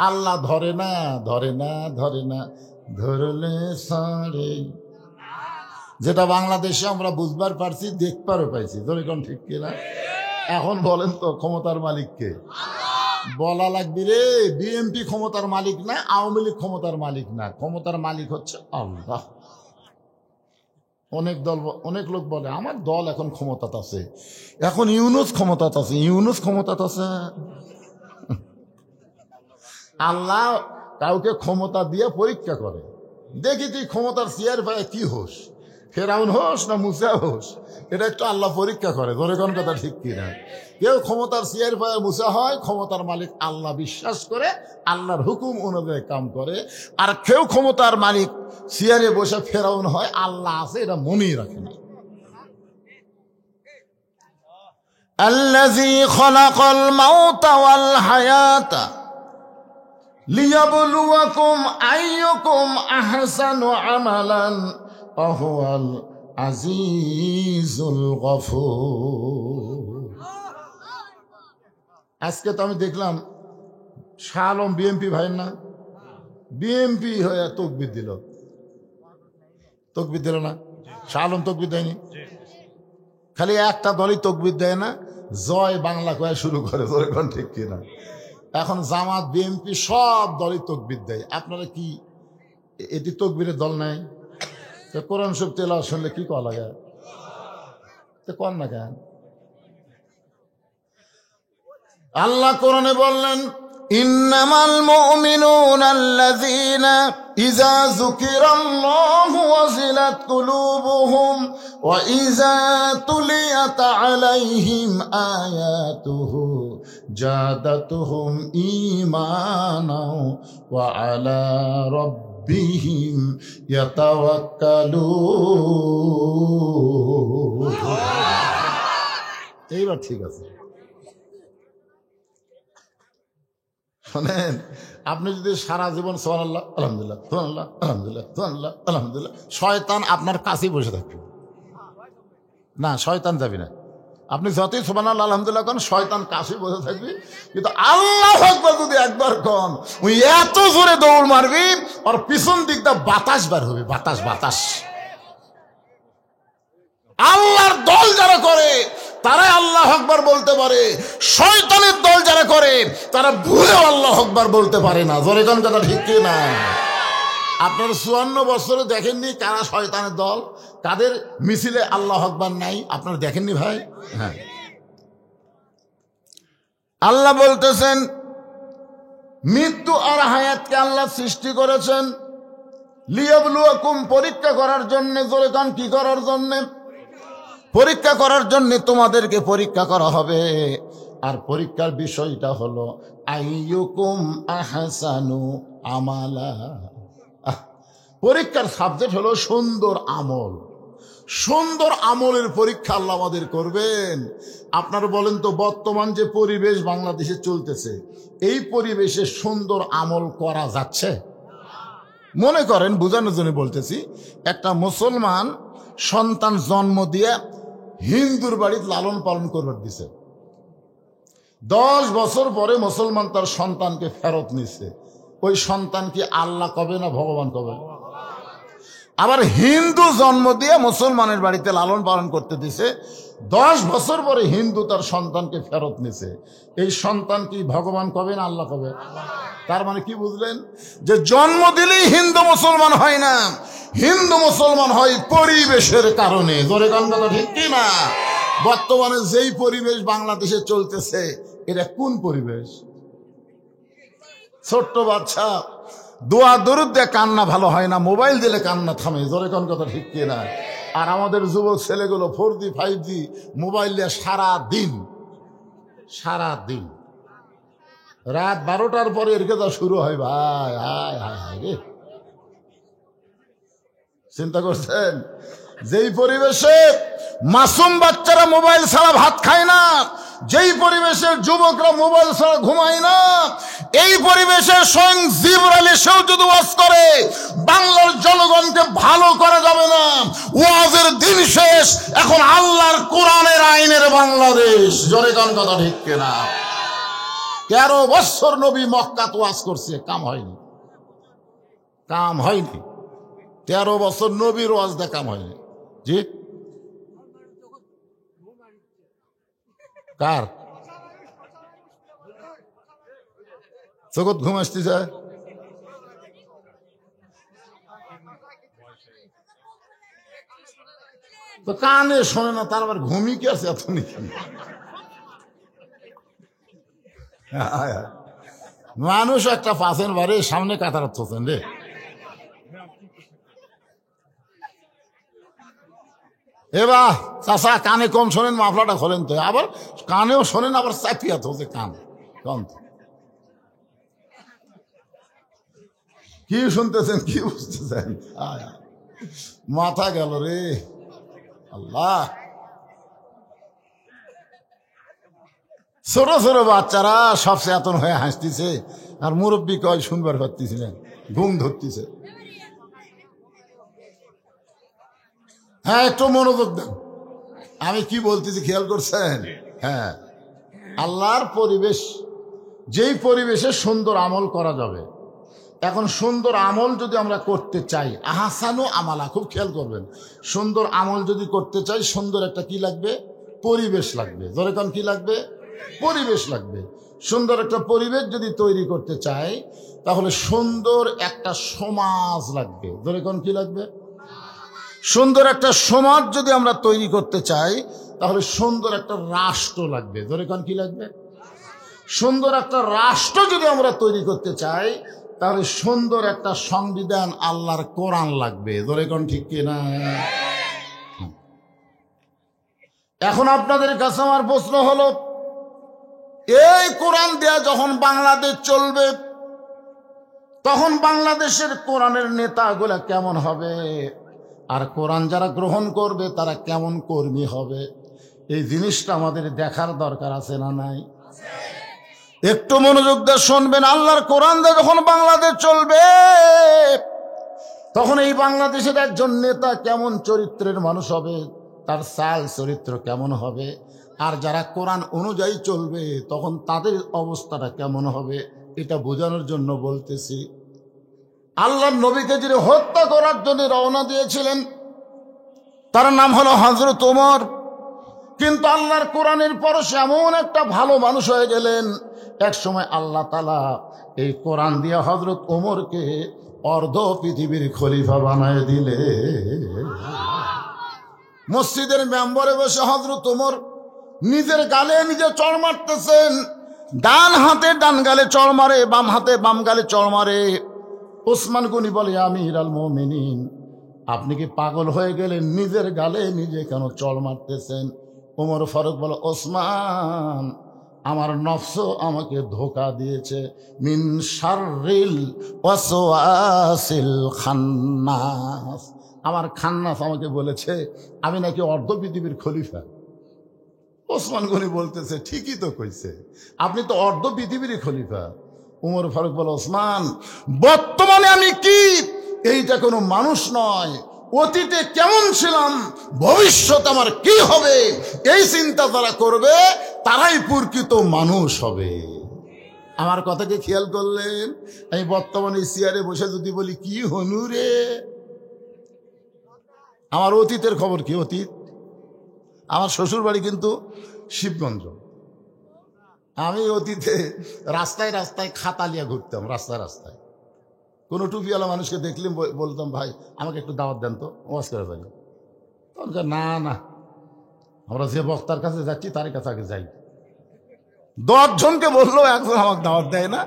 আল্লাহ ধরে না, ধরে না, ধরে না, ধরলে সারে। যেটা বাংলাদেশে আমরা বুঝবার পারছি, দেখবারও পাইছি। ধরে কোন ঠিক কিনা? এখন বলেন তো ক্ষমতার মালিককে বলা লাগবে রে। বিএনপি ক্ষমতার মালিক না, আওয়ামী লীগ ক্ষমতার মালিক না, ক্ষমতার মালিক হচ্ছে আল্লাহ। অনেক লোক বলে আমার দল এখন ক্ষমতাতে আছে, এখন ইউনূস ক্ষমতাতে আছে। ইউনূস ক্ষমতাতে আছে? আল্লাহ কাউকে ক্ষমতা দিয়ে পরীক্ষা করে, দেখি তুই ক্ষমতার চেয়ার পায় কি হোস, ফেরাউন হোস না মুসা হোস, এটা একটু আল্লাহ পরীক্ষা করে। ধরে কোন কথা ঠিক কিনা? কেউ ক্ষমতার চেয়ার পায় মুসা হয়, ক্ষমতার মালিক আল্লাহ বিশ্বাস করে, আল্লাহর হুকুম অনুযায়ী কাম করে। আর কেউ ক্ষমতার মালিক চেয়ারে বসে ফেরাউন হয়, আল্লাহ আছে এটা মনেই রাখে না। আল্লাযী খালাকাল মাউতা ওয়াল হায়াতা লিয়াবলুয়াকুম আইয়ুকুম আহসানু আমালান ওয়া হুয়াল আজিজুল গফুর। আজকে তো আমি দেখলাম শাহ আলম বিএমপি ভাই না, বিএমপি হয়ে তকবির দিল। তকবির দিল না? শাহ আলম তকবির দেয়নি? খালি একটা দলই তকবির দেয় না, জয় বাংলা কয়ে শুরু করে। এখন ঠিক কিনা? এখন জামাত বিএনপি সব দলই তকবির দেয়। আপনারা কি এটি তকবিরের দল নাই? কোরআন শরীফ তেলাওয়াত শুনলে কি করা লাগে? তো কর না কেন? আল্লাহ কোরআনে বললেন ইন্নামাল মুমিনুনা আল্লাযীনা ইযা যুকিরাল্লাহু ওয়াজিলাত কুলুবুহুম ওয়া ইযা তুলিয়াত আলাইহিম আয়াতুহু জাদাতুহুম ঈমানাও ওয়া আলা রাব্বিহিম ইয়াতাওয়াক্কালুন। এইবার ঠিক আছে। শোনেন, আপনি যদি সারা জীবন সুবহানাল্লাহ আলহামদুলিল্লাহ সুবহানাল্লাহ আলহামদুলিল্লাহ সুবহানাল্লাহ আলহামদুলিল্লাহ, শয়তান আপনার কাছেই বসে থাকবে না, শয়তান যাবে না। আপনি যতই সুবহানাল্লাহ আলহামদুলিল্লাহ করেন, শয়তান কাছেই বসে থাকবে। কিন্তু আল্লাহু আকবার যদি একবার কন, ওই এত জোরে দৌড় মারবি, আর পিছন দিকটা বাতাস বার হবে, বাতাস বাতাস। আল্লাহর দল যারা করে তারাই আল্লাহ আকবার বলতে পারে, শয়তানের দল যারা করে তারা ভুলেও আল্লাহ আকবার বলতে পারে না। জোরে কোন কথা ঠিক কি না? আপনারা 54 বছরে দেখেননি কারা শয়তানের দল, কাদের মিছিলে আল্লাহ আকবার নাই? আপনারা দেখেননি ভাই? হ্যাঁ, আল্লাহ বলতেছেন মৃত্যু আর হায়াতকে আল্লাহ সৃষ্টি করেছেন লিয়াবলুয়াকুম, পরীক্ষা করার জন্য। জোরে কোন কি করার জন্য? পরীক্ষা করার জন্য তোমাদেরকে পরীক্ষা করা হবে। আর পরীক্ষার বিষয়টা হলো আইয়ুকুম আহসানু আমালা। পরীক্ষার সাবজেক্ট হলো সুন্দর আমল। সুন্দর আমলের পরীক্ষা আল্লাহ আমাদের করবেন। আপনারা বলেন তো, বর্তমান যে পরিবেশ বাংলাদেশে চলতেছে, এই পরিবেশে সুন্দর আমল করা যাচ্ছে? মনে করেন, বোঝানোর জন্য বলতেছি, একটা মুসলমান সন্তান জন্ম দিয়ে হিন্দুর বাড়িতে লালন পালন করবার দিছে। 10 বছর পরে মুসলমান তার সন্তানকে ফেরত নিছে। ওই সন্তান কি আল্লাহ কবে না ভগবান কবে? আবার হিন্দু জন্ম দিয়ে মুসলমানের বাড়িতে লালন পালন করতে দিছে, 10 বছর পরে হিন্দু তার সন্তানকে ফেরত নিছে। এই সন্তান কি ভগবান কবে না আল্লাহ কবে? তার মানে কি বুঝলেন? যে জন্ম দিলেই হিন্দু মুসলমান হয় না, হিন্দু মুসলমান হয় পরিবেশের কারণে। জোরে গান কথা ঠিক কি না? বর্তমানে যেই পরিবেশ বাংলাদেশে চলতেছে, এটা কোন পরিবেশ? ছোট্ট বাচ্চা দোয়া দরুদ দিয়ে কান্না ভালো হয় না, মোবাইল দিলে কান্না থামে। জোরে কোন কথা ঠিক কি না? আর আমাদের যুবক ছেলেগুলো 4G 5G মোবাইল দিয়ে সারা দিন রাত 12টার পরে এর কেদা শুরু হয়। ভাই হায় হায় হায় রে, চিন্তা করছেন? যেই পরিবেশে মাসুম বাচ্চারা মোবাইল ছাড়া ভাত খায় না, যেই পরিবেশের যুবকরা মোবাইল ছাড়া ঘুমায় না, এই পরিবেশে স্বয়ং জিবরাইল এসেও যদি ওয়াজ করে, বাংলার জনগণকে ভালো করা যাবে না। ওয়াজের দিন শেষ, এখন আল্লাহর কোরআনের আইনের বাংলাদেশ। জোরে কোন কথা ঠিক কিনা? 13 বছর নবী মক্কাত ওয়াজ করছে, কাম হয়নি, কাম হয়নি। 13 বছর নবীর ওয়াজ দিয়ে কাম হয়নি। জি, কার জগৎ ঘুম আসতেছে? তো কানে শোনে না, তার আবার ঘুমি কি আছে এত নাকি? মানুষ একটা পাশের বাড়ি সামনে কাতার থোছেন রে। এবার চাষা কানে কম শোনেন, মাফলাটা খোলেন তো, আবার কানেও শোনেন, আবার চাপিয়া থোছে কান কম। কি শুনতেছেন, কি বুঝতেছেন? মাথা গেল রে আল্লাহ। ছোট ছোট বাচ্চারা সব চেতন হয়ে হাসতেছে, আর মুরব্বী কয় শুনবার পারতেছিলেন, ঘুম ধরতেছে। হ্যাঁ, একটু মনোযোগ দেন, আমি কি বলতেছি খেয়াল করছেন? হ্যাঁ, আল্লাহর পরিবেশ, যেই পরিবেশে সুন্দর আমল করা যাবে। এখন সুন্দর আমল যদি আমরা করতে চাই, আহসানু আমালা, খুব খেয়াল করবেন, সুন্দর আমল যদি করতে চাই, সুন্দর একটা কি লাগবে? পরিবেশ লাগবে। ধরে কোন কি লাগবে? পরিবেশ লাগবে। সুন্দর একটা পরিবেশ যদি তৈরি করতে চাই, তাহলে সুন্দর একটা সমাজ লাগবে। ধরে কোন কি লাগবে? সুন্দর একটা সমাজ যদি আমরা তৈরি করতে চাই, তাহলে সুন্দর একটা রাষ্ট্র লাগবে। ধরে কোন কি লাগবে? সুন্দর একটা রাষ্ট্র যদি আমরা তৈরি করতে চাই, তাহলে সুন্দর একটা সংবিধান, আল্লাহর কোরআন লাগবে। ধরে কোন ঠিক কিনা? এখন আপনাদের কাছে আমার প্রশ্ন হলো, এই কোরআন দেয়া যখন বাংলাদেশ চলবে, তখন বাংলাদেশের কোরআনের নেতাগুলা কেমন হবে? আর কোরআন যারা গ্রহণ করবে তারা কেমন কর্মী হবে? এই জিনিসটা আমাদের দেখার দরকার আছে না নাই? একটু মনোযোগ দিয়ে শুনবেন। আল্লাহর কোরআন দিয়ে যখন বাংলাদেশ চলবে, তখন এই বাংলাদেশের একজন নেতা কেমন চরিত্রের মানুষ হবে, তার চাল চরিত্র কেমন হবে, আর যারা কোরআন অনুযায়ী চলবে তখন তাদের অবস্থাটা কেমন হবে, এটা বোঝানোর জন্য বলতেছি। আল্লাহর নবীকে যিনি হত্যা করার জন্য রওনা দিয়েছিলেন, তার নাম হলো হযরত ওমর। কিন্তু আল্লাহর কোরআনের পরশে এমন একটা ভালো মানুষ হয়ে গেলেন, এক সময় আল্লাহ তাআলা এই কোরআন দিয়ে হযরত ওমরকে অর্ধ পৃথিবীর খলিফা বানায় দিলে। মসজিদের মেম্বরে বসে হযরত ওমর নিজের গালে নিজে চড় মারতেছেন। ডান হাতে ডান গালে চড় মারে, বাম হাতে বাম গালে চড় মারে। ওসমান গনি বলে, আমিরুল মুমিনিন, আপনি কি পাগল হয়ে গেলেন? নিজের গালে নিজে কেন চড় মারতেছেন? ওমর ফারুক বলে, ওসমান, আমার নফস আমাকে ধোকা দিয়েছে। মিন শাররিল ওয়াসওয়াসিল খান্নাস, আমার খান্নাস আমাকে বলেছে আমি নাকি অর্ধ পৃথিবীর খলিফা। ওসমান গনি বলতেছে, ঠিকই তো কইছে, আপনি তো অর্ধ পৃথিবীরই খলিফা। উমর ফারুক বলে, ওসমান, বর্তমানে আমি কি, এইটা কোনো মানুষ নয়, অতীতে কেমন ছিলাম, ভবিষ্যৎ আমার কি হবে, এই চিন্তা যারা করবে তারাই প্রকৃত মানুষ হবে। আমার কথাকে খেয়াল করলেন? আমি বর্তমানে চেয়ারে বসে যদি বলি, কি হনু রে, আমার অতীতের খবর কি? অতীত, আমার শ্বশুর বাড়ি কিন্তু শিবগঞ্জ। আমি অতীতে রাস্তায় রাস্তায় খাতা নিয়ে ঘুরতাম, রাস্তায় রাস্তায়। কোনো টুপিওয়ালা মানুষকে দেখলে বলতাম, ভাই আমাকে একটু দাওয়াত দেন তো, ওয়াজ করে যাই। তখন না না, আমরা যে বক্তার কাছে যাচ্ছি তার কাছে আগে যাই। 10 জনকে বললো, একজন আমাকে দাওয়াত দেয় না।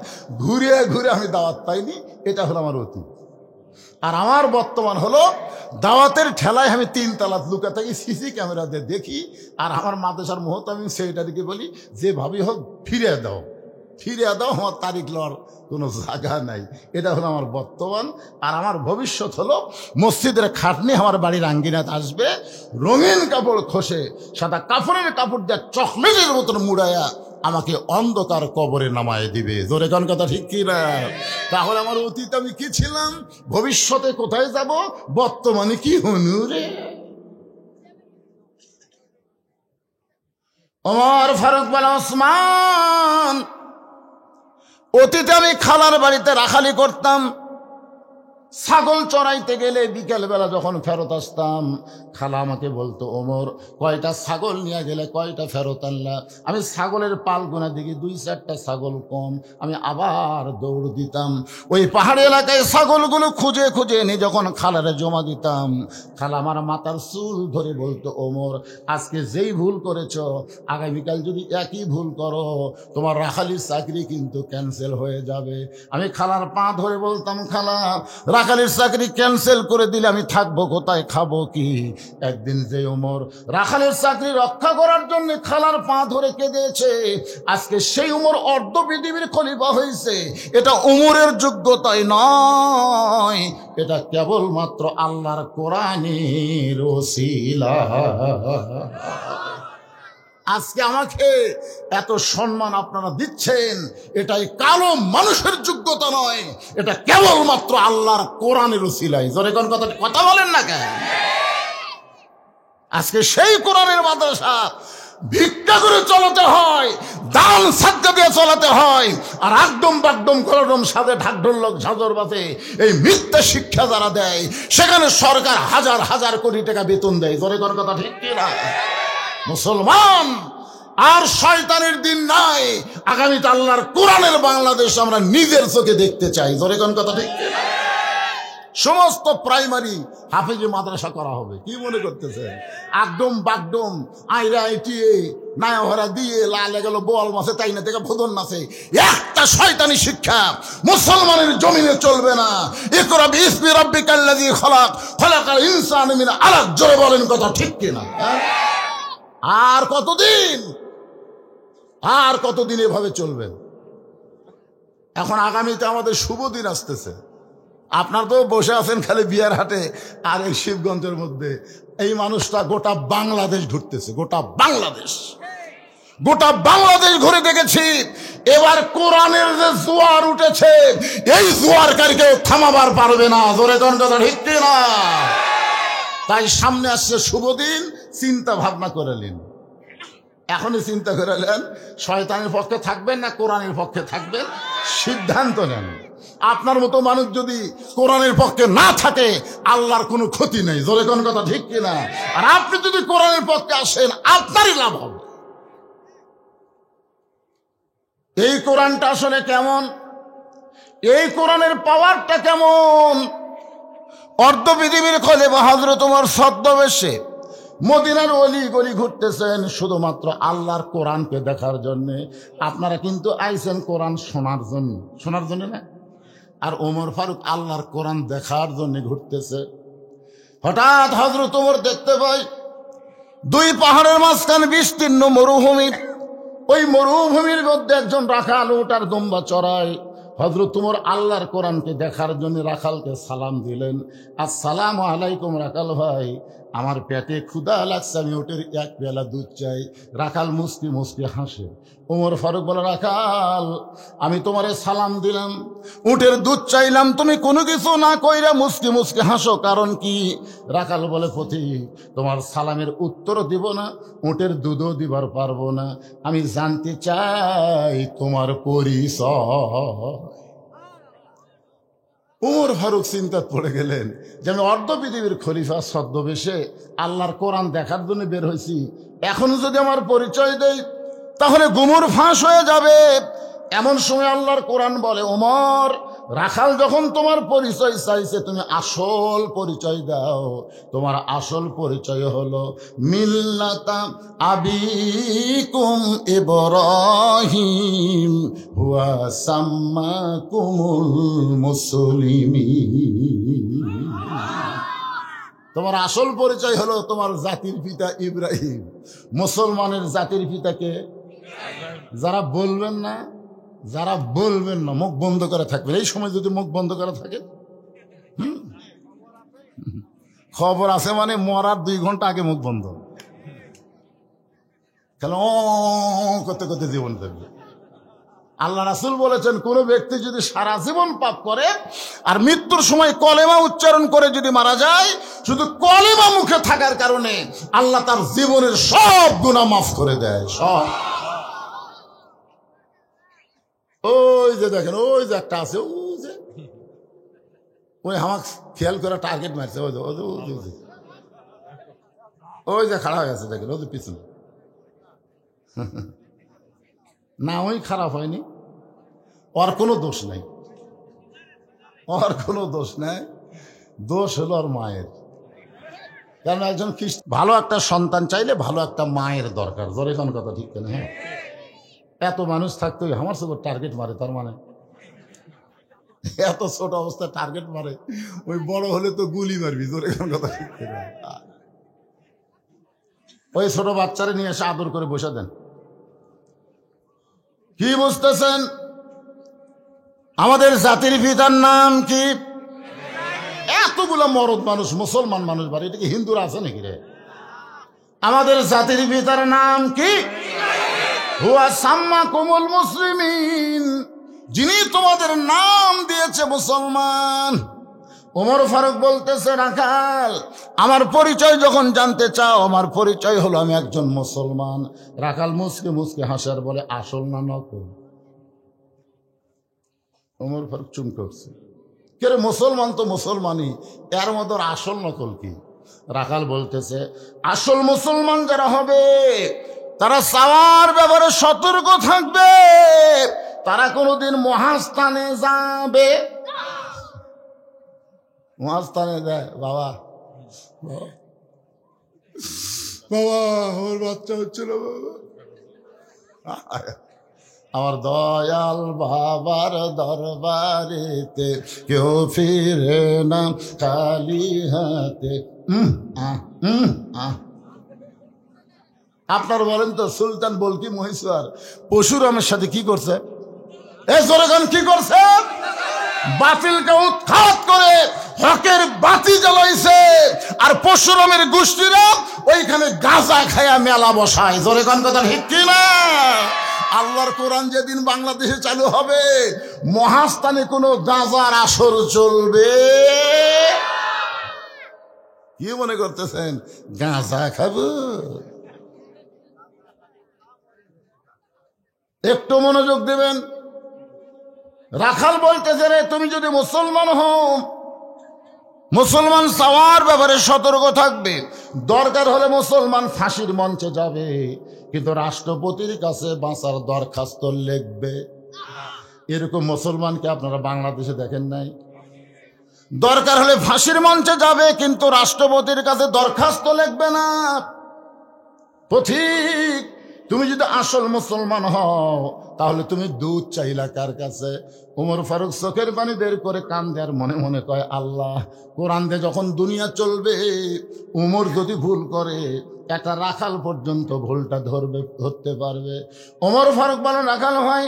ঘুরে ঘুরে আমি দাওয়াত পাইনি, এটা হলো আমার অতীত। আর আমার বর্তমান হলো, দাওয়াতের ঠেলায় আমি 3 তলা লুকা থাকি, সিসি ক্যামেরা দিয়ে দেখি। আর আমার মাদ্রাসার মুহতামিম সেক্রেটারিকে বলি, যেভাবেই হোক ফিরিয়ে দাও, ফিরিয়ে দাও, আমার তারিখ লওয়ার কোনো জায়গা নাই। এটা হলো আমার বর্তমান। আর আমার ভবিষ্যৎ হলো, মসজিদের খাটনি আমার বাড়ির আঙ্গিনাত আসবে, রঙিন কাপড় খসে সাদা কাপড়ের কাপড় দিয়ে চকলেটের মতন মুড়াইয়া আমাকে অন্ধকার কবরে নামায় দিবে। জোরে কোন কথা ঠিক কি না? তাহলে আমার অতীত আমি কি ছিলাম, ভবিষ্যতে কোথায় যাব, বর্তমানে কি হনু রে? ওমর ফারুক বলে, ওসমান, অতীতে আমি খালার বাড়িতে রাখালি করতাম। ছাগল চড়াইতে গেলে বিকেলবেলা যখন ফেরত আসতাম, খালা আমাকে বলতো, ওমর কয়টা ছাগল নিয়ে গেলে, কয়টা ফেরত আনলা? আমি ছাগলের পাল গোনা দিকে 2-4টা ছাগল কম, আমি আবার দৌড় দিতাম। ওই পাহাড়ি এলাকায় ছাগলগুলো খুঁজে খুঁজে এনে যখন খালারে জমা দিতাম, খালা আমার মাথার চুল ধরে বলতো, ওমর আজকে যেই ভুল করেছ, আগামীকাল যদি একই ভুল করো, তোমার রাখালির চাকরি কিন্তু ক্যান্সেল হয়ে যাবে। আমি খালার পা ধরে বলতাম, খালা রাখালির চাকরি ক্যান্সেল করে দিলে আমি থাকবো কোথায়, খাবো কি? একদিন যে ওমর রাখালির চাকরি রক্ষা করার জন্য খালার পা ধরে কেঁদেছে, আজকে সেই ওমর অর্ধ পৃথিবীর খলিফা হয়েছে। এটা ওমরের যোগ্যতাই নয়, এটা কেবলমাত্র আল্লাহর কোরআনের ওসিলা। আজকে আমাকে এত সম্মান আপনারা দিচ্ছেন, এটাই কালো মানুষের যোগ্যতা নয়, এটা কেবলমাত্র আল্লাহর কোরআনের ওসিলাই। জোরে কোন কথা বলেন না কেন? আজকে সেই কোরআনের মাদ্রাসা ভিক্ষা করে চলাতে হয়, দান সাদকা দিয়ে চলাতে হয়, আর একদম বাকদম কলডম সাথে ঢাকঢোল লোক ঝাঁঝর বাজে এই মিথ্যা শিক্ষা যারা দেয়, সেখানে সরকার হাজার হাজার কোটি টাকা বেতন দেয়। জোরে কোন কথা ঠিক কিনা? মুসলমান, আর শয়তানের দিন নাই। আগামীতে আল্লাহর কোরআনের বাংলাদেশ আমরা নিজের চোখে দেখতে চাই। জোরে কোন কথা ঠিক কিনা? সমস্ত প্রাইমারি হাফেজি মাদ্রাসা করা হবে। কি মনে করতেছেন? একদম বাকডম আইরা আইটিয়ে নায়াভরা দিয়ে লালে গেল বল মাসে তাই না থেকে ভোদন নাচে, একটা শয়তানি শিক্ষা মুসলমানের জমিনে চলবে না। ইকরা বিসমি রাব্বিকাল্লাযী খলাক, খলাকাল ইনসানা মিন আলাক। জোরে বলেন কথা ঠিক কিনা? আর কতদিন, আর কতদিন এভাবে চলবেন? এখন আগামীতে আমাদের শুভ দিন আসতেছে। আপনার তো বসে আছেন খালি বিয়ার হাটে আর এই শিবগঞ্জের মধ্যে। এই মানুষটা গোটা বাংলাদেশ ঘুরতেছে, গোটা বাংলাদেশ, গোটা বাংলাদেশ ঘুরে দেখেছি। এবার কোরআনের যে জোয়ার উঠেছে, এই জোয়ারকারীকে থামাবার পারবে না। জোরে কোন কথা ঠিক না? তাই সামনে আসছে শুভ দিন, চিন্তা ভাবনা করে নিন। এখনই চিন্তা করে নেন, শয়তানের পক্ষে থাকবেন না কোরআনের পক্ষে থাকবেন, সিদ্ধান্ত নেন। আপনার মতো মানুষ যদি কোরআনের পক্ষে না থাকে, আল্লাহর কোনো ক্ষতি নেই। জোরে কোন কথা ঠিক কিনা? আর আপনি যদি কোরআনের পক্ষে আসেন, আপনারই লাভ হবে। এই কোরআনটা আসলে কেমন, এই কোরআনের পাওয়ারটা কেমন? অর্ধ পৃথিবীর খলিফা হযরত ওমর ছদ্মবেশে মদিনার অলি গলি ঘুরতেছেন শুধুমাত্র আল্লাহর কোরআনকে দেখার জন্য। আপনারা কিন্তু আইছেন কোরআন শোনার জন্য, শোনার জন্য না। আর ওমর ফারুক আল্লাহর কোরআন দেখার জন্য ঘুরতেছে। হঠাৎ হযরত ওমর দেখতে পায় দুই পাহাড়ের মাঝখানে বিস্তীর্ণ মরুভূমি। ওই মরুভূমির মধ্যে একজন রাখাল উট আর দুম্বা চড়ায়। হযরত ওমর আল্লাহর কোরআনকে দেখার জন্য রাখালকে সালাম দিলেন, আসসালামু আলাইকুম রাখাল ভাই, আমার পেটে ক্ষুধা লাগছে, আমি উটের এক পেয়ালা দুধ চাই। রাখাল মুস্কি মুস্কি হাসে। ওমর ফারুক বলে, রাখাল আমি তোমারে সালাম দিলাম, উটের দুধ চাইলাম, তুমি কোনো কিছু না কইরা মুস্কি মুস্কি হাসো, কারণ কি? রাখাল বলে, পথিক তোমার সালামের উত্তর দিব না, উটের দুধও দিবার পারবো না, আমি জানতে চাই তোমার পরিচয়। ওমর ফারুক চিন্তায় পড়ে গেলেন যে আমি অর্ধ পৃথিবীর খলিফা ছদ্মবেশে আল্লাহর কোরআন দেখার জন্য বের হয়েছি, এখন যদি আমার পরিচয় দেই তাহলে গুমর ফাঁস হয়ে যাবে। এমন সময় আল্লাহর কোরআন বলে, ওমর রাখাল যখন তোমার পরিচয় চাইছে, তুমি আসল পরিচয় দাও। তোমার আসল পরিচয় হলো মিল্লাতা আবিকুম ইব্রাহিম ওয়া সাম্মাকুমুল মুসলিমিন। তোমার আসল পরিচয় হলো তোমার জাতির পিতা ইব্রাহিম। মুসলমানের জাতির পিতাকে যারা বলবেন না, যারা বলবেন না, মুখ বন্ধ করে থাকবেন। এই সময় যদি মুখ বন্ধ করে থাকে, খবর আছে মানে মরার 2 ঘন্টা আগে মুখ বন্ধ, কেন করতে করতে জীবন থাকবে। আল্লাহ রাসূল বলেছেন, কোন ব্যক্তি যদি সারা জীবন পাপ করে আর মৃত্যুর সময় কলেমা উচ্চারণ করে যদি মারা যায়, শুধু কলেমা মুখে থাকার কারণে আল্লাহ তার জীবনের সব গুনাহ মাফ করে দেয়, সব। ওই যে দেখেন, ওই যে একটা আছে, ওই যে ওই আমাকে খেয়াল করে টার্গেট মারছে, ওই যে ওই যে ওই যে ওই যে খারাপ হয়ে গেছে, দেখেন ওই যে পিছনে। না, ওই খারাপ হয়নি, ওর কোনো দোষ নাই, ওর কোনো দোষ নাই, দোষ হলো ওর মায়ের। কারণ একজন ভালো একটা সন্তান চাইলে ভালো একটা মায়ের দরকার। জোরে কোন কথা, ঠিক না? হ্যাঁ, এত মানুষ থাকতে আমার সব টার্গেট মারে, তার মানে এত ছোট অবস্থায় টার্গেট মারে, ওই বড় হলে তো গুলি মারবি। জোরে কোন কথা, ঠিক না? ওই ছোট বাচ্চারা নিয়ে এসে আদর করে বসে দেন। কি বুঝতেছেন? আমাদের জাতির পিতার নাম কি? এতগুলো মরদ মানুষ, মুসলমান মানুষ বাড়ি, এটা কি হিন্দুরা আছে নাকি রে? আমাদের জাতির পিতার নাম কি? হুয়া সাম্মাকুমুল মুসলিমিন, যিনি তোমাদের নাম দিয়েছে মুসলমান। ওমর ফারুক বলতেছে, রাখাল আমার পরিচয় যখন জানতে চাও, আমার পরিচয় হলো আমি একজন মুসলমান। রাখাল মুসকে মুসকে হাসার বলে, আসল না নকল? ওমর ফারুক চুমকে উঠছে, কে রে, মুসলমান তো মুসলমানই, এর মধ্যে আসল নকল কি? রাখাল বলতেছে, আসল মুসলমান যারা হবে তারা চাওয়ার ব্যাপারে সতর্ক থাকবে, তারা কোনোদিন মহাস্থানে যাবে। মহাস্থানে যায় বাবা, বাবা আমার বাচ্চা হচ্ছিল, বাবা আমার দয়াল বাবার দরবারেতে কেউ ফিরে না খালি হাতে। আপনার বলেন তো, সুলতান বলকি মহেশ্বর পশুরামের সাথে কি করছে? কি করছে? বাতিলকে উৎখাত করে হকের বাতি জ্বালাইছে, আর পশুরামের গোষ্ঠীরা ওইখানে গাঁজা খায়া মেলা বসায়। জোরে কোন কথা, ঠিক কি না? আল্লাহর কোরআন যেদিন বাংলাদেশে চালু হবে, মহাস্থানে কোনো গাঁজার আসর চলবে? কি মনে করতেছেন গাঁজা খাবো? একটু মনোযোগ দেবেন। রাখাল বলতেছে, রে তুমি যদি মুসলমান হও, মুসলমান চাওয়ার ব্যাপারে সতর্ক থাকবে। দরকার হলে মুসলমান ফাঁসির মঞ্চে যাবে, কিন্তু রাষ্ট্রপতির কাছে বাঁচার দরখাস্ত লিখবে। এরকম মুসলমানকে আপনারা বাংলাদেশে দেখেন নাই? দরকার হলে ফাঁসির মঞ্চে যাবে, কিন্তু রাষ্ট্রপতির কাছে দরখাস্ত লিখবে না। পথিক, তুমি যদি আসল মুসলমান হও, তাহলে তুমি দুধ চাইলা কার কাছে? ওমর ফারুক চোখের পানি বের করে কান্দে আর মনে মনে কয়, আল্লাহ, কোরআন দিয়ে যখন দুনিয়া চলবে, উমর যদি ভুল করে, একটা রাখাল পর্যন্ত ভুলটা ধরতে পারবে। ওমর ফারুক বলেন, রাখাল ভাই,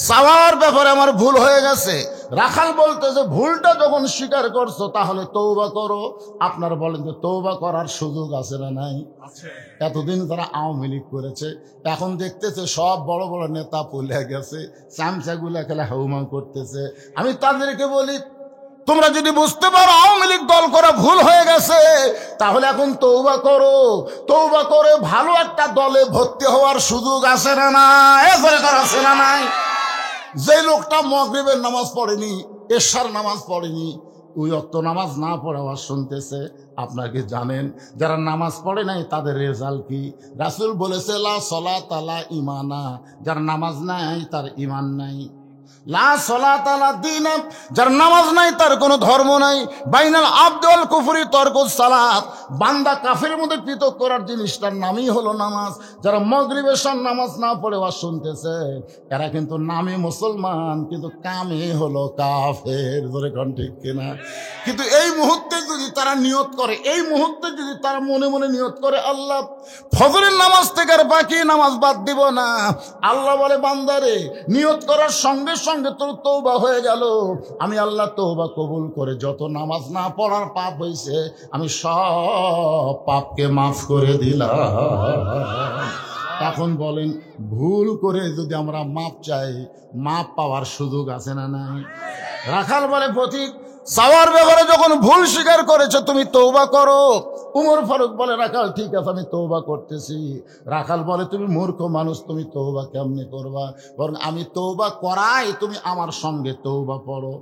চাওয়ার ব্যাপারে আমার ভুল হয়ে গেছে। রাখাল বলতে যে, ভুলটা যখন স্বীকার করছো তাহলে তওবা করো। আপনারা বলেন যে তওবা করার সুযোগ আছে না নাই? এতদিন তারা আওয়ামী লীগ করেছে, এখন দেখতেছে সব বড় বড় নেতা পলে গেছে, চামচাগুলা খেলা হাউমা করতেছে। আমি তাদেরকে বলি, তোমরা যদি বুঝতে পারো আওয়ামী লীগ দল করা ভুল হয়ে গেছে, তাহলে এখন তওবা করো। তওবা করে ভালো একটা দলে ভর্তি হওয়ার সুযোগ আছে না নাই? আছে না নাই? যে লোকটা মাগরিবের নামাজ পড়েনি, এশার নামাজ পড়েনি, ওই ওয়াক্ত নামাজ না পড়ে আওয়াজ শুনতেছে, আপনারা কি জানেন যারা নামাজ পড়ে নাই তাদের রেজাল্ট কি? রাসূল বলেছে, লা সলাতা লা ঈমানা, যার নামাজ নাই তার ঈমান নাই। লা সলাতা লা দীন, যার নামাজ নাই তার কোনো ধর্ম নাই। বাইনাল আবদ ওয়াল কুফরি তরকুস সালাত, বান্দা কাফের মধ্যে পৃথক করার জিনিসটার নামই হলো নামাজ। যারা মাগরিব এশার নামাজ না পড়ে ওয়াজ শুনতেছে, এরা কিন্তু নামে মুসলমান, কিন্তু কামে হলো কাফের। ধরে কোন ঠিক কিনা? কিন্তু এই মুহূর্তে যদি তারা নিয়ত করে, এই মুহূর্তে যদি তারা মনে মনে নিয়ত করে, আল্লাহ ফজরের নামাজ থেকে আর বাকি নামাজ বাদ দিব না, আল্লাহ বলে, বান্দারে নিয়ত করার সঙ্গে সঙ্গে তোর তওবা হয়ে গেল, আমি আল্লাহ তওবা কবুল করে যত নামাজ না পড়ার পাপ হয়েছে আমি সব পাপকে মাফ করে দিলাম। এখন বলেন, ভুল করে যদি আমরা মাপ চাই, মাপ পাওয়ার সুযোগ আছে না নাই? রাখাল বলে, পথিক, চাওয়ার ব্যাপারে যখন ভুল স্বীকার করেছো তুমি তওবা করো, উমর ফারুক বলে রাখাল ঠিক আছে আমি তওবা করতেছি। রাখাল বলে তুমি মূর্খ মানুষ, তুমি তওবা কেমনে করবা, বরং আমি তওবা করাই তুমি আমার সঙ্গে তওবা পড়ো।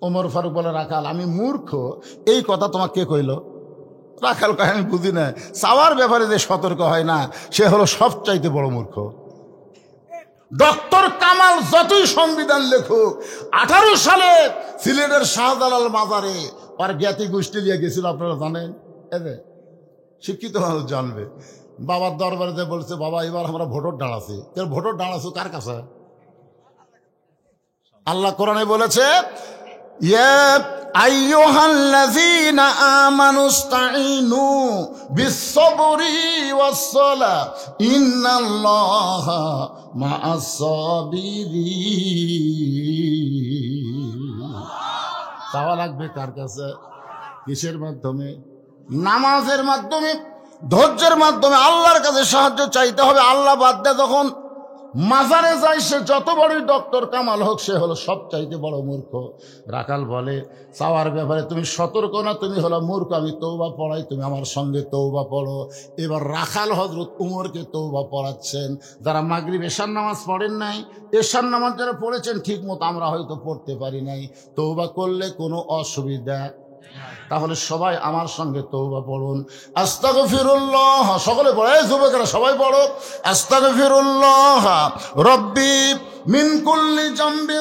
উমর ফারুক বলে রাখাল আমি মূর্খ এই কথা তোমাকে কে কইল? রাখাল কয় আমি বুঝি না, চাওয়ার ব্যাপারে যে সতর্ক হয় না সে হলো সবচাইতে বড় মূর্খ। ডক্টর কামাল যতই সংবিধান লেখুক, 18 সালে সিলেটের শাহজালাল মাজারে আর জ্ঞাতি গোষ্ঠী দিয়ে গেছিল, আপনারা জানেন, শিক্ষিত মানুষ জানবে। বাবার দরবারে যে বলছে বাবা এবার আমরা ভোটর দাঁড়াচ্ছি, ভোটর দাঁড়াচ্ছ কার কাছে? আল্লাহ কোরআনে বলেছে ইয়া আইয়ুহাল্লাযীনা আমানুস্তাঈনু বিস-সাবরি ওয়াস-সালাহ ইন্নাল্লাহা মা'আস-সাবিরিন। চাওয়া লাগবে কার কাছে? কিসের মাধ্যমে? নামাজের মাধ্যমে, ধৈর্যের মাধ্যমে আল্লাহর কাছে সাহায্য চাইতে হবে। আল্লাহ বাদ দিয়ে যখন মাজারে যায় সে যত বড়ই ডক্টর কামাল হোক সে হলো সবচাইতে বড় মূর্খ। রাখাল বলে চাওয়ার ব্যাপারে তুমি সতর্ক না, তুমি হলো মূর্খ, আমি তওবা পড়াই তুমি আমার সঙ্গে তওবা পড়ো। এবার রাখাল হযরত উমরকে তওবা পড়াচ্ছেন। যারা মাগরিব এশার নামাজ পড়েন নাই, এশার নামাজ যারা পড়েছেন ঠিক মতো, আমরা হয়তো পড়তে পারি নাই, তওবা করলে কোনো অসুবিধা, তাহলে সবাই আমার সঙ্গে তওবা পড়ুন। আস্তাগফিরুল্লাহ, সকলে পড়ে, যুবকেরা সবাই পড়ো। আস্তাগফিরুল্লাহ রব্বি মিন কুল্লি জামবি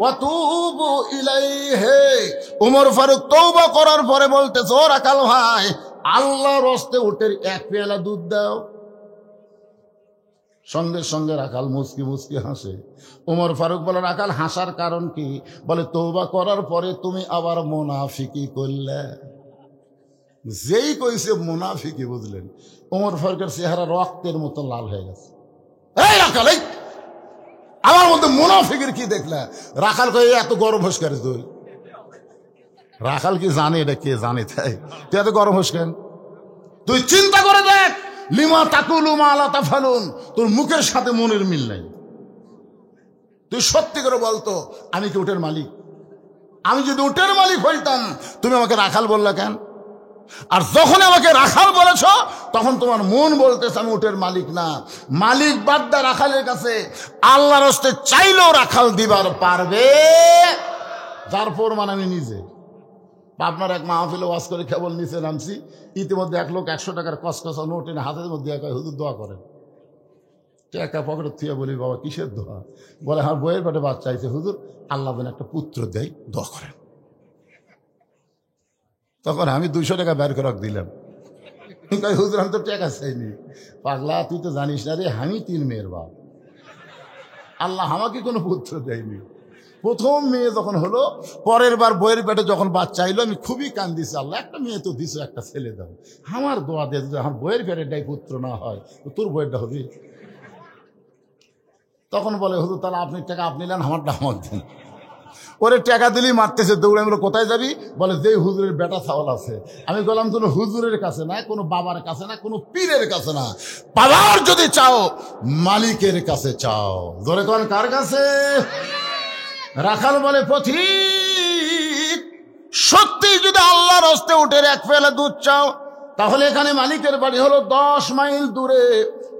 ওয়া তুবু ইলাইহি। উমর ফারুক তওবা করার পরে বলতেছে ও রাখাল ভাই, আল্লাহর রাস্তে উটের এক পেয়ালা দুধ দাও। সঙ্গে সঙ্গে রাখাল মুচকি মুচকি হাসে। উমর ফারুক বলে রাখাল হাসার কারণ কি? বলে তওবা করার পরে তুমি আবার মুনাফিকি করলে। যেই কইছে মুনাফিকি, বুঝলেন, উমর ফারুকের চেহারা রক্তের মতো লাল হয়ে গেছে। এই রাখাল, এই আমার মধ্যে মুনাফিকের কি দেখলে? রাখাল কয়ে এত গরম হোস করে তুই? রাখাল কি জানে এটা কে জানে? তাই তুই এত গরম হোস কেন? তুই চিন্তা করে দেখ, লিমা তাকুলু মা লা তাফালুন, তোর মুখের সাথে মনের মিল নাই। তুই সত্যি করে বলতো আমি কি উটের মালিক? আমি যদি উটের মালিক হইতাম তুমি আমাকে রাখাল বললা কেন? আর যখন আমাকে রাখাল বলেছ তখন তোমার মন বলতেছে আমি উটের মালিক না। মালিক বাদ্দা রাখালের কাছে আল্লাহর রাস্তে চাইলেও রাখাল দিবার পারবে, যার প্রমাণ আমি নিজে। আপনার এক মাহফিলে ওয়াজ করে কেবল নিচে নামছি, ইতিমধ্যে এক লোক 100 টাকার কসকসা নোট এনে হাতের মধ্যে একা হুজুর দোয়া করেন। টাকা পকেটে থুয়ে বলি বাবা কিসের দোয়া? বলে আমার বইয়ের পেটে বাচ্চা চাইছে হুজুর, আল্লাহ যেন একটা পুত্র দেয়, দোয়া করেন। তখন আমি 200 টাকা বের করে দিলাম। হুজুর আমি তো টাকা চাইনি। পাগলা তুই তো জানিস না রে, আমি 3 মেয়ের বাপ, আল্লাহ আমাকে কোনো পুত্র দেয়নি। প্রথম মেয়ে যখন হলো, পরের বার বইয়ের পেটে যখন বাচ্চা আইলো আমি খুবই কান্দিছি, আল্লাহ একটা মেয়ে তো দিছো, একটা ছেলে দাও। আমার দোয়া দিয়ে যদি আমার বইয়ের পেটেরটাই পুত্র না হয় তো তোর বইয়েরটা হবে। তখন বলে হুজুর তাহলে আপনি টাকা আপনি নেন, আমারটা আমার দেন। ওরে টাকা দিলেই মারতেছে, দৌড়ে। আমি কোথায় যাবি? বলে যে হুজুরের বেটা চাওয়াল আছে। আমি বললাম কোনো হুজুরের কাছে না, কোনো বাবার কাছে না, কোনো পীরের কাছে না, বাবার যদি চাও মালিকের কাছে চাও। ধরে কোন কার কাছে? রাখাল বলে পথিক সত্যি যদি আল্লাহর রাস্তে উটের এক পেয়ালা দুধ চাও তাহলে এখানে মালিকের বাড়ি হলো 10 মাইল দূরে।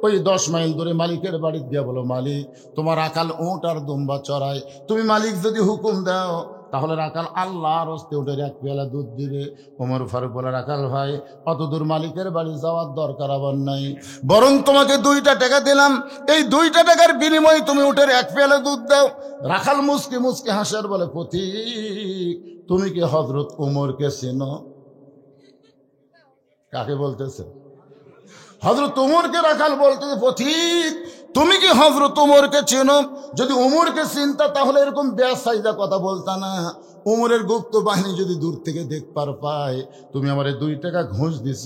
ওই 10 মাইল দূরে মালিকের বাড়ি গিয়ে বলো মালিক তোমার রাখাল উট আর দুম্বা চড়ায়, তুমি মালিক যদি হুকুম দাও তাহলে রাখাল আল্লাহর রাস্তে উটের এক পেয়ালা দুধ দিবে। ওমর ফারুক বলে রাখাল ভাই অত দূর মালিকের বাড়ি যাওয়ার দরকার আবার নাই, বরং তোমাকে 2টা টাকা দিলাম, এই 2টা টাকার বিনিময়ে তুমি উটের এক পেয়ালা দুধ দাও। রাখাল মুচকি মুচকি হাসার বলে পথিক তুমি কি হযরত উমরকে চেনো? কাকে বলতেছে? হযরত উমরকে। রাখাল বলতেছে পথিক তুমি কি হযরত উমরকে চেনো? যদি উমরকে চিনতা তাহলে এরকম বেসাইদা কথা বলতা না। উমরের গুপ্ত বাহিনী যদি দূর থেকে দেখবার পায় তুমি আমারে 2 টাকা ঘুষ দিছ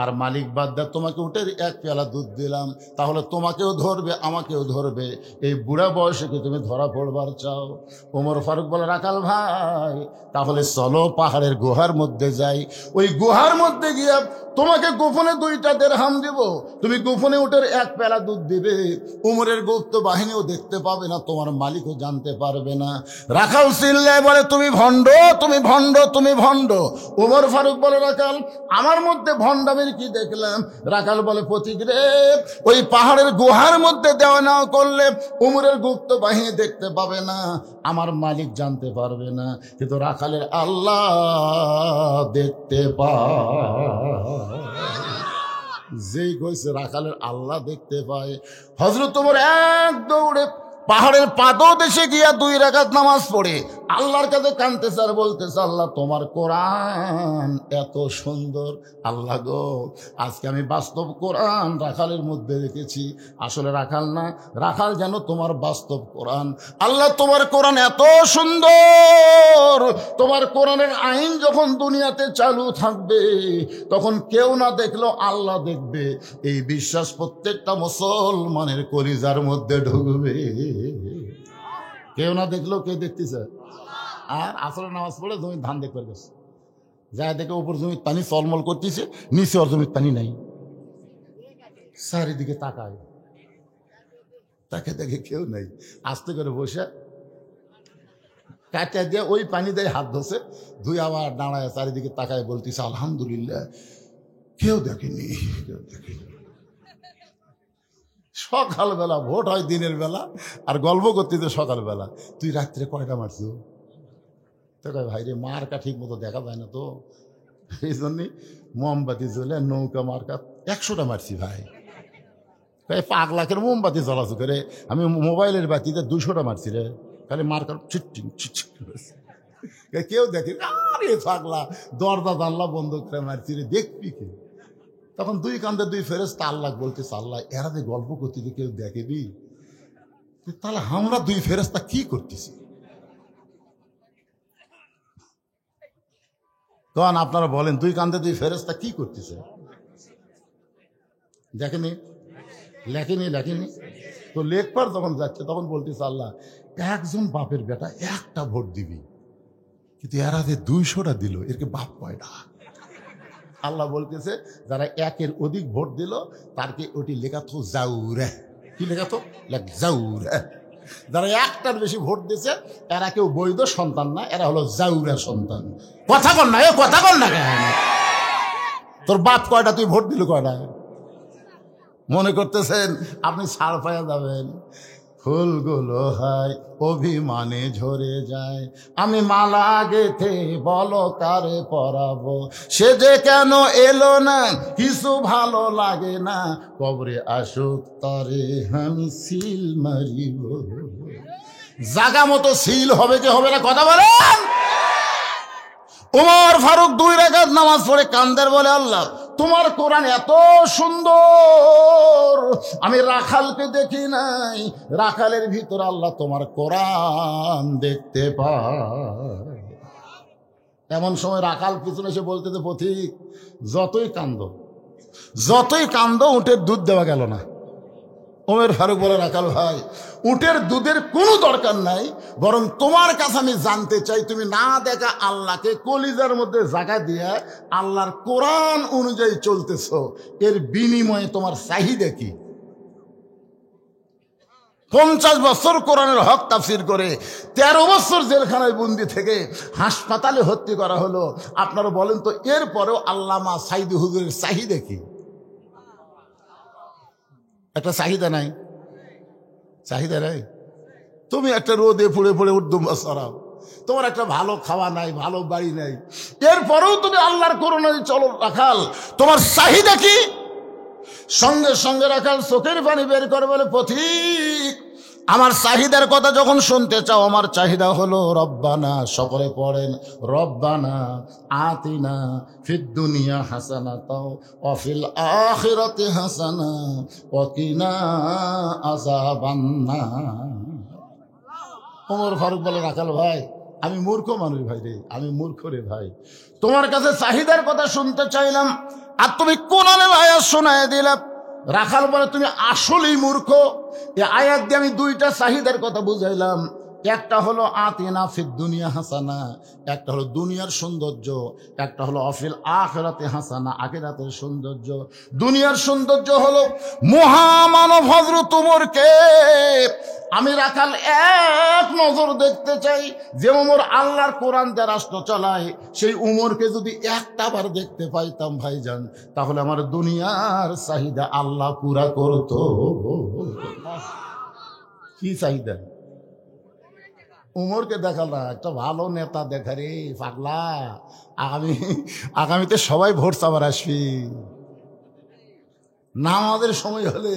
আর মালিক বাদ্দা তোমাকে উটের এক পেয়ালা দুধ দিলাম, তাহলে তোমাকেও ধরবে আমাকেও ধরবে। এই বুড়া বয়সে কি তুমি ধরা পড়বার চাও? ওমর ফারুক বলে রাখাল ভাই তাহলে চলো পাহাড়ের গুহার মধ্যে যাই, ওই গুহার মধ্যে গিয়ে তোমাকে গোপনে 2টা দিরহাম দিব, তুমি গোপনে উটের এক পেয়ালা দুধ দিবে, উমরের গুপ্ত বাহিনীও দেখতে পাবে না, তোমার মালিকও জানতে পারবে না। রাখাল চিল্লায় বলে তুমি ভণ্ড, তুমি ভণ্ড, তুমি ভণ্ড। ওমর ফারুক বলে, রাখাল আমার মধ্যে ভণ্ডামির কি দেখলাম? রাখাল বলে, পথিক রে, ওই পাহাড়ের গুহার মধ্যে দেওয়া নেওয়া করলে উমরের গুপ্ত বাহিনী দেখতে পাবে না, আমার মালিক জানতে পারবে না, কিন্তু রাখালের আল্লাহ দেখতে পায়। যেই কইছে রাখালের আল্লাহ দেখতে পায়, হযরত ওমর এক দৌড়ে পাহাড়ের পাদদেশে গিয়া 2 রাকাত নামাজ পড়ে আল্লাহর কাছে কাঁদতেছে আর বলতেছে, আল্লাহ তোমার কোরআন এত সুন্দর, আল্লাহ গো আজকে আমি বাস্তব কোরআন রাখালের মধ্যে দেখেছি, আসলে রাখাল না, রাখাল যেন তোমার বাস্তব কোরআন। আল্লাহ তোমার কোরআন এত সুন্দর, তোমার কোরআনের আইন যখন দুনিয়াতে চালু থাকবে তখন কেউ না দেখলেও আল্লাহ দেখবে, এই বিশ্বাস প্রত্যেকটা মুসলমানের কলিজার মধ্যে ঢুকবে। কেউ না দেখলেও কে দেখতেছে? আর আসলে নামাজ পড়ে জমির ধান দেখতে গেছে, যা দেখে উপর জমির পানি চলমল করতেছে, নিচে ওর জমির পানি নাই, চারিদিকে তাকায়, তাকে দেখে কেউ নাই, আস্তে করে বসে কাটা দিয়ে ওই পানি দিয়ে হাত ধসে ধুই আবার দাঁড়ায় চারিদিকে তাকায় বলতেছে, আলহামদুলিল্লাহ কেউ দেখেনি, কেউ দেখেনি। সকালবেলা ভোট হয় দিনের বেলা, আর গল্প করতেছে সকালবেলা, তুই রাত্রে কয়টা মারছ? তো কয়, ভাই রে মার্কা ঠিক মতো দেখা যায় না তো, এই জন্যে মোমবাতি জ্বলে নৌকা মার্কা 100টা মারছি ভাই। 5 লাখের মোমবাতি জ্বলাচু করে আমি মোবাইলের বাতিতে 200টা মারছি রে, খালি মার্কার চিটচিং চিটচিং। কেউ দেখে, আরে পাগলা দরজা জানলা বন্ধ করে মারছি রে, দেখবি কে? তখন 2 কান্দে 2 ফেরেশতা আল্লাহ বলতেছে, আল্লাহ এরা যে গল্প করতেছে কেউ দেখেবি, তাহলে আমরা 2 ফেরেশতা কি করতেছি? তখন আপনারা বলেন 2 কান্দে 2 ফেরেশতা কি করতেছে? দেখেনি, লেখেনি, লেখেনি তো লেখবার যখন যাচ্ছে তখন বলতেছে, আল্লাহ একজন বাপের বেটা একটা ভোট দিবি, কিন্তু এরা যে 200টা দিল, এরকে বাপ কয়টা? আল্লাহ বলতেছে, যারা 1-এর অধিক ভোট দিল তারকে ওটি লেখা তো জাউরে। কি লেখা তো? জাউরে। যারা 1টার বেশি ভোট দিয়েছে এরা কেউ বৈধ সন্তান না, এরা হলো জাউরা সন্তান। কথা কর না, কথা কর না, তোর বাপ কয়টা, তুই ভোট দিল কয়টা? মনে করতেছেন আপনি ছাড় পাইয়া যাবেন? ফুলগুলো হয় অভিমানে ঝরে যায়, আমি মালা গেথে বলো কারে পরাবো, সে যে কেন এলো না, কিছু ভালো লাগে না, কবরে আসুক তারে আমি সিল মারিব। জাগা মতো সিল হবে কি হবে না, কথা বলেন? ওমর ফারুক 2 রাকাত নামাজ পড়ে কান্দের বলে, আল্লাহ তোমার কোরআন এত সুন্দর, আমি রাখালকে দেখি নাই, রাখালের ভিতর আল্লাহ তোমার কোরআন দেখতে পায়। এমন সময় রাখাল পিছনে এসে বলতেছে, পথিক যতই কান্দ উটের দুধ দেওয়া গেল না। ওমর ফারুক বলে, রাখাল ভাই উটের দুধের কোনো দরকার নাই, বরং তোমার কাছে আমি জানতে চাই, তুমি না দেখা আল্লাহকে কলিজার মধ্যে জায়গা দিয়ে আল্লাহর কোরআন অনুযায়ী চলতেছ, এর বিনিময়ে তোমার চাহিদা কি? 50 বছর কোরআনের হক তাফসির করে 13 বছর জেলখানায় বন্দি থেকে হাসপাতালে ভর্তি করা হলো, আপনারা বলেন তো এরপরেও আল্লামা সাইদি হুজুরের চাহিদা কি? একটা চাহিদা নাই, চাহিদা নাই। তুমি একটা রোদে পুড়ে পুড়ে উর্দুম্বা সরাও, তোমার একটা ভালো খাওয়া নাই, ভালো বাড়ি নাই, এরপরেও তুমি আল্লাহর করুণা চলো। রাখাল তোমার চাহিদা কি? সঙ্গে সঙ্গে রাখাল চোখের পানি বের করে বলে, পথিক আমার চাহিদার কথা যখন শুনতে চাও, আমার চাহিদা হলো রব্বানা, সকলে পড়েন, রব্বানা আতিনা ফিদ দুনিয়া হাসানাতাও ওয়া ফিল আখিরাতি হাসানা ওয়া কিনা আযাবান্নার। ওমর ফারুক বলে, রাখাল ভাই আমি মূর্খ মানুষ ভাই রে, আমি মূর্খ রে ভাই, তোমার কাছে চাহিদার কথা শুনতে চাইলাম আর তুমি কোরআনের আয়াত শোনায় দিলাম। রাখাল বলে, তুমি আসলেই মূর্খ, এই আয়াত দিয়ে আমি 2টা চাহিদার কথা বুঝাইলাম, একটা হলো আতিনা ফিদ দুনিয়া হাসানা, একটা হলো দুনিয়ার সৌন্দর্য, একটা হলো অফিল আখিরাতে হাসানা, আখিরাতের সৌন্দর্য। দুনিয়ার সৌন্দর্য হলো মহামানব হযরত উমরকে আমি রাখাল এক নজর দেখতে চাই। যে উমর আল্লাহর কোরআন দিয়ে রাষ্ট্র চালায়, সেই উমরকে যদি একটা বার দেখতে পাইতাম ভাইজান, তাহলে আমার দুনিয়ার চাহিদা আল্লাহ পুরা করতো। কি চাহিদা? উমরকে দেখাল না, একটা ভালো নেতা দেখা রে পাগলা। আগামীতে সবাই ভোট চাবার আসবি। নামাজের সময় হলে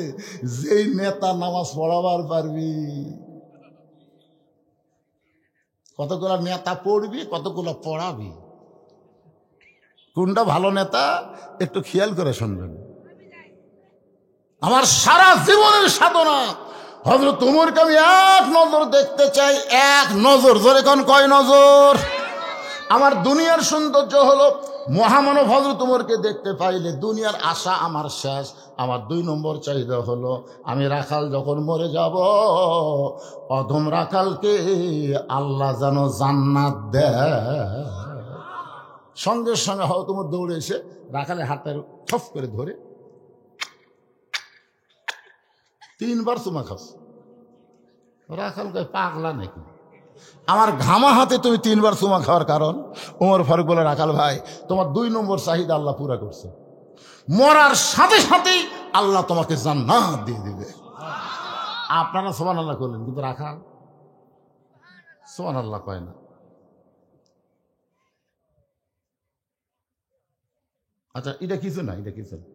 যেই নেতা নামাজ পড়াবার পারবি, কতগুলো নেতা পড়বি, কতগুলো পড়াবি, কোনটা ভালো নেতা একটু খেয়াল করে শুনবেন। আমার সারা জীবনের সাধনা হযরত উমরকে আমি এক নজর দেখতে চাই, এক নজর। জোরে কোন কয় নজর? আমার দুনিয়ার সৌন্দর্য হলো মহামানব হযরত উমরকে দেখতে পাইলে দুনিয়ার আশা আমার শেষ। আমার 2 নম্বর চাহিদা হলো আমি রাখাল যখন মরে যাব, অধম রাখালকে আল্লাহ যেন জান্নাত দেয়। সঙ্গে সঙ্গে হযরত উমর দৌড়ে এসে রাখালের হাতটা ঠপ করে ধরে 3 বার চুমা খাস। রাখাল কয় পাগলা নাকি? আমার ঘামা হাতে তুমি 3 বার চুমা খাওয়ার কারণ? ওমর ফারুক বলে, রাখাল ভাই, তোমার 2 নম্বর চাহিদা আল্লাহ পুরা করছে। মরার সাথে সাথেই আল্লাহ তোমাকে জান্নাত দিয়ে দিবে। আপনারা সুবহানাল্লাহ করলেন, কিন্তু রাখাল সুবহানাল্লাহ কয় না। আচ্ছা, এটা কিছু না, এটা কিছু না।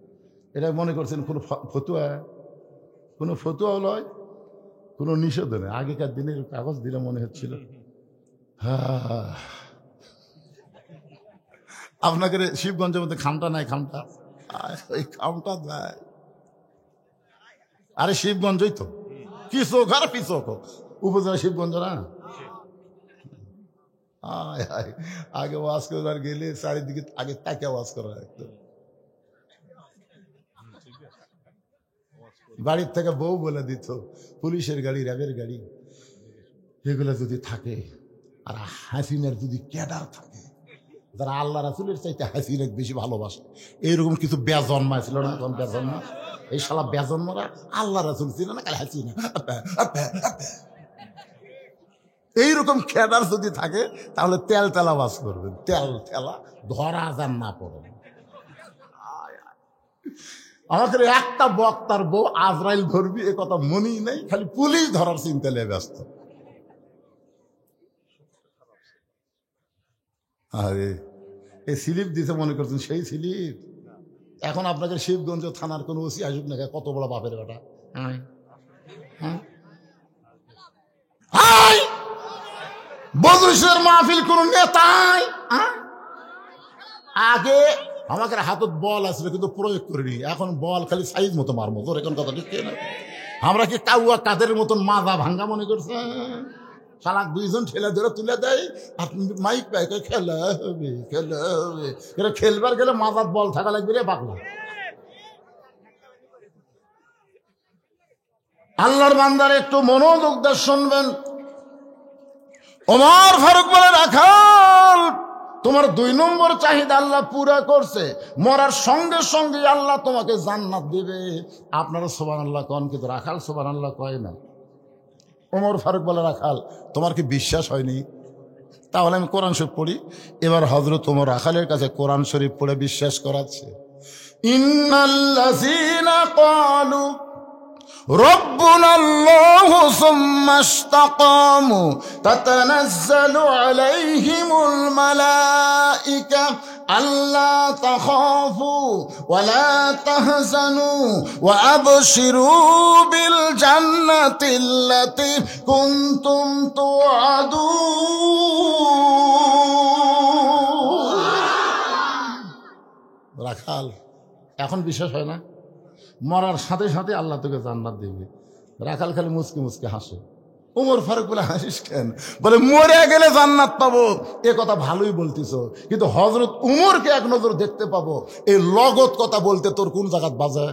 এটা মনে করছেন কোনো ফতুয়া? কোনো ফতুয়া নয়, কোনো নিষেধ নেই। আগেকার দিনের কাগজ দিলে মনে হচ্ছিল। হ্যাঁ, আপনাকে শিবগঞ্জের মধ্যে খামটা নাই? খামটা, ওই খামটা দেয়। আরে শিবগঞ্জই তো, কি চোখ আর কি চোখ, উপজেলা শিবগঞ্জ না। আগে ওয়াজ করবার গেলে চারিদিকে আগে তাকে ওয়াজ করা একদম। বাড়ির থেকে বউ বলে দিত, পুলিশের গাড়ি, র্যাবের গাড়ি, এগুলো যদি থাকে, আর হাসিনার যদি ক্যাডার থাকে, যারা আল্লাহ রাসূলের চাইতে হাসিনার বেশি ভালোবাসে, এইরকম কিছু বেজন্মাইছিল না? তখন বেজন্মা, এই শালা বেজন্মরা আল্লাহ রাসূল ছিল না, কাল হাসিনা। এইরকম ক্যাডার যদি থাকে, তাহলে তেল তেলা বাস করবেন, তেল তেলা, ধরা যান না পড়েন। আমাদের একটা বক্তার বউ আজরাইল ধরবি এ কথা মনেই নেই, খালি পুলিশ ধরার চিন্তা নিয়ে ব্যস্ত। আরে এই স্লিপ দিতে মনে করছেন সেই স্লিপ? এখন আপনাকে শিবগঞ্জ থানার কোন ওসি আসুক না, কত বড় বাপের বেটা। বদরুশের মাহফিল কোন নেতাই আগে আমাকে হাতত বল আসবে, কিন্তু প্রয়োগ করিনি। এখন বল খালি সাইজ মতো মারবো। তোর এখন কথা ঠিক না? আমরা কি কাউয়া কাদের মতন মাজা ভাঙ্গা মনে করছে? শালাক 2 জন ঠেলে ধরে তুলে দেয়, আর মাইক পায়, খেলা হবে, খেলা হবে। এটা খেলবার গেলে মাজার বল থাকা লাগবে রে পাগলা। আল্লাহর বান্দার একটু মনোযোগ দিয়ে শুনবেন। ওমর ফারুক বলে, রাখাল, তোমার 2 নম্বর চাহিদা আল্লাহ পুরা করছে। মরার সঙ্গে সঙ্গে আল্লাহ তোমাকে জান্নাত দিবে। আপনারা সুবহানাল্লাহ কন, কিন্তু রাখাল সুবহানাল্লাহ কয় না। ওমর ফারুক বলে, রাখাল, তোমার কি বিশ্বাস হয়নি? তাহলে আমি কোরআন শরীফ পড়ি। এবার হযরত ওমর রাখালের কাছে কোরআন শরীফ পড়ে বিশ্বাস করাচ্ছে। ইন্নাল্লাযীনা ক্বালু রব্বুনাল্লাহু সুম্মা ইসতাকামু তাতানাজ্জালু আলাইহিমুল মালাইকা আল্লা তাখাফু ওয়া লা তাহজানু ওয়া আবশিরু বিল জান্নাতিল্লাতী কুনতুম তুআদুন। রাখাল, এখন বিশ্বাস হয় না? মরার সাথে সাথে আল্লাহ তোকে জান্নাত দিবে। রাখাল খালি মুচকি মুচকি হাসে। ওমর ফারুক বলে, হাসিস কেন? বলে, মরে গেলে জান্নাত পাবো এ কথা ভালোই বলতিস, কিন্তু হযরত উমরকে এক নজর দেখতে পাবো, এই লগত কথা বলতে তোর কোন জায়গাত বাজে?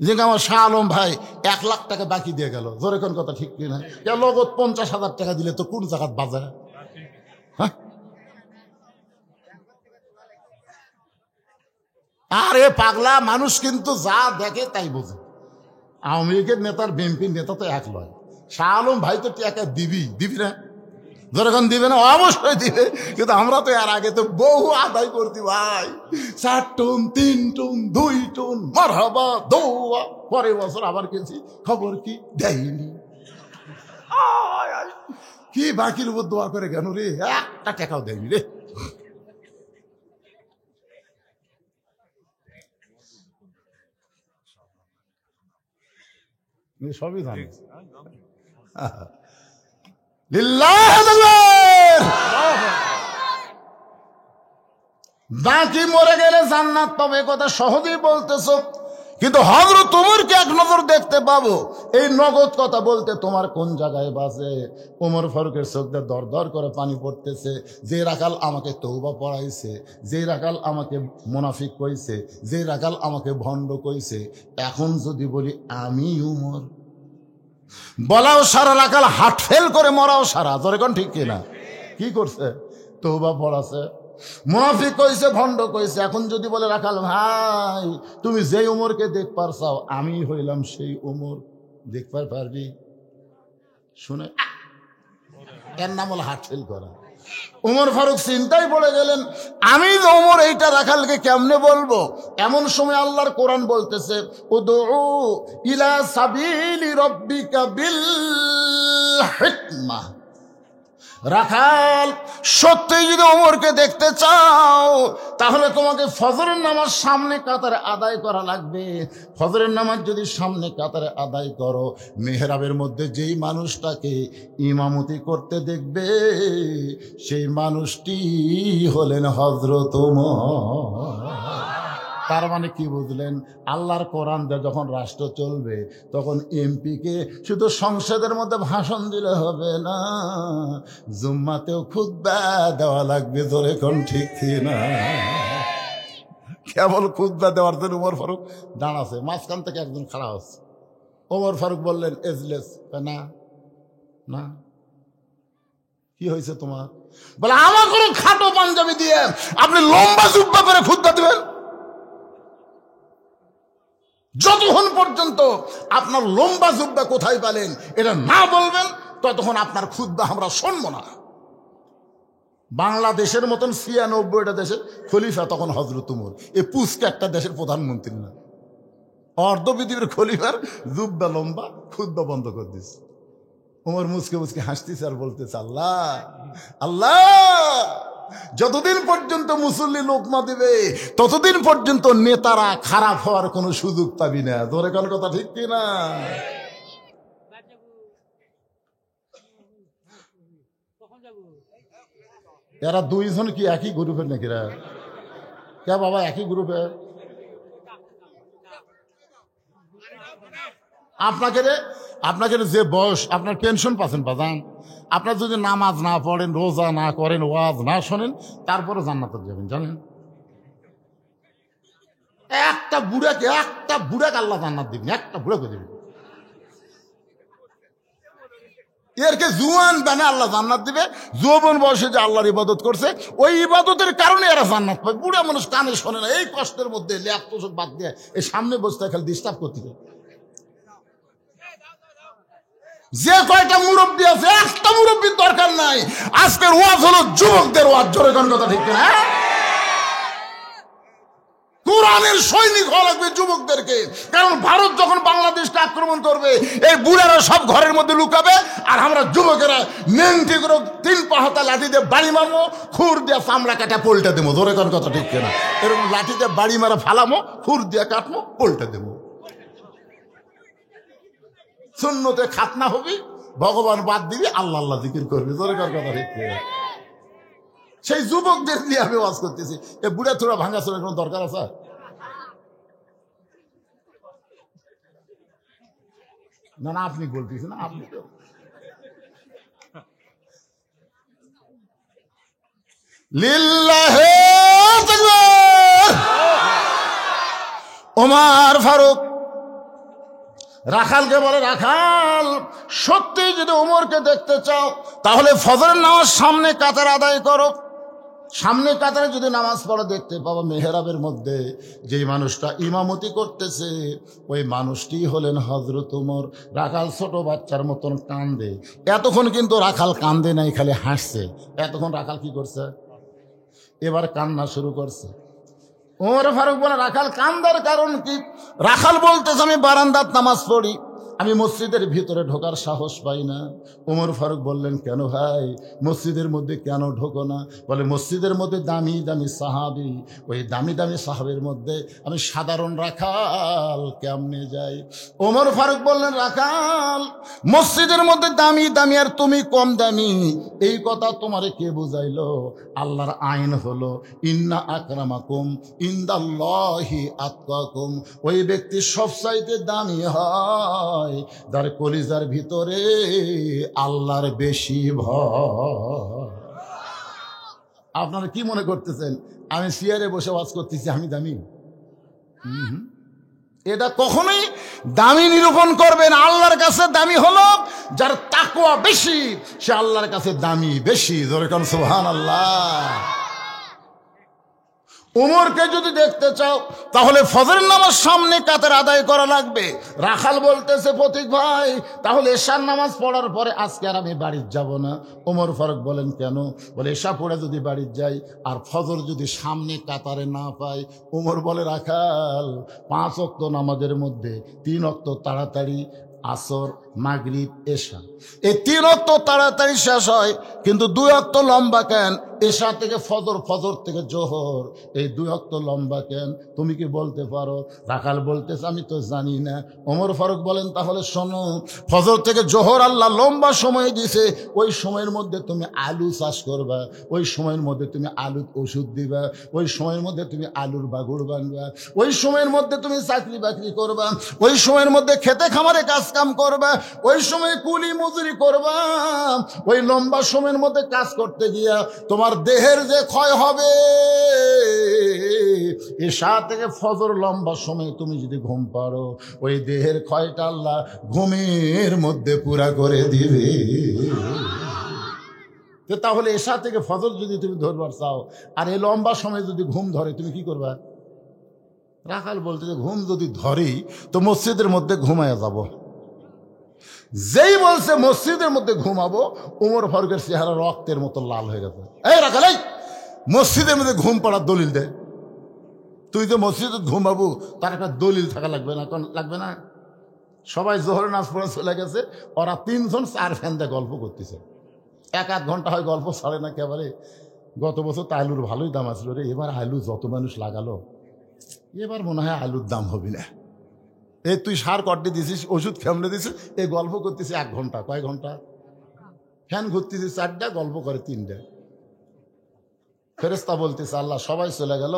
যে আমার শাহ আলম ভাই 1 লাখ টাকা বাকি দিয়ে গেল, জোরে কোন কথা ঠিক কিনা? লগত 50,000 টাকা দিলে তো কোন জায়গাত বাজার? হ্যাঁ, আরে পাগলা মানুষ কিন্তু যা দেখে তাই বোঝে। আওয়ামী লীগের নেতার বিএনপির নেতা তো এক লয়। শাহ আলম ভাই তো টাকা দিবি না? যখন দিবে না অবশ্যই দিবে, কিন্তু আমরা তো এর আগে তো বহু আদায় করতি ভাই, 4 টন 3 টন 2 টন মারহাবা দৌয়া, পরের বছর আবার গেছি, খবর কি দেয়নি। কি বাকির উপর দোয়া করে কেন রে, একটা টাকাও দেয়নি রে। সবই জানে বাকি মরে গেলে জান্নাত পাবে, কথা সহজেই বলতেছো, কিন্তু হযরত ওমরকে এক নজর দেখতে পাবো, এই নগদ কথা বলতে তোমার কোন জায়গায় বাজে? ওমর ফারুকের চোখ দিয়ে দর দর করে পানি পড়তেছে। যে রাখাল আমাকে তওবা পড়াইছে, যে রাখাল আমাকে মুনাফিক কইছে, যে রাখাল আমাকে ভণ্ড কইছে, এখন যদি বলি আমি ওমর, বলাও সারা রাখাল হার্ট ফেল করে মরাও সারা, ধরে কোন ঠিক কিনা? কি করছে? তওবা পড়াছে, মুনাফিক কইছে, ভণ্ড কইছে। এখন যদি বলে রাখাল ভাই তুমি যেই উমরকে দেখবার চাও, আমি হইলাম সেই উমর, দেখবার পারবি? শুনে এর নাম হলো হার্ট ফেল করা। উমর ফারুক চিন্তায় পড়ে গেলেন, আমি যে উমর এইটা রাখালকে কেমনে বলবো? এমন সময় আল্লাহর কোরআন বলতেছে, উদউ ইলা সাবিলি রাব্বিকা বিল হিকমাহ। রাখাল সত্যি যদি ওমরকে দেখতে চাও, তাহলে তোমাকে ফজরের নামাজ সামনে কাতারে আদায় করা লাগবে। ফজরের নামাজ যদি সামনে কাতারে আদায় করো, মেহরাবের মধ্যে যেই মানুষটাকে ইমামতি করতে দেখবে, সেই মানুষটি হলেন হযরত ওমর। তার মানে কি বুঝলেন? আল্লাহর কোরআন দিয়ে যখন রাষ্ট্র চলবে, তখন এমপিকে শুধু সংসদের মধ্যে ভাষণ দিলে হবে না, জুম্মাতেও খুতবা দেওয়া লাগবে, ধরে কোন ঠিক না? কেবল খুতবা দেওয়ার জন্য ওমর ফারুক দাঁড়াছে, মাঝখান থেকে একজন খাড়া হচ্ছে। ওমর ফারুক বললেন এজলেস। না না, কি হয়েছে তোমার? বলে আমার কোনো খাটো পাঞ্জাবি দিয়ে আপনি লম্বা জুব্বা করে খুতবা দিবেন? যতক্ষণ পর্যন্ত আপনার লম্বা জুব্বা কোথায় পেলেন এটা না বলবেন, ততক্ষণ আপনার খুতবা আমরা শুনবো না। বাংলাদেশের মতন 96টা দেশের খলিফা তখন হযরত ওমর, এই পুস্কা একটা দেশের প্রধানমন্ত্রী না, অর্ধ পৃথিবীর খলিফার জুব্বা লম্বা, খুতবা বন্ধ করে দিচ্ছে। ওমর মুচকে মুচকে হাসতেছে আর বলতেছে, আল্লাহ আল্লাহ, যতদিন পর্যন্ত মুসল্লি লোকমা দিবে, ততদিন পর্যন্ত নেতারা খারাপ হওয়ার কোনো সুযোগ পাবি না। ধরে কোন কথা ঠিক কিনা? এরা দুইজন কি একই গ্রুপের নাকি? কে বাবা একই গ্রুপে? আপনাকে যে বয়স, আপনার পেনশন পাচ্ছেন বাজান, আপনার যদি নামাজ না পড়েন, রোজা না করেন, ওয়াজ না শোনেন, তারপরে জান্নাতে যাবেন জানেন? একটা বুড়াকে আল্লাহ জান্নাত দিবেন, একটা বুড়াকে দিবেন। এরকে জুয়ান বানা আল্লাহ জান্নাত দিবে। যৌবন বয়সে যে আল্লাহর ইবাদত করছে, ওই ইবাদতের কারণে এরা জান্নাত পায়। বুড়া মানুষ কানে শোনে না, এই কষ্টের মধ্যে ল্যাপ তোষক বাদ দিয়ে এই সামনে বসতে খালি ডিস্টার্ব করতে যায়। যে কয়টা মুরব্বী আছে, একটা মুরব্বীর দরকার নাই। আজকের ওয়াজ হলো যুবকদের ওয়াজ, জোরে কোন কথা ঠিক না? কোরআনের সৈনিক হওয়া লাগবে যুবকদেরকে। কারণ ভারত যখন বাংলাদেশকে আক্রমণ করবে, এই বুড়ারা সব ঘরের মধ্যে লুকাবে, আর আমরা যুবকেরা নেংটি করে 3 পাহাতা লাঠি দিয়ে বাড়ি মারবো, খুর দিয়ে চামড়া কাটা পল্টে দেবো। ধরে কোন কথা ঠিক না? এরকম লাঠি দিয়ে বাড়ি মারা ফালামো, খুর দিয়ে কাটবো, পল্টে দেবো। সুন্নতে খাতনা হবি, ভগবান বাদ দিবি, আল্লাহ আল্লাহ জিকির করবি। ধরে কোন কথা ঠিক না? সেই যুবকদের দিয়ে আমি ওয়াজ করতেছি। এ বুড়া থোড়া ভাঙা চোরের কোনো দরকার আছে? না না, আপনি বলতেছেন, আপনি তো লিল্লাহে তাকবীর। ওমর ফারুক রাখালকে বলে, রাখাল সত্যি যদি ওমরকে দেখতে চাও তাহলে ফজরের নামাজ সামনে কাতার আদায় করো। সামনে কাতারে যদি নামাজ পড়া দেখতে পাবো মেহরাবের মধ্যে যেই মানুষটা ইমামতি করতেছে ওই মানুষটি হলেন হযরত ওমর। রাখাল ছোট বাচ্চার মতন কান্দে। এতক্ষণ কিন্তু রাখাল কান্দে নাই, খালি হাসছে। এতক্ষণ রাখাল কি করছে? এবার কান্না শুরু করছে। ওমর ফারুক বলে, রাখাল কান্দার কারণ কি? রাখাল বলতেছে, আমি বারান্দাত নামাজ পড়ি, আমি মসজিদের ভিতরে ঢোকার সাহস পাই না। ওমর ফারুক বললেন, কেন ভাই মসজিদের মধ্যে কেন ঢোকো না? বলে, মসজিদের মধ্যে দামি দামি সাহাবী, ওই দামি দামি সাহাবের মধ্যে আমি সাধারণ রাখাল কেমনে যাই? ওমর ফারুক বললেন, রাখাল মসজিদের মধ্যে দামি দামি আর তুমি কম দামি, এই কথা তোমারে কে বুঝাইলো? আল্লাহর আইন হলো ইন্না আকরামাকুম ইনদাল্লাহি আতকাকুম। ওই ব্যক্তি সবচাইতে দামি হয় যার কলিজার ভিতরে আল্লাহর বেশি ভয়। আপনারা কি মনে করতেছেন আমি চেয়ারে বসে ওয়াজ করতেছি আমি দামি? এটা কখনোই দামি নিরূপণ করবেন। আল্লাহর কাছে দামি হলো যার তাকওয়া বেশি, সে আল্লাহর কাছে দামি বেশি। জোরে কোন সুবহানাল্লাহ। উমরকে যদি দেখতে চাও তাহলে ফজরের নামাজ সামনে কাতার আদায় করা লাগবে। রাখাল বলতেছে, প্রতীক ভাই তাহলে এশার নামাজ পড়ার পরে আজকে আর আমি বাড়ির যাব না। ওমর ফারুক বলেন, কেন? বলে, এশা পড়ে যদি বাড়ির যাই আর ফজর যদি সামনে কাতারে না পাই। ওমর বলে, রাখাল 5 ওয়াক্ত নামাজের মধ্যে 3 ওয়াক্ত তাড়াতাড়ি, আসর, মাগরিব, এশা, এই 3 ওয়াক্ত তাড়াতাড়ি শেষ হয়, কিন্তু 2 ওয়াক্ত লম্বা কেন? এশা থেকে ফজর, ফজর থেকে জোহর, এই 2 ওয়াক্ত লম্বা কেন? তুমি কি বলতে পারো? রাখাল বলতেছে, আমি তো জানি না। ওমর ফারুক বলেন, তাহলে শোনো, ফজর থেকে জোহর আল্লাহ লম্বা সময় দিছে, ওই সময়ের মধ্যে তুমি আলু চাষ করবা, ওই সময়ের মধ্যে তুমি আলুর ওষুধ দিবা, ওই সময়ের মধ্যে তুমি আলুর বাগুড় বানবা, ওই সময়ের মধ্যে তুমি চাকরি বাকরি করবা, ওই সময়ের মধ্যে খেতে খামারে কাজ কাম করবা, ওই সময় কুলি মজুরি করবা। ওই লম্বা সময়ের মধ্যে কাজ করতে গিয়া তোমার দেহের যে ক্ষয় হবে, এশা থেকে ফজর লম্বা সময় তুমি যদি ঘুম পারো, ওই দেহের ক্ষয়টা আল্লাহ ঘুমের মধ্যে পুরা করে দিবে। তাহলে এশা থেকে ফজর যদি তুমি ধরবার চাও আর এই লম্বা সময় যদি ঘুম ধরে, তুমি কি করবা? রাখাল বলতে যে, ঘুম যদি ধরি তো মসজিদের মধ্যে ঘুমায় যাব। যেই বলছে মসজিদের মধ্যে ঘুমাবো, ওমর ফারুকের চেহারা রক্তের মতো লাল হয়ে গেছে। এই রাখাল, এই মসজিদের মধ্যে ঘুম পড়ার দলিল দে। তুই তো মসজিদে ঘুমাবো, তার একটা দলিল থাকা লাগবে না? লাগবে না? সবাই জোহর নামাজ পড়ে চলে গেছে, ওরা 3 জন 4 ফ্যান দিয়ে গল্প করতেছে। 1-1 ঘন্টা হয় গল্প ছাড়ে না একেবারে। গত বছর তো আলুর ভালোই দাম আসলো রে, এবার আলু যত মানুষ লাগালো, এবার মনে হয় আলুর দাম হবে না। এই তুই সার কটে দিছিস, ওষুধ খেমলে দিছিস, এই গল্প করতেছিস 1 ঘন্টা। কয় ঘন্টা? ফ্যান ঘুরতেছিস 4টা, গল্প করে 3টা। ফেরেশতা বলতেছে, আল্লাহ সবাই চলে গেল,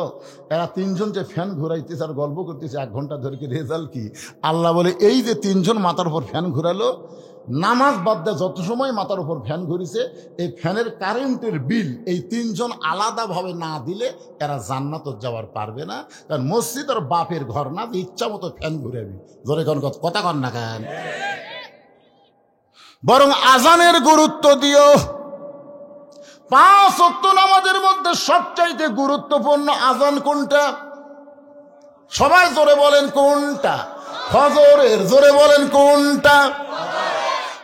এরা 3 জন যে ফ্যান ঘুরাইতেছে আর গল্প করতেছে 1 ঘন্টা ধরে, কি রেজাল্ট কি? আল্লাহ বলে, এই যে 3 জন মাথার উপর ফ্যান ঘুরালো, নামাজ বাদ দেয় যত সময় মাথার উপর ফ্যান ঘুরিছে, এই ফ্যানের কারেন্টের বিল এই 3 জন আলাদাভাবে না দিলে এরা জান্নাত যাওয়ার পারবে না। কারণ মসজিদ আর বাপের ঘর না, ইচ্ছা মতো ফ্যান ঘুরাবি। ধরে কোন কথা কন না কেন? বরং আজানের গুরুত্ব দিও। 5 ওয়াক্ত নামাজের মধ্যে সবচাইতে গুরুত্বপূর্ণ আজান কোনটা? সবাই জোরে বলেন কোনটা? ফজরের। জোরে বলেন কোনটা?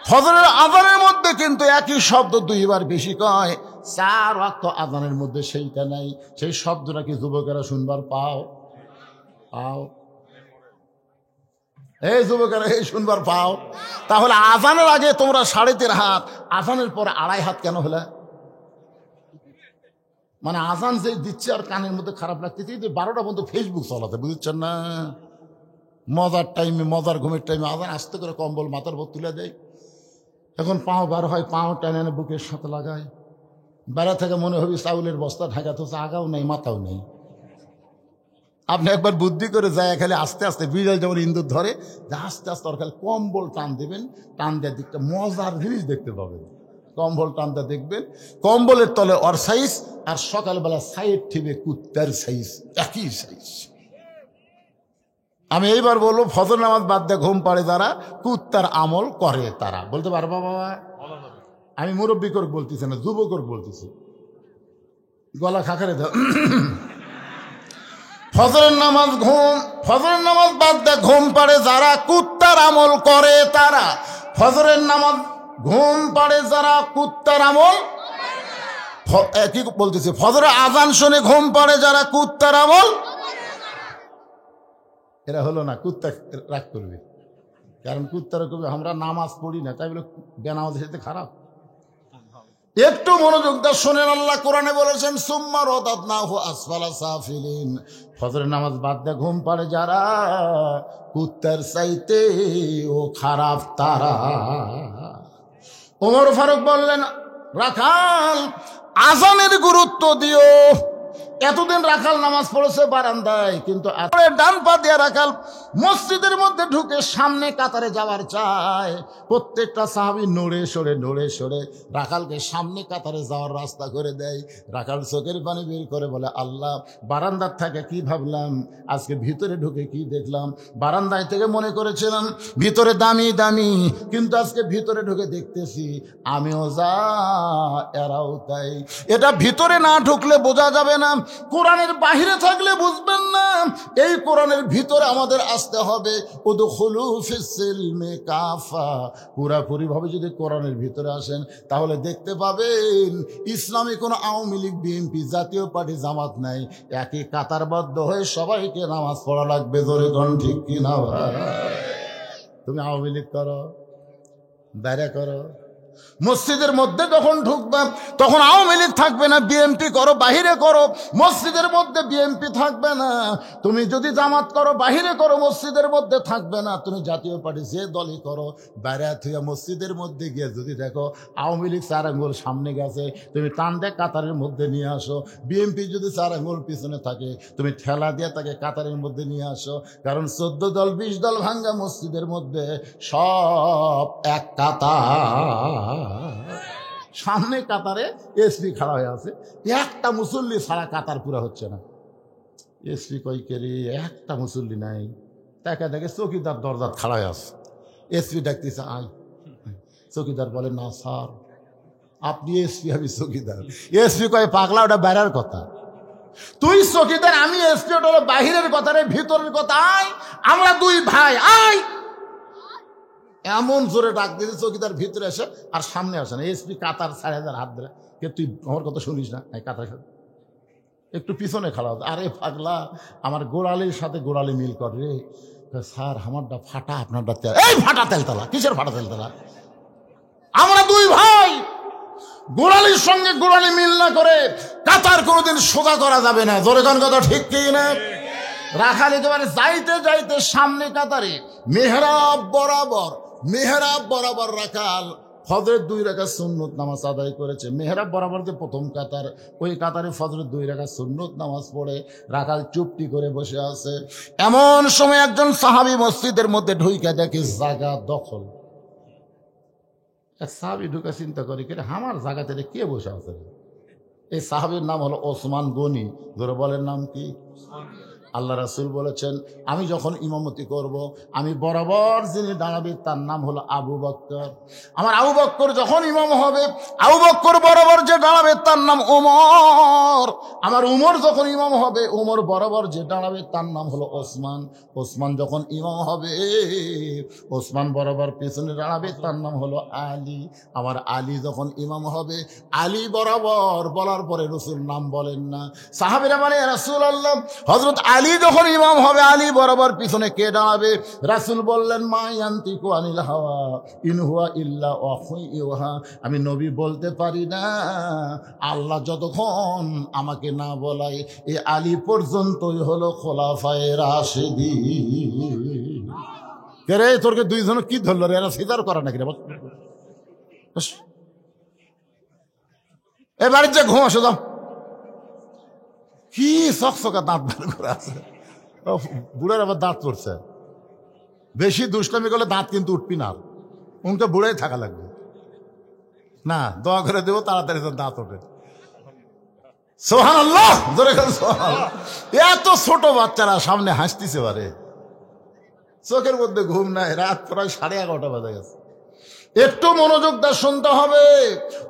ফজরের আজানের মধ্যে কিন্তু একই শব্দ 2 বার বেশি কয়। 4 ওয়াক্ত আজানের মধ্যে সেইটা নাই। সেই শব্দটা কি যুবকেরা শুনবার পাও? পাও? এই যুবকেরা, এই শুনবার পাও? তাহলে আজানের আগে তোমরা 3.5 হাত, আজানের পরে 2.5 হাত কেন হলে? মানে আজান যে দিচ্ছে আর কানের মধ্যে খারাপ লাগতেছে, 12টা পর্যন্ত ফেসবুক চালাতে, বুঝছেন না? মজার টাইমে, মজার ঘুমের টাইমে আজান আস্তে করে কম্বল মাথার উপর তুলে দেয়। এখন পাও বার হয়, পাও টেনে বুকের সাথে লাগায়। বেড়া থেকে মনে হবে চাউলের বস্তা ঢাকা, তো আগাও নেই মাথাও নেই। আপনি একবার বুদ্ধি করে যায়, খালি আস্তে আস্তে বিড়াল যেমন ইন্দুর ধরে, আস্তে আস্তে ওর খালি কম্বল টান দেবেন, টান দেওয়ার দিকটা মজার জিনিস দেখতে পাবেন। কম্বল টানটা দেখবেন, কম্বলের তলে ওর সাইজ, আর সকালবেলা সাইড ঠিবে কুত্তার সাইজ, একই সাইজ। আমি এইবার বলবো, ফজর নামাজ বাদ দিয়ে ঘুম পাড়ে যারা, কুত্তার আমল করে তারা। বলতে পারবা বাবা? আমি মুরব্বী করে বলতেছি না, যুবকর বলতেছি, গলা খাকারে দাও। ফজরের নামাজ বাদ দিয়ে ঘুম পাড়ে যারা, কুত্তার আমল করে তারা। ফজরের নামাজ ঘুম পাড়ে যারা, কুত্তার আমল কি বলতেছে, ফজরের আজান শুনে ঘুম পাড়ে যারা, কুত্তার আমল। এরা হলো না, কুত্তা রাগ করবে, কারণ কুত্তারা করবে আমরা নামাজ পড়ি না, তাই বলে বেনামাজের সাথে খারাপ। একটু মনোযোগ দিয়ে শোনেন, আল্লাহ কোরআনে বলেছেন সুম্মা রাদাদনাহু আসফালা সাফিলিন। ফজরের নামাজ বাদ দিয়ে ঘুম পাড়ে যারা, কুত্তার চাইতে ও খারাপ তারা। ওমর ফারুক বললেন, রাখাল আজানের গুরুত্ব দিও। এতদিন রাখাল নামাজ পড়েছে বারান্দায়, কিন্তু ডান পা দিয়ে রাখাল মসজিদের মধ্যে ঢুকে সামনে কাতারে যাওয়ার চায়। প্রত্যেকটা সাহাবী নড়ে সরে রাখালকে সামনে কাতারে যাওয়ার রাস্তা করে দেয়। রাখাল চোখের পানি বের করে বলে, আল্লাহ, বারান্দার থেকে কি ভাবলাম, আজকে ভিতরে ঢুকে কি দেখলাম। বারান্দায় থেকে মনে করেছিলাম ভিতরে দামি, কিন্তু আজকে ভিতরে ঢুকে দেখতেছি আমিও যা এরাও তাই। এটা ভিতরে না ঢুকলে বোঝা যাবে না, কোরআনের বাহিরে থাকলে বুঝবেন না। এই কোরআনের ভিতরে আমাদের আসতে হবে। উদখুলু ফিস-সিলমি কাফা, পুরাপুরি ভাবে যদি কোরআনের ভিতরে আসেন তাহলে দেখতে পাবেন ইসলামী কোনো আওয়ামী লীগ, বিএনপি, জাতীয় পার্টি, জামাত নাই। একই কাতারবদ্ধ হয়ে সবাইকে নামাজ পড়া লাগবে। জোরে কোন ঠিক কিনা ভাই? তুমি আওয়ামী লীগ করো, দায়রা করো, মসজিদের মধ্যে যখন ঢুকবে তখন আওয়ামী লীগ থাকবে না, বিএনপি করো, বাহিরে করো, মসজিদের মধ্যে বিএনপি থাকবে না। তুমি যদি জামাত করো, বাহিরে করো, মসজিদের মধ্যে থাকবে না। তুমি জাতীয় পার্টি যে দলই করো, বাইরে থেকে মসজিদের মধ্যে গিয়ে যদি দেখো আওয়ামী লীগ 4 আঙ্গুল সামনে গেছে, তুমি টান দিয়ে কাতারের মধ্যে নিয়ে আসো। বিএনপি যদি 4 আঙ্গুল পিছনে থাকে, তুমি ঠেলা দিয়ে তাকে কাতারের মধ্যে নিয়ে আসো। কারণ 14 দল 20 দল ভাঙ্গা মসজিদের মধ্যে সব এক কাতার। সামনে কাতারে এসপি খাড়া হয়ে আছে, একটা মুসল্লি ছাড়া কাতার পুরা হচ্ছে না। এসপি কই কেরি, একটা মুসল্লি নাই। তাকে দেখে চৌকিদার দরজাত খাড়া হয়ে আছে। এসপি ডাকতেছে, আয়। চৌকিদার বলে, না স্যার, আপনি এসপি, আমি চৌকিদার। এসপি কয়, পাগলা, ওটা বাইরের কথা। তুই চৌকিদার, আমি এসপি, ওটা হলো বাহিরের কথা রে, ভিতরের কথা। আয়, আমরা 2 ভাই, আয়। এমন জোরে ডাক দিয়েছে, চৌকিদার ভিতরে আসে আর সামনে আসে না। এসপি কাতার 4,000 হাত ধরে, কে তুই আমার কথা শুনিস না? কাতার একটু পিছনে খাড়া হতো। আরে পাগলা, আমার গোড়ালির সাথে গোড়ালি মিল কর রে। স্যার, আমারটা ফাটা, আপনারটা তেল। এই ফাটা তেলতলা, কিসের ফাটা তেলতলা? আমরা 2 ভাই, গোড়ালির সঙ্গে গোড়ালি মিল না করে কাতার কোনোদিন সোজা করা যাবে না। জোরে কোন কথা ঠিক কি না? রাখাল একেবারে যাইতে সামনে কাতারে মেহরাব বরাবর রাখাল ফজরের 2 রাকাত সুন্নত নামাজ আদায় করেছে। মেহরাব বরাবর যে প্রথম কাতার, ওই কাতারে ফজরের 2 রাকাত সুন্নত নামাজ পড়ে রাখাল চুপটি করে বসে আছে। এমন সময় একজন সাহাবী মসজিদের মধ্যে ঢুইকা দেখে জায়গা দখল। সাহাবী ঢুকে চিন্তা করে, কে আমার জায়গাতে কে বসে আছে? এই সাহাবীর নাম হলো ওসমান গনি। ধরে বলেন, নাম কি? আল্লাহ রাসূল বলেছেন, আমি যখন ইমামতি করব, আমি বরাবর যিনি দাঁড়াবে তার নাম হলো আবু বকর। আমার আবু বকর যখন ইমাম হবে, আবু বকর বরাবর যে দাঁড়াবে তার নাম ওমর। আমার উমর যখন ইমাম হবে, উমর বরাবর যে দাঁড়াবে তার নাম হলো ওসমান। ওসমান যখন ইমাম হবে, ওসমান বরাবর পেছনে দাঁড়াবে তার নাম হলো আলী। আমার আলী যখন ইমাম হবে, আলী বরাবর বলার পরে রাসূল নাম বলেন না। সাহাবীরা বলে, ইয়া রাসূলুল্লাহ, হযরত আলী যখন ইমাম হবে, আলী বরাবর পিছনে কে দাঁড়াবে? রাসূল বললেন, মা ইয়ান্তিকু আনিল হাওয়া ইন হুয়া ইল্লা ওয়াহয়ুন ইউহা। আমি নবী বলতে পারি না, আল্লাহ যতক্ষণ আমাকে না বলায়, এই আলী পর্যন্তই হলো খোলাফায়ে রাশিদিন। কে রে, তোরকে 2 জন কি ধরলো রে? এরা সিজার করা নাকি রে? এবারে যে ঘুম আসো, যাও। কি চকচকা দাঁত বের করে আছে। বুড়ার আবার দাঁত পড়ছে। বেশি দুষ্টামি করলে দাঁত কিন্তু উঠবি না, উনকে বুড়াই থাকা লাগবে না। দোয়া করে দেবো তাড়াতাড়ি দাঁত ওঠে। সুবহানাল্লাহ, জোরে করে সুবহানাল্লাহ। এত ছোট বাচ্চারা সামনে হাসতেছে পারে। চোখের মধ্যে ঘুম নাই, রাত প্রায় 11:30 বাজে গেছে। একটু মনোযোগ দিয়ে শুনতে হবে।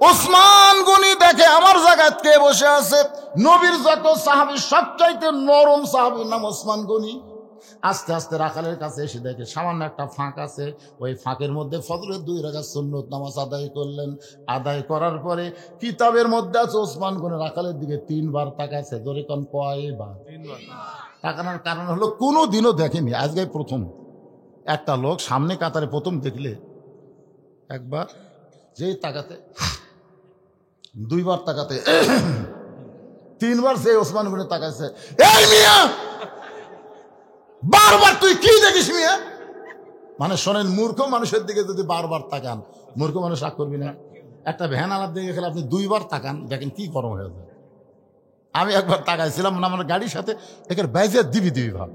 ওসমান গনি দেখে আমার জায়গায় কে বসে আছে? নবীর যত সাহাবী সবচাইতে নরম সাহাবীর নাম ওসমান গনি। আস্তে আস্তে রাখালের কাছে এসে দেখে সামান্য একটা ফাঁক আছে, ওই ফাঁকের মধ্যে ফজরের 2 রাকাত সুন্নত নামাজ আদায় করলেন। আদায় করার পরে কিতাবের মধ্যে আছে ওসমান গনি রাখালের দিকে 3 বার তাকাইছে। জোরে কোন কয়বার? 3 বার। তাকানোর কারণ হলো কোনোদিনও দেখেনি, আজকে প্রথম। একটা লোক সামনে কাতারে প্রথম দেখলে একবার, যেই তাকাতে 2 বার তাকাতে 3 বার সে ওসমান গনি তাকাইছে। এই মিয়া, বারবার তুই কি দেখিস মিয়া? মানে শোনেন, মূর্খ মানুষের দিকে যদি বারবার তাকান, মূর্খ মানুষ রাগ করবি না? একটা ভ্যান আলার দিকে গেলে আপনি 2 বার তাকান, দেখেন কি গরম হয়ে যায়। আমি একবার তাকাইছিলাম, মানে আমার গাড়ির সাথে একের বাইজে দিবি ভাব।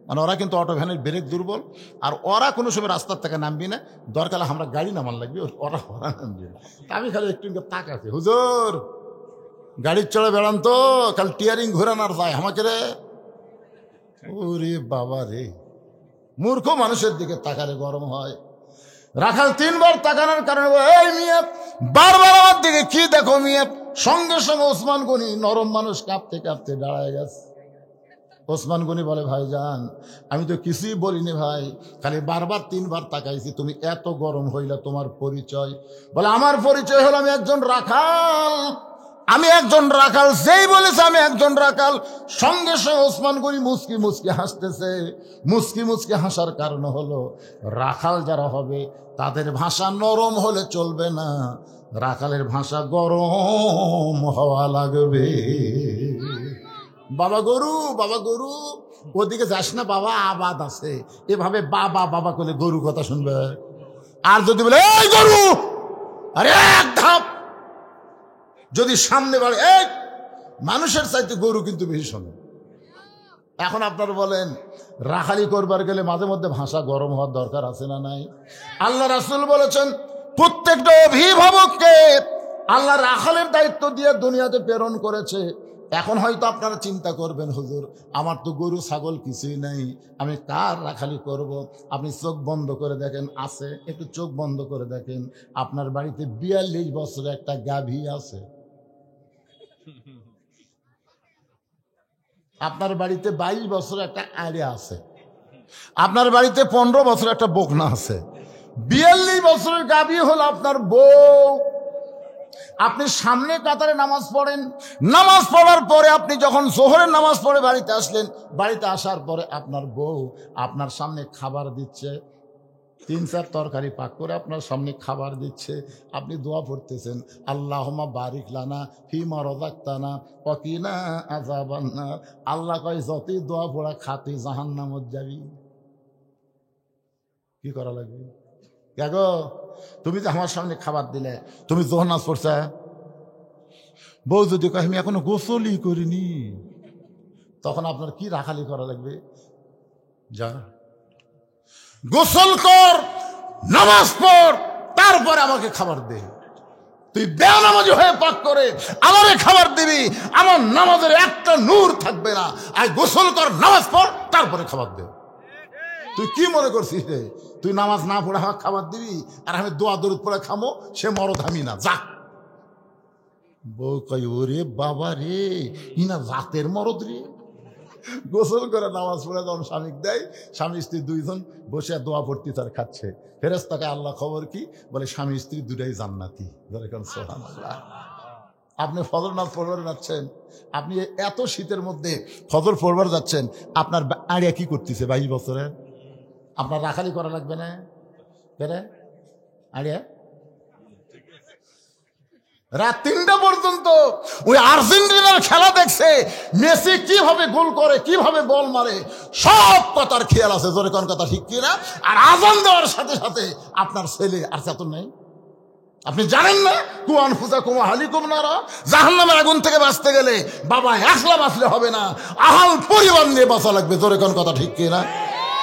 মানে ওরা কিন্তু অটো ভ্যানের ব্রেক দুর্বল, আর ওরা কোনো সময় রাস্তার থেকে নামবি না, দরকার আমরা গাড়ি নামান লাগবে, ওরা নামবি না। আমি খালি একটু তাকাচ্ছি, হুজুর গাড়ির চড়ে বেড়ান তো, খালি টিয়ারিং ঘুরান আর যায় আমাকে রে। ওরে বাবা রে, মূর্খ মানুষের দিকে তাকালে গরম হয়। রাখাল 3 বার তাকানোর কারণে, এই মিয়া বারবার আমার দিকে কি দেখো মিয়া? সঙ্গে সঙ্গে ওসমান গনি নরম মানুষ কাঁপতে কাঁপতে দাঁড়ায় গেছে। ওসমান গনি বলে, ভাইজান আমি তো কিছুই বলিনি ভাই, খালি বারবার 3 বার তাকাইছি, তুমি এত গরম হইলা, তোমার পরিচয়? বলে, আমার পরিচয় হলো আমি একজন রাখাল। আমি একজন রাখাল। যেই বলেছে আমি একজন রাখাল, সঙ্গে সঙ্গে ওসমান গনি মুচকি মুচকি হাসতেছে। মুচকি মুচকি হাসার কারণ হলো, রাখাল যারা হবে তাদের ভাষা নরম হলে চলবে না, রাখালের ভাষা গরম হওয়া লাগবে। বাবা গরু, বাবা গরু, ওদিকে যাস না বাবা, আবাদ আছে। এভাবে বাবা বাবা করে গরু কথা শুনবে। আর যদি বলে, এই গরু, আরে এক ধাপ যদি সামনে বাড়ে, এই মানুষের চাইতে গরু কিন্তু বেশি শোনে। এখন আপনারা বলেন, রাখালি করবার গেলে মাঝে মধ্যে ভাষা গরম হওয়ার দরকার আছে না নাই? আল্লাহ রাসূল বলেছেন, প্রত্যেকটা অভিভাবককে আল্লাহ রাখালের দায়িত্ব দিয়ে দুনিয়াতে প্রেরণ করেছে। এখন হয়তো আপনারা চিন্তা করবেন, হুজুর আমার তো গরু ছাগল কিছুই নাই, আমি কার রাখালি করব? আপনি চোখ বন্ধ করে দেখেন, আছে, একটু চোখ বন্ধ করে দেখেন, আপনার বাড়িতে 42 বছরের একটা গাভী আছে। আপনার বাড়িতে 22 বছরের একটা আড়ে আছে। আপনার বাড়িতে 15 বছরের একটা বকনা আছে। 42 বছরের গাভী হলো আপনার বউ। আপনি সামনে কাতারে নামাজ পড়েন, নামাজ পড়ার পরে আপনি যখন জোহরের নামাজ পড়ে বাড়িতে আসলেন, বাড়িতে আসার পরে আপনার বউ আপনার সামনে খাবার দিচ্ছে, 3-4 তরকারি পাক করে আপনার সামনে খাবার দিচ্ছে। আপনি দোয়া পড়তেছেন, আল্লাহুম্মা বারিক লানা ফিমা রাযাকতানা ওয়া কিনা আযাবান নার। আল্লাহ কয়, যতই দোয়া পড়া খাতি জাহান্নামত যাবি। কি করা লাগবে? দেখো, তুমি যে আমার সামনে খাবার দিলে, তুমি যোহর নামাজ পড়ছে। বউ যদি কয়, আমি এখনো গোসলই করিনি, তখন আপনার কি রাখালি করা লাগবে? যা গোসল কর, নামাজ পড়, তারপরে আমাকে খাবার দে। তুই বেনামাজি হয়ে পাক করে আমারে খাবার দিবি, আমার নামাজের একটা নূর থাকবে না। আর গোসল কর, নামাজ পড়, তারপরে খাবার দে। তুই কি মনে করছিস রে? তুই নামাজ না পড়ে আমাকে খাবার দিবি, আর আমি দোয়া দরুদ পড়ে খামো, সে মরদ আমি না, যা। বউ কই, ওরে বাবা রে, ইনা জাতের মরদ রে। গোসল করে নামাজ পড়ে যখন স্বামী দেয়, স্বামী স্ত্রী 2 জন বসে দোয়া পড়তে তার খাচ্ছে। ফেরেশতাকে আল্লাহ খবর কি বলে, স্বামী স্ত্রী 2টাই জান্নাতি। সুবহানাল্লাহ। আপনি ফজর নামাজ পড়বার যাচ্ছেন, আপনি এত শীতের মধ্যে ফজর পড়বার যাচ্ছেন, আপনার আড়িয়া কি করতেছে 22 বছরে? আপনার রাখালি করা লাগবে না? বেরে আড়িয়া রাত 3টা পর্যন্ত ওই আর্জেন্টিনার খেলা দেখছে, মেসি কিভাবে গোল করে, কিভাবে বল মারে, সব কথার খেয়াল আছে। জোরে কোন কথা ঠিক কিনা? আর আজান দেওয়ার সাথে সাথে আপনার ছেলে আর চেতন নেই। আপনি জানেন না, কুয়ান ফুজা কুমা হালিকুম নারা, জাহান্নামের আগুন থেকে বাঁচতে গেলে বাবা একলা বাঁচলে হবে না, আহাল পরিবার নিয়ে বাঁচা লাগবে। জোরে কোন কথা ঠিক কিনা?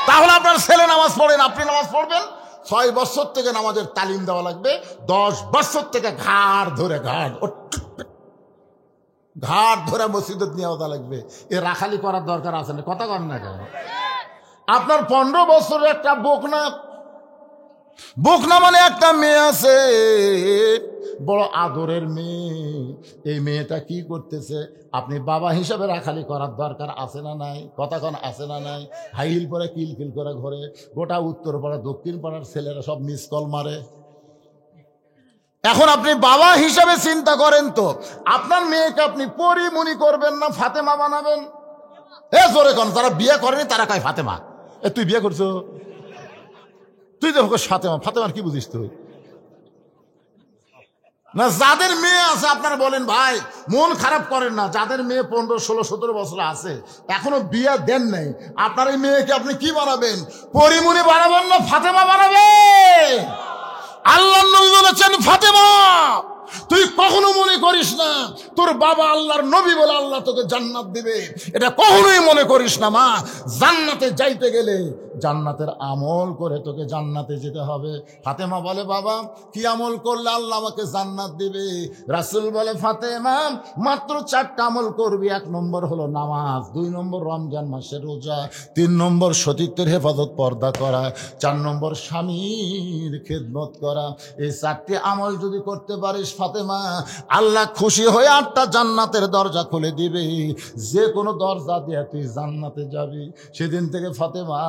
তাহলে আপনার ছেলে নামাজ পড়েন, আপনি নামাজ পড়বেন। 6 বছর থেকে নামাজের তালিম দেওয়া লাগবে। 10 বছর থেকে ঘাড় ধরে মসজিদে নিয়ে ওঠা লাগবে। এ রাখালি করার দরকার আছে না? কথা কম না কেন? আপনার 15 বছরের একটা বকনা, বকনা মানে একটা মেয়ে আছে, বড় আদরের মেয়ে। এই মেয়েটা কি করতেছে, আপনি বাবা হিসাবে রাখালি করার দরকার আছে না নাই? কথা কোন আছে না নাই? হাইল পরে কিলকিল করে ঘরে, গোটা উত্তর পাড়া দক্ষিণ পাড়ার ছেলেরা সব মিস কল মারে। এখন আপনি বাবা হিসাবে চিন্তা করেন তো, আপনার মেয়েকে আপনি পরিমণি করবেন না ফাতেমা বানাবেন? এ জোরে কোন, যারা বিয়ে করেনি তারা কয় ফাতেমা। এ তুই বিয়ে করছো, তুই তো ফাতেমা, ফাতেমার কি বুঝিস তুই? না, যাদের মেয়ে আছে আপনারা বলেন ভাই, মন খারাপ করেন না, যাদের মেয়ে 15, 16, 17 বছর আছে এখনো বিয়ে দেন নাই, আপনার এই মেয়েকে আপনি কি বানাবেন? পরিমণি বানাবেন না ফাতেমা বানাবেন? আল্লাহ নবী বলেছেন ফাতেমা তুই কখনো মনে করিস না তোর বাবা আল্লাহর নবী বলে আল্লাহ তোকে জান্নাত দিবে, এটা কখনোই মনে করিস না মা। জান্নাতে যাইতে গেলে জান্নাতের আমল করে তোকে জান্নাতে যেতে হবে। ফাতেমা বলে বাবা কি আমল করলে আল্লাহ আমাকে জান্নাত দিবে? রাসূল বলে ফাতেমা মাত্র 4টা আমল করবি। 1 নম্বর হলো নামাজ, 2 নম্বর রমজান মাসের রোজা, 3 নম্বর সতীত্বের হেফাজত পর্দা করা, 4 নম্বর স্বামীর খেদমত করা। এই 4টি আমল যদি করতে পারিস ফাতেমা, আল্লাহ খুশি হয়ে 8টা জান্নাতের দরজা খুলে দিবে, যে কোনো দরজা দিয়ে তুই জান্নাতে যাবি। সেদিন থেকে ফাতেমা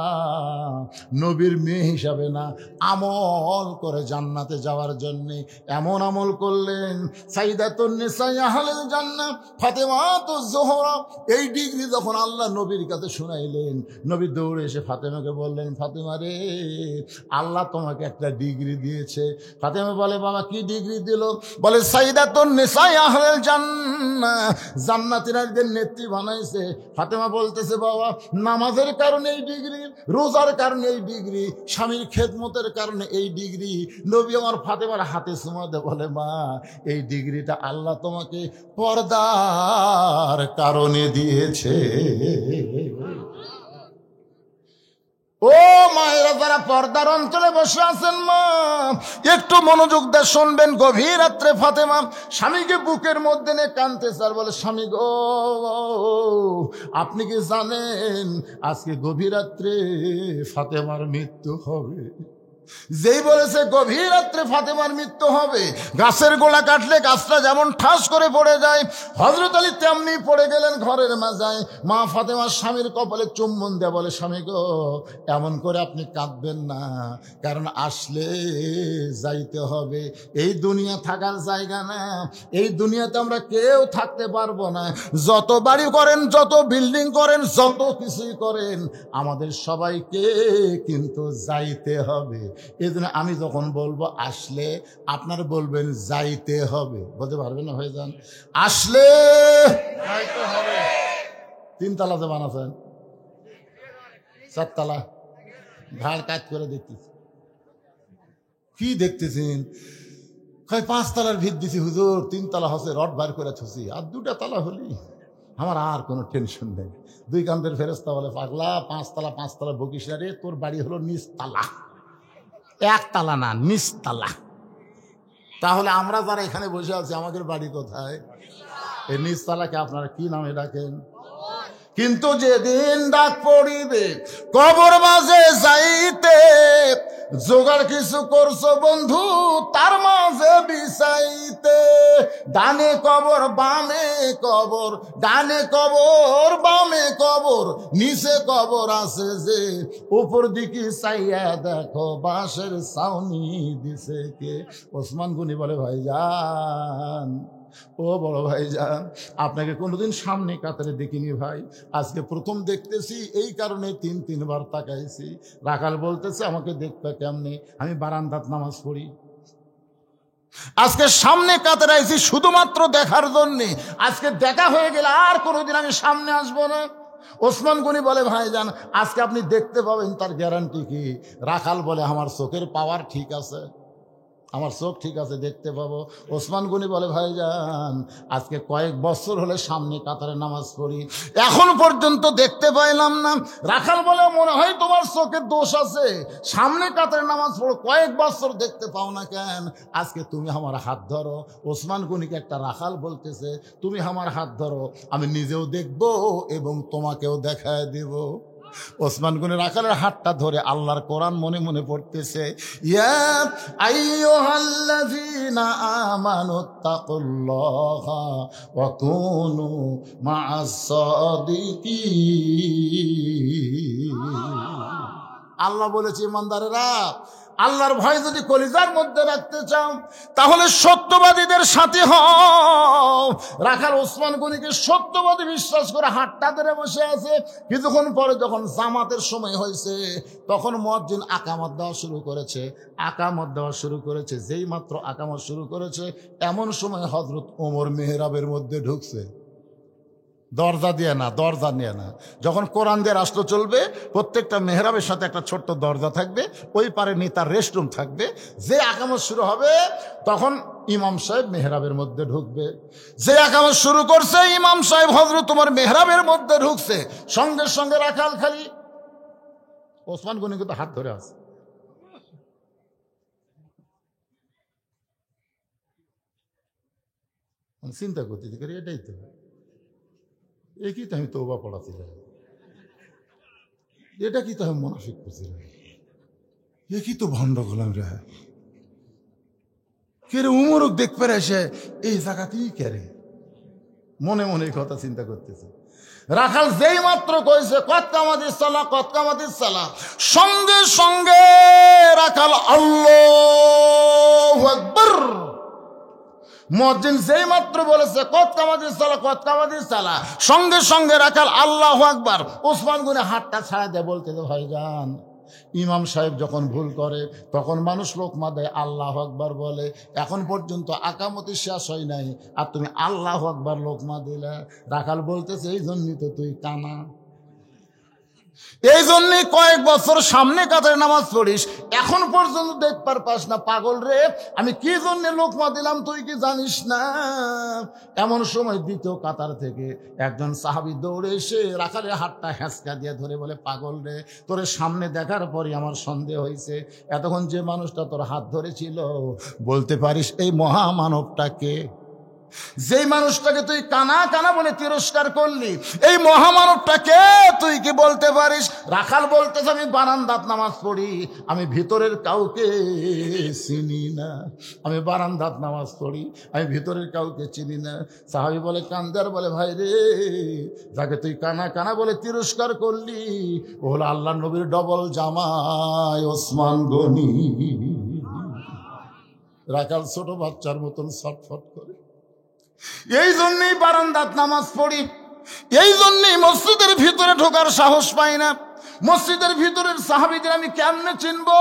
নবীর মেয়ে হিসাবে না, আমল করে জান্নাতে যাওয়ার জন্য এমন আমল করলেন সাইয়্যিদাতুন নিসা আহলিল জান্নাহ ফাতেমাতুজ জোহরা। এই ডিগ্রি যখন আল্লাহ নবীর কাছে শুনাইলেন, নবী দৌড়ে এসে ফাতেমাকে বললেন ফাতেমা রে, আল্লাহ তোমাকে একটা ডিগ্রি দিয়েছে। ফাতেমা বলে বাবা কি ডিগ্রি দিল? বলে সাইয়্যিদাতুন নিসা আহলিল জান্নাহ, জান্নাতীদের নেত্রী বানাইছে। ফাতেমা বলতেছে বাবা নামাজের কারণে এই ডিগ্রি, রোজার কারণে এই ডিগ্রি, স্বামীর খেদমতের কারণে এই ডিগ্রি। নবী আমার ফাতেমার হাতে চুমা দিয়ে বলে মা এই ডিগ্রিটা আল্লাহ তোমাকে পর্দার কারণে দিয়েছে। ও মায়েরা যারা পর্দার অঞ্চলে বসে আছেন মা, একটু মনোযোগ দিয়ে শুনবেন। গভীর রাত্রে ফাতেমা স্বামীকে বুকের মধ্যে নিয়ে কাঁদতেছে আর বলে স্বামী গো, আপনি কি জানেন আজকে গভীর রাত্রে ফাতেমার মৃত্যু হবে? যেই বলেছে গভীর রাত্রে ফাতেমার মৃত্যু হবে, গাছের গোড়া কাটলে গাছটা যেমন ঠাস করে পড়ে যায়, হযরত আলী তেমনি পড়ে গেলেন ঘরের মাজায়। মা ফাতেমার স্বামীর কপালে চুম্বন দেয়া বলে স্বামী গো এমন করে আপনি কাঁদবেন না, কারণ আসলে যাইতে হবে। এই দুনিয়া থাকার জায়গা না, এই দুনিয়াতে আমরা কেউ থাকতে পারবো না। যত বাড়ি করেন, যত বিল্ডিং করেন, যত কিছুই করেন, আমাদের সবাইকে কিন্তু যাইতে হবে। এই জন্য আমি যখন বলবো আসলে, আপনারা বলবেন যাইতে হবে। বলতে পারবেন না হয়ে যান, আসলে যাইতে হবে। 3 তালা যে বানাচ্ছেন, 4 তালা ভাড় কাজ করে দেখতেছি। কি দেখতেছেন? 5 তালার ভিত দিছি হুজুর, 3 তালা হচ্ছে, রড বার করে থুছি, আর 2টা তালা হলি আমার আর কোনো টেনশন নেই। 2 কান্দের ফেরেশতা বলে পাগলা 5 তালা 5 তালা বকিস না রে, তোর বাড়ি হলো নিচ তালা, 1 তালা না নিচ তালা। তাহলে আমরা যারা এখানে বসে আছি আমাদের বাড়ি কোথায়? এই নিচ তালাকে আপনারা কি নামে ডাকেন? কিন্তু যেদিন ডাক পড়িবে কবর মাঝে যাইতে, জোগাড় কিছু করছো বন্ধু তার মাঝে বিছাইতে। ডানে কবর বামে কবর, ডানে কবর বামে কবর, নিচে কবর আছে যে, উপর দিকে চাইয়া দেখো বাঁশের ছাউনি দিছে কে। ওসমান গনি বলে ভাইজান, ও বড় ভাইজান, আপনাকে কোনোদিন সামনে কাতারে দেখিনি ভাই, আজকে প্রথম দেখতেছি, এই কারণে 3 বার তাকাইছি। রাখাল বলতেছে আমাকে দেখতে কেমনে? আমি বারান্দাত নামাজ পড়ি, আজকে সামনে কাতারে আইছি শুধুমাত্র দেখার জন্যে। আজকে দেখা হয়ে গেলে আর কোনোদিন আমি সামনে আসবো না। ওসমান গনি বলে ভাইজান আজকে আপনি দেখতে পাবেন, তার গ্যারান্টি কি? রাখাল বলে আমার চোখের পাওয়ার ঠিক আছে, আমার চোখ ঠিক আছে, দেখতে পাবো। ওসমান গনি বলে ভাইজান আজকে কয়েক বছর হলে সামনে কাতারে নামাজ পড়ি, এখন পর্যন্ত দেখতে পাইলাম না। রাখাল বলে মনে হয় তোমার চোখের দোষ আছে, সামনে কাতারে নামাজ পড়ো, কয়েক বছর দেখতে পাও না কেন? আজকে তুমি আমার হাত ধরো। ওসমান গনিকে একটা রাখাল বলতেছে তুমি আমার হাত ধরো, আমি নিজেও দেখবো এবং তোমাকেও দেখায় দেব। ওসমান গনি রাখালের হাতটা ধরে আল্লাহর কোরআন মনে মনে পড়তেছে, ইয়া আইয়ুহাল্লাযীনা আমানুত্তাকুল্লাহা ওয়া কুনু মা'আস সাদিকিন। আল্লাহ বলেছে, ইমানদারেরা, আল্লাহর ভয় যদি কলিজার মধ্যে রাখতে চাও তাহলে সত্যবাদীদের সাথে হও। রাখাল ওসমান গনিকে সত্যবাদী বিশ্বাস করে হাতটা ধরে বসে আছে। কিছুক্ষণ পরে যখন জামাতের সময় হয়েছে তখন মুয়াজ্জিন আকামত দেওয়া শুরু করেছে। যেই মাত্র আকামত শুরু করেছে এমন সময় হযরত ওমর মেহরাবের মধ্যে ঢুকছে। দরজা নিয়ে না। যখন কোরআন দিয়ে রাষ্ট্র চলবে প্রত্যেকটা মেহরাবের সাথে একটা ছোট্ট দরজা থাকবে, ওই পারে নেতার রেস্টরুম থাকবে। যে আকামত শুরু হবে তখন ইমাম সাহেব মেহরাবের মধ্যে ঢুকবে। যে আকামত শুরু করছে ইমাম সাহেব হযরত তোমার মেহরাবের মধ্যে ঢুকছে, সঙ্গে সঙ্গে রাখাল খালি ওসমান গনি কিন্তু হাত ধরে আছে। চিন্তা করতে এটাই তো, একই তো আমি তওবা পড়াছিলাম, এটা কি তো আমি মুনাফিক করছিলাম, একই তো ভণ্ড গোলাম রে। কে রে উমরক দেখ পেরে এসে এই জায়গাতেই কেরে মনে মনে এই কথা চিন্তা করতেছে। রাখাল যেই মাত্র কইছে কত কামাদিস সালাহ, সঙ্গে সঙ্গে রাখাল আল্লাহু আকবার। মুয়াজ্জিন যেই মাত্র বলেছে কত কামাদিস সালাহ, সঙ্গে সঙ্গে রাখাল আল্লাহু আকবার। ওসমান গনি হাতটা ছাড়া দিয়ে বলতেছে, ভাইজান, ইমাম সাহেব যখন ভুল করে তখন মানুষ লোকমা দেয়, আল্লাহু আকবার বলে। এখন পর্যন্ত আকামতি শেষ হয় নাই আর তুমি আল্লাহু আকবার লোকমা দিলে। রাখাল বলতেছে, এই জন্যই তো তুই কানা, এই জন্যই কয়েক বছর সামনে কাতারে নামাজ পড়িস, এখন পর্যন্ত দেখবার পাস না। পাগল রে, আমি কি জন্য লোকমা দিলাম তুই কি জানিস না? এমন সময় দ্বিতীয় কাতার থেকে একজন সাহাবী দৌড়ে এসে রাখালের হাতটা হ্যাঁচকা দিয়ে ধরে বলে, পাগল রে, তোর সামনে দেখার পরই আমার সন্দেহ হয়েছে, এতক্ষণ যে মানুষটা তোর হাত ধরেছিল বলতে পারিস এই মহামানবটাকে? যেই মানুষটাকে তুই কানা কানা বলে তিরস্কার করলি, এই মহামানবটাকে তুই কি বলতে পারিস? রাখাল বলতেছে, আমি বারান্দাত নামাজ পড়ি, আমি ভিতরের কাউকে চিনি না। আমি বারান্দাত নামাজ পড়ি, আমি ভিতরের কাউকে চিনি না। সাহাবী বলে, কান্দার বলে, ভাই রে, যাকে তুই কানা কানা বলে তিরস্কার করলি ও হলো আল্লাহর নবীর ডবল জামাই ওসমান গনি। রাখাল ছোট বাচ্চার মতন ছটফট করে। এই জন্যই বারান্দাত নামাজ পড়ি, এই জন্যই মসজিদের ভিতরে ঢোকার সাহস পাই না। মসজিদের ভিতরের সাহাবীদের আমি কেমনে চিনবো?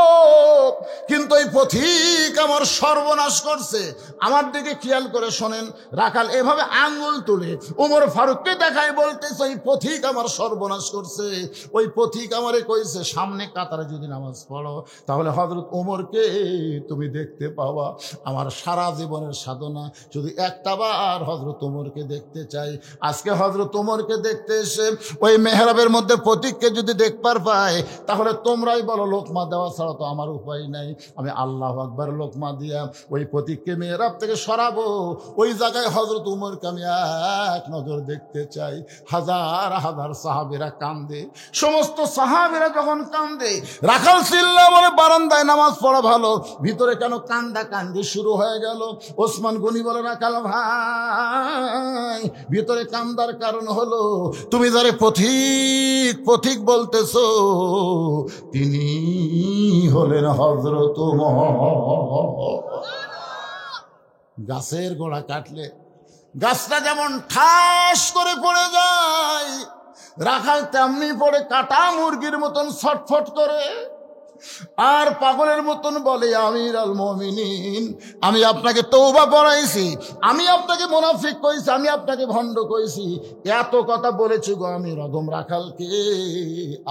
কিন্তু এই পথিক আমার সর্বনাশ করছে। আমার দিকে খেয়াল করে শোনেন, রাখাল এভাবে আঙ্গুল তুলে ওমর ফারুককে দেখায় বলতেছে, ওই পথিক আমার সর্বনাশ করছে। ওই পথিক আমারে কইছে, সামনে কাতারে যদি নামাজ পড়ো তাহলে হযরত ওমরকে তুমি দেখতে পাওয়া। আমার সারা জীবনের সাধনা শুধু একটা বার হযরত ওমরকে দেখতে চাই। আজকে হযরত ওমরকে দেখতে এসে ওই মেহরাবের মধ্যে পথিককে যদি দেখতে পায় তাহলে তোমরাই বলো লোকমা দেওয়া ছাড়া তো আমার উপায় নাই। আমি আল্লাহু আকবার লোকমা দিয়া ওই প্রতীককে মেহরাব থেকে সরাবো। ওই জায়গায় হযরত উমরকে আমি এক নজর দেখতে চাই। হাজার হাজার সাহাবীরা কান্দে। সমস্ত সাহাবীরা যখন কান্দে, রাখাল চিল্লা বলে, বারান্দায় নামাজ পড়া ভালো, ভিতরে কেন কান্দা কান্দি শুরু হয়ে গেল? ওসমান গনি বলে, রাখাল ভাই, ভিতরে কান্দার কারণ হলো তুমি যারে পথিক পথিক বলতেছ তিনি হলেন হযরত ওমর। গাছের গোড়া কাটলে গাছটা যেমন ঠাস করে পড়ে যায়, রাখাল তেমনি পড়ে কাটা মুরগির মতন ছটফট করে আর পাগলের মতন বলে, আমির আল মুমিনিন, আমি আপনাকে তওবা পড়াইছি, আমি আপনাকে মুনাফিক কইছি, আমি আপনাকে ভণ্ড কইছি, এত কথা বলেছি গো আমি রদম রাখালকে,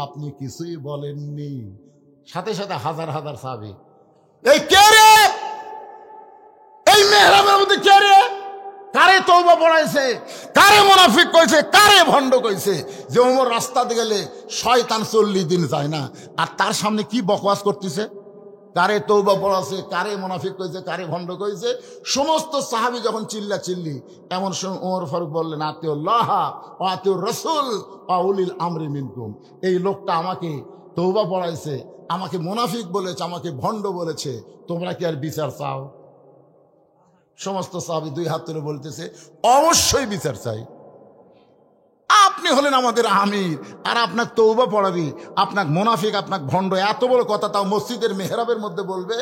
আপনি কিছুই বলেননি। সাথে সাথে হাজার হাজার সাহাবী, এই কে রে, এই মেহরাবের মধ্যে কে রে, কারে তওবা পড়াইছে, কারে মুনাফিক কইছে, কারে ভণ্ড কইছে? যে ওমর রাস্তাতে গেলে শয়তান 40 দিন যায় না, আর তার সামনে কি বকওয়াজ করতেছে? কারে তওবা পড়াছে, কারে মুনাফিক কইছে, কারে ভণ্ড কইছে, সমস্ত সাহাবী যখন চিল্লা চিল্লি, এমন সময় ওমর ফারুক বললেন, আতিউল্লাহ ওয়া আতিউর রাসূল ওয়া উলিল আমরি মিনকুম। এই লোকটা আমাকে তওবা পড়াইছে, আমাকে মুনাফিক বলেছে, আমাকে ভণ্ড বলেছে, তোমরা কি আর বিচার চাও? সমস্ত সাহাবী দুই হাত তুলে বলতেছে, অবশ্যই বিচার চাই। আপনি হলেন আমাদের আমির, আর আপনার তওবা পড়াবি, আপনার মুনাফিক, আপনার ভণ্ড, এত বড় কথা তাও মসজিদের মেহরাবের মধ্যে বলবে,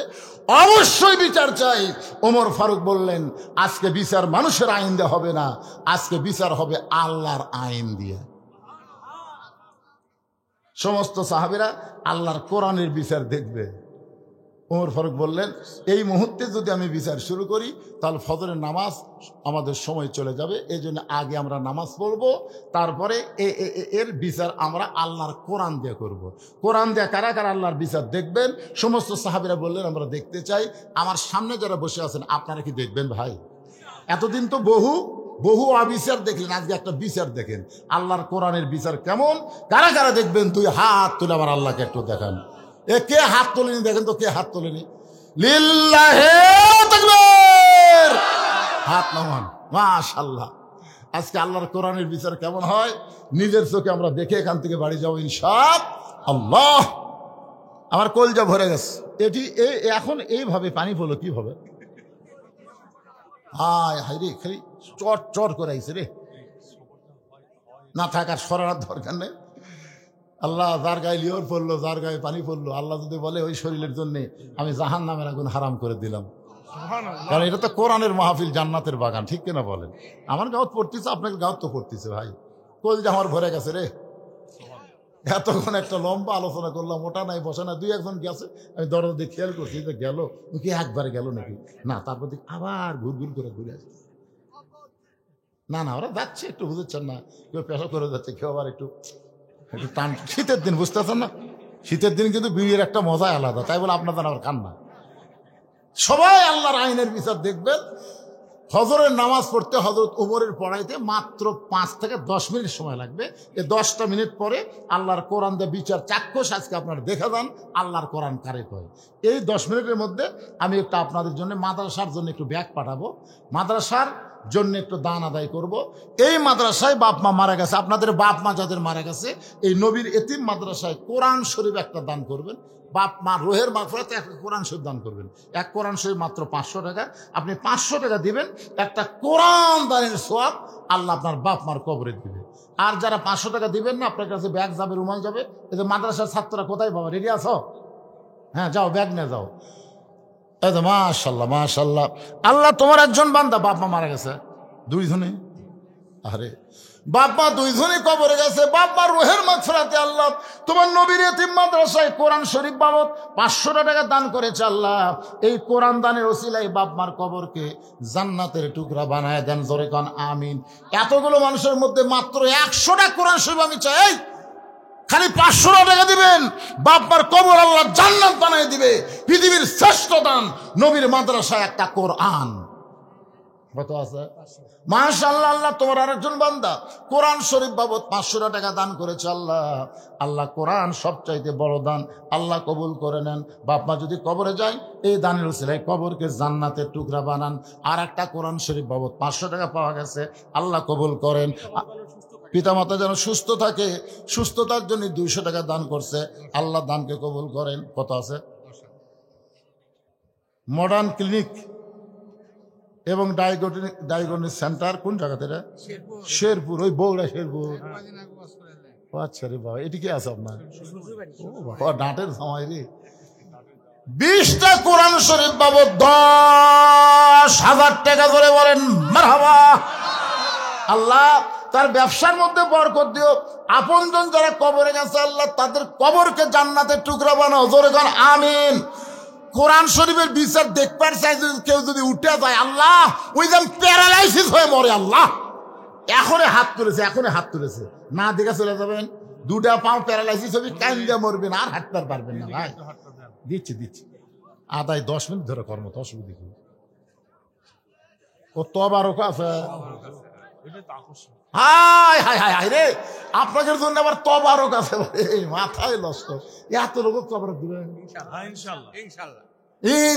অবশ্যই বিচার চাই। ওমর ফারুক বললেন, আজকে বিচার মানুষের আইন দিয়ে হবে না, আজকে বিচার হবে আল্লাহর আইন দিয়ে। সমস্ত সাহাবীরা আল্লাহর কোরআনের বিচার দেখবে। ওমর ফারুক বললেন, এই মুহূর্তে যদি আমি বিচার শুরু করি তাহলে ফজরের নামাজ আমাদের সময় চলে যাবে, এই জন্য আগে আমরা নামাজ পড়বো, তারপরে এর বিচার আমরা আল্লাহর কোরআন দিয়ে করব। কোরআন দিয়ে কারা কারা আল্লাহর বিচার দেখবেন? সমস্ত সাহাবীরা বললেন, আমরা দেখতে চাই। আমার সামনে যারা বসে আছেন, আপনারা কি দেখবেন ভাই? এতদিন তো বহু অবিচার দেখলেন, আজকে একটা বিচার দেখেন, আল্লাহর কোরআনের বিচার কেমন, কারা কারা দেখবেন? দুই হাত তুলে আমার আল্লাহকে একটু দেখান। এ কে হাত তোলেনি দেখেন তো, কে হাত তোলেনি? লিল্লাহে তাকবীর, হাত নামান। মাশাআল্লাহ, আজকে আল্লাহর কোরআনের বিচার কেমন হয় নিজের চোখে আমরা দেখে এখান থেকে বাড়ি যাবো ইনশাআল্লাহ। আমার কলজা ভরে গেছে। এখন এইভাবে পানি পড়লো কিভাবে? হায় হায় রে, খালি চট চট করে আইছে রে, না থাকার সরার দরকার নেই। আল্লাহ যার গায়ে লিওর পড়লো, যার গায়ে পানি পড়লো, আল্লাহ যদি বলে ওই শরীরের জন্য আমি জাহান্নামের আগুন হারাম করে দিলাম। কারণ এটা তো কোরআনের মাহফিল, জান্নাতের বাগান, ঠিক কিনা বলেন? আমার গাঁত পড়তেছে, আপনাকে গাঁত তো পড়তেছে ভাই, কলজা আমার ভরে গেছে রে। এতক্ষণ একটা লম্বা আলোচনা করলাম, ওটা নাই বসে না, দুই একজন গেছে, আমি দরজা দিয়ে খেয়াল করছি যে গেল কি, একবারে গেল নাকি না, তারপর দিক আবার ঘুর করে ঘুরে আসে। না ওরা যাচ্ছে, একটু বুঝেছেন না, কেউ পেশা করে যাচ্ছে, কেউ আবার একটু টান। শীতের দিন বুঝতেছেন না, শীতের দিন কিন্তু বিড়ির একটা মজাই আলাদা, তাই বলে আপনাদের আবার খান না। সবাই আল্লাহর আইনের বিচার দেখবেন। হজরের নামাজ পড়তে হজরত ওমরের পড়াইতে মাত্র 5 থেকে 10 মিনিট সময় লাগবে। এই 10টা মিনিট পরে আল্লাহর কোরআন দিয়ে বিচার চাক্ষুষ আজকে আপনারা দেখা যান আল্লাহর কোরআন কারে কয়। এই 10 মিনিটের মধ্যে আমি একটু আপনাদের জন্য মাদ্রাসার জন্য একটু ব্যাগ পাঠাবো, মাদ্রাসার জন্য একটু দান আদায় করব। এই মাদ্রাসায় বাপ মা মারা গেছে, আপনাদের বাপ মা যাদের মারা গেছে, এই নবীর এতিম মাদ্রাসায় কোরআন শরীফ একটা দান করবেন। বাপ মা রোহের মাগফিরাতে একটা কোরআন শরীফ দান করবেন। এক কোরআন শরীফ মাত্র 500 টাকা, আপনি 500 টাকা দিবেন, একটা কোরআন দানের সওয়াব আল্লাহ আপনার বাপ মার কবরে দিবে। আর যারা 500 টাকা দিবেন না, আপনার কাছে ব্যাগ যাবে, রুমাল যাবে। এই যে মাদ্রাসার ছাত্ররা কোথায় বাবা, রেডি আছো? হ্যাঁ যাও, ব্যাগ নিয়ে যাও। এই তো মাশাআল্লাহ মাশাআল্লাহ, আল্লাহ তোমার একজন বান্দা বাপ মা মারা গেছে, দুইজনে, আরে বাপ মা দুইজনে কবরে গেছে, বাপ মার রোহের মাগফিরাতে আল্লাহ তোমার নবীর এতিম মাদ্রাসায় কোরআন শরীফ বাবদ 500 টাকা দান করেছে। আল্লাহ এই কোরআন দানের ওসিলায় বাপ মার কবরকে জান্নাতের টুকরা বানায় দেন, জোরে কোন আমিন। এতগুলো মানুষের মধ্যে মাত্র 100টা কোরআন শরীফ আমি চাই, খালি 500 টাকা দিবেন, বাপ মার কবর আল্লাহ জান্নাত বানায় দিবে। পৃথিবীর শ্রেষ্ঠ দান নবীর মাদ্রাসায় একটা কোরআন। কত আছে? মাশাআল্লাহ, আল্লাহ তোমার আরেকজন বান্দা কোরআন শরীফ বাবদ 500 টাকা দান করেছে। আল্লাহ কোরআন সবচাইতে বড় দান, আল্লাহ কবুল করে নেন। বাপ মা যদি কবরে যায়, এই দানের উসিলায় কবরকে জান্নাতের টুকরা বানান। আর একটা কোরআন শরীফ বাবদ 500 টাকা পাওয়া গেছে, আল্লাহ কবুল করেন। পিতামাতা যেন সুস্থ থাকে, সুস্থতার জন্য 200 টাকা দান করছে, আল্লাহ দানকে কবুল করেন। কত আছে? মডার্ন ক্লিনিক এবং ডায়াগনস্টিক সেন্টার কোন জায়গাতে? শেরপুর, ওই বগুড়া শেরপুর। আচ্ছা রে বাবা, এটি কি আছে আপনার? ডাঁটের সময় রে। 20টা কোরআন শরীফ বাবদ 10,000 টাকা ধরে বলেন মারহাবা। আল্লাহ তার ব্যবসার মধ্যে বরকত দিও। আপনজন যারা কবরে গেছে, আল্লাহ তাদের কবরকে জান্নাতের টুকরা বানাও, জোরে কোন আমিন। কোরআন শরীফের বিচার দেখবার চাই, কেউ যদি উঠে যায়, আল্লাহ ওই যেন প্যারালাইসিস হয়ে মরে। আল্লাহ এখনই হাত তুলেছে, না দেখে চলে যাবেন, 2টা পাও প্যারালাইসিস হবে, কাইন্দা মরবেন, আর হাঁটতে পারবেন না। ভাই দিচ্ছি আদায় 10 মিনিট ধরে কর্ম, তো অসুবিধা কি? ও তো আবার আছে, হায় হায় হায় হায় রে, আপনাদের জন্য আবার তবারক আছে, মাথায় নষ্ট। এত লোক তবারক দিবেন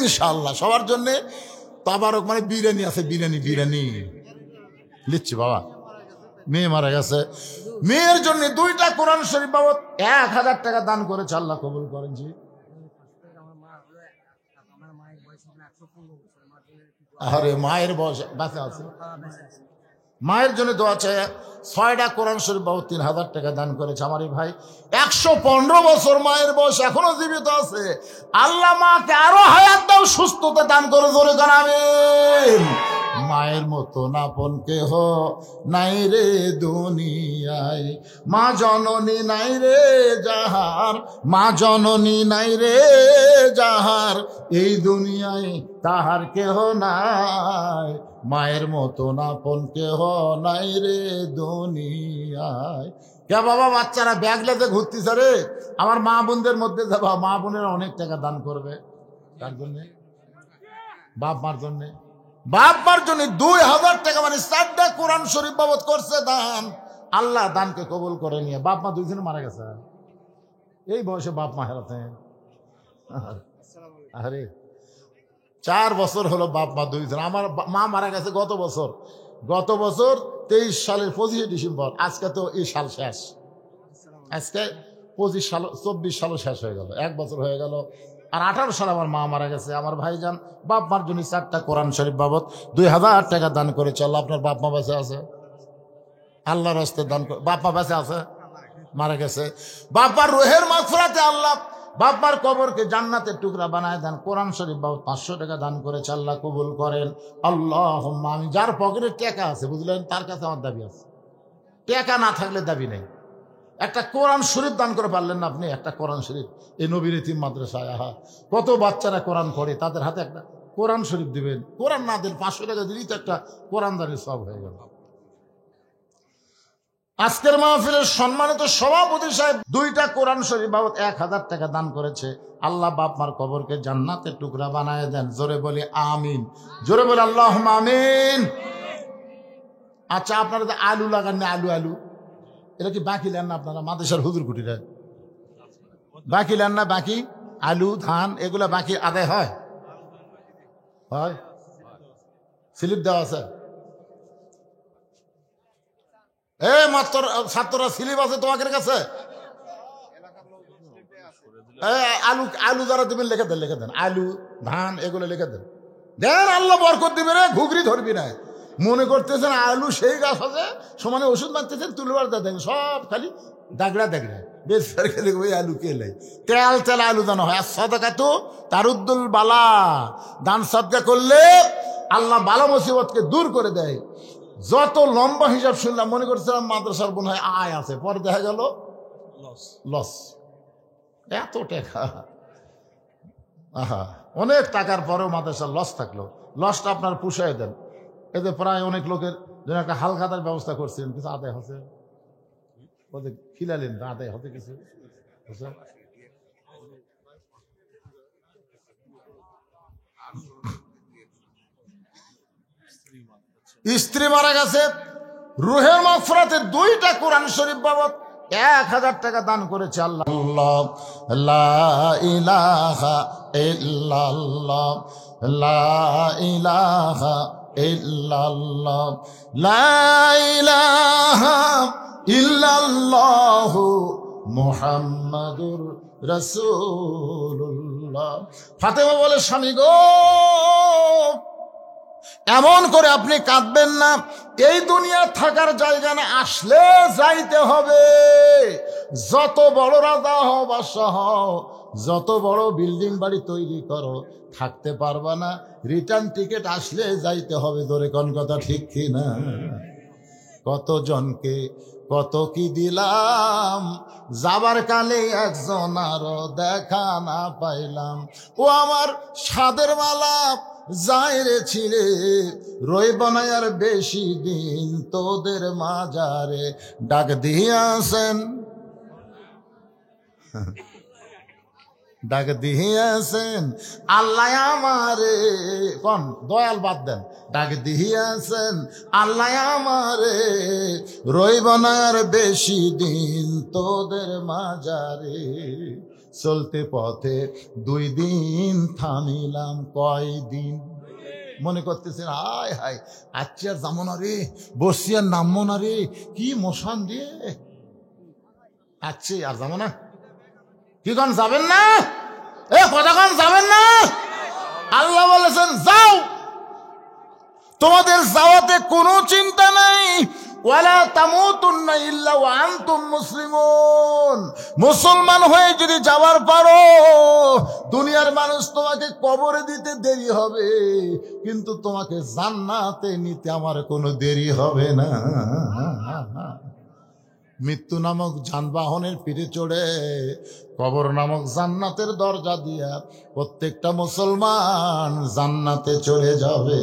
ইনশাল্লাহ। সবার জন্য তবারক মানে বিরিয়ানি আছে, বিরিয়ানি বিরিয়ানি লিচ্ছি বাবা। মেয়ে মারা গেছে, মেয়ের জন্য 2টা কোরআন শরীফ বাবদ 1000 টাকা দান করেছে, আল্লাহ কবুল করেন। জি আরে মায়ের বয়স বাঁচা আছে, মায়ের জন্য দোয়া চাই। 6টা কোরআন শরীফ বাবদ 3000 টাকা দান করেছে আমার এই ভাই। 115 বছর মায়ের বয়স, এখনো জীবিত আছে। আল্লাহ মাকে আরো হায়াত দাও, সুস্থতা দান করে, জোরে গান আমিন। মায়ের মতো আপন কেহ নাই রে দুনিয়ায়, মা জননী নাই রে যাহার, মা জননী নাই রে যাহার, এই দুনিয়ায় তাহার কেহ নাই। মায়ের মতো আপন কেহ নাই রে দুনিয়ায়। কে বাবা, বাচ্চারা ব্যাগ লেতে ঘুরতেছে রে, আমার মা বোনদের মধ্যে যাবা, মা বোনেরা অনেক টাকা দান করবে। তার জন্যে বাপ মার জন্যে, বাপ মার জন্য 2000 টাকা, মানে 4টা কোরআন শরীফ বাবদ করছে দান। আল্লাহ দানকে কবুল করে নিয়ে। বাপ মা 2 জন মারা গেছে, এই বয়সে বাপ মা হারাতে। আরে 4 বছর হলো বাপ মা 2 জন। আমার মা মারা গেছে গত বছর 23 সালের 25 ডিসেম্বর। আজকে তো এই সাল শেষ, আজকে 24 সালও শেষ হয়ে গেল, 1 বছর হয়ে গেল। আর 18 সালে আমার মা মারা গেছে। আমার ভাইজান বাপ মার জন্য 4টা কোরআন শরীফ বাবদ 2000 টাকা দান করেছে। আল্লাহ আপনার বাপ মা বেঁচে আছে, আল্লাহর হস্তে দান করে। বাপ মা বেঁচে আছে, মারা গেছে। বাপ্পার রুহের মাগফিরাতে আল্লাহ বাপ্পার কবরকে জান্নাতের টুকরা বানায় দেন। কোরআন শরীফ বাবদ 500 টাকা দান করেছে, আল্লাহ কবুল করেন। আল্লাহুম্মা আমিন। যার পকেটে টাকা আছে বুঝলেন, তার কাছে আমার দাবি আছে, টাকা না থাকলে দাবি নেই। একটা কোরআন শরীফ দান করে পারলেন না আপনি, একটা কোরআন শরীফ। এই নবীর ইতিম মাদ্রাসায় আহা কত বাচ্চারা কোরআন পড়ে, তাদের হাতে একটা কোরআন শরীফ দিবেন। কোরআন না দিন 500 টাকা দিলেই তো একটা কোরআন দানের সব হয়ে গেল। আজকের মাহফিলের সম্মানিত সভাপতি সাহেব 2টা কোরআন শরীফ বাবদ 1000 টাকা দান করেছে। আল্লাহ বাপ মার কবরকে জান্নাতের টুকরা বানায় দেন। জোরে বলি আমিন, জোরে বলি আল্লাহুম্মা আমিন। আচ্ছা, আপনারা যে আলু লাগান না, আলু আলু এটা কি বাকি নেন না আপনারা? মাদ্রাসার হুজুর কুটিরা বাকি নেন না? বাকি আলু ধান এগুলা বাকি আদায় হয়? হয়, স্লিপ দেওয়া আছে। মাত্র ছাত্ররা স্লিপ আছে তোমাদের কাছে? আলু আলু যারা দেবেন লিখে দেন, লিখে দেন। আলু ধান এগুলো লিখে দেন, দেন আল্লাহ বরকত দিবে রে। ঘুগরি ধরবি না, মনে করতেছেন আলু সেই গাছ আছে, সমানে ওষুধ মারতেছেন, তুলবার দেন সব খালি দাগড়া দাগড়া। বেশ খেলে ওই আলু কেলে তেল তেল আলু দানো হয়। আর সদকা তো তারুদ্দুল বালা, দান সদকা করলে আল্লাহ বালা মুসিবতকে দূর করে দেয়। যত লম্বা হিসাব শুনলাম মনে করছিলাম মাদ্রাসার বোন হয় আয় আছে, পরে দেখা গেল লস। এত টাকা, আহা, অনেক টাকার পরেও মাদ্রাসার লস থাকলো। লসটা আপনার পুষায় দেন। এতে প্রায় অনেক লোকের জন্য একটা হালখাতার ব্যবস্থা করছেন, কিছু আদায় হচ্ছে, ওদের খিলালেন আদায় হতে কিছু হচ্ছে। স্ত্রী মারা গেছে, রুহের মাগফিরাতে 2টা কোরআন শরীফ বাবদ 1000 টাকা দান করেছে। আল্লাহ লা ইলাহা ইল্লাল্লাহ, লা ইলাহা ইল্লাল্লাহ, লা ইলাহা ইল্লাল্লাহু মুহাম্মাদুর রাসূলুল্লাহ। ফাতেমা বলে, স্বামী গো, এমন করে আপনি কাঁদবেন না। এই দুনিয়া থাকার জায়গা না, আসলে যাইতে হবে। যত বড় রাজা হও, বাদশা হও, যত বড় বিল্ডিং বাড়ি তৈরি করো, থাকতে পারবা না। রিটার্ন টিকিট আসলে যাইতে হবে। ধরে কোন কথা ঠিক কি না? কতজনকে কত কি দিলাম, যাবার কালে একজন আরো দেখা না পাইলাম। ও আমার সাদের মালা যায় রে ছিঁড়ে, রইব না আর বেশি দিন তোদের মাজারে। ডাক দিয়াছেন, ডাক দিয়েছেন আল্লাহ আমারে, কোন দয়াল বাদ দেন, ডাক দিয়েছেন আল্লাহ আমারে, রইব না আর বেশি দিন তোদের মাঝারে, চলতে পথে 2 দিন থামিলাম কয়দিন। মনে করতেছেন হায় হায় আচ্ছা আর যাবো না রে, বসছি আর নামবো না রে, কি মশান দিয়ে আচ্ছা আর যাবো না। কি কন যাবেন না? এ কথা কন যাবেন না? আল্লাহ বলেছেন যাও, তোমাদের যাওয়াতে কোনো চিন্তা নাই। ওয়ালা তামুতুন্না ইল্লা ওয়া আনতুম মুসলিমুন, মুসলমান হয়ে যদি যাবার পারো, দুনিয়ার মানুষ তোমাকে কবরে দিতে দেরি হবে, কিন্তু তোমাকে জান্নাতে নিতে আমার কোনো দেরি হবে না। মৃত্যু নামক যানবাহনের পিঠে চড়ে কবর নামক জান্নাতের দরজা দিয়া প্রত্যেকটা মুসলমান জান্নাতে চলে যাবে।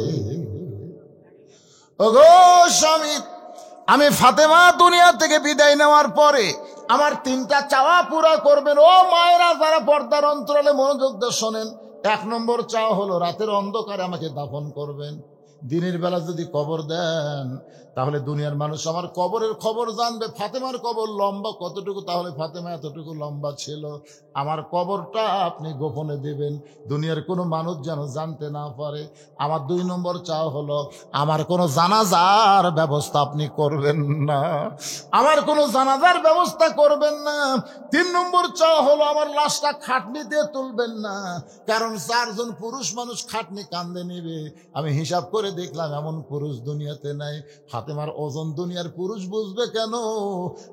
ওগো স্বামী, আমি ফাতেমা দুনিয়া থেকে বিদায় নেওয়ার পরে আমার 3টা চাওয়া পুরা করবেন। ও মায়েরা যারা পর্দার অন্তরালে মনোযোগ দিয়ে শোনেন, 1 নম্বর চাওয়া হলো রাতের অন্ধকারে আমাকে দাফন করবেন। দিনের বেলা যদি কবর দেন তাহলে দুনিয়ার মানুষ আমার কবরের খবর জানবে। ফাতেমার কবর লম্বা কতটুকু, তাহলে ফাতেমা এতটুকু লম্বা ছিল। আমার কবরটা আপনি গোপনে দেবেন, দুনিয়ার কোনো মানুষ যেন জানতে না পারে। আমার 2 নম্বর চাওয়া হলো আমার কোনো জানাজার ব্যবস্থা আপনি করবেন না, আমার কোনো জানাজার ব্যবস্থা করবেন না। 3 নম্বর চাওয়া হলো আমার লাশটা খাটনি দিয়ে তুলবেন না, কারণ 4 জন পুরুষ মানুষ খাটনি কান্দে নিবে। আমি হিসাব করে দেখলাম এমন পুরুষ দুনিয়াতে নাই। ফাতেমার ওজন দুনিয়ার পুরুষ বুঝবে কেন?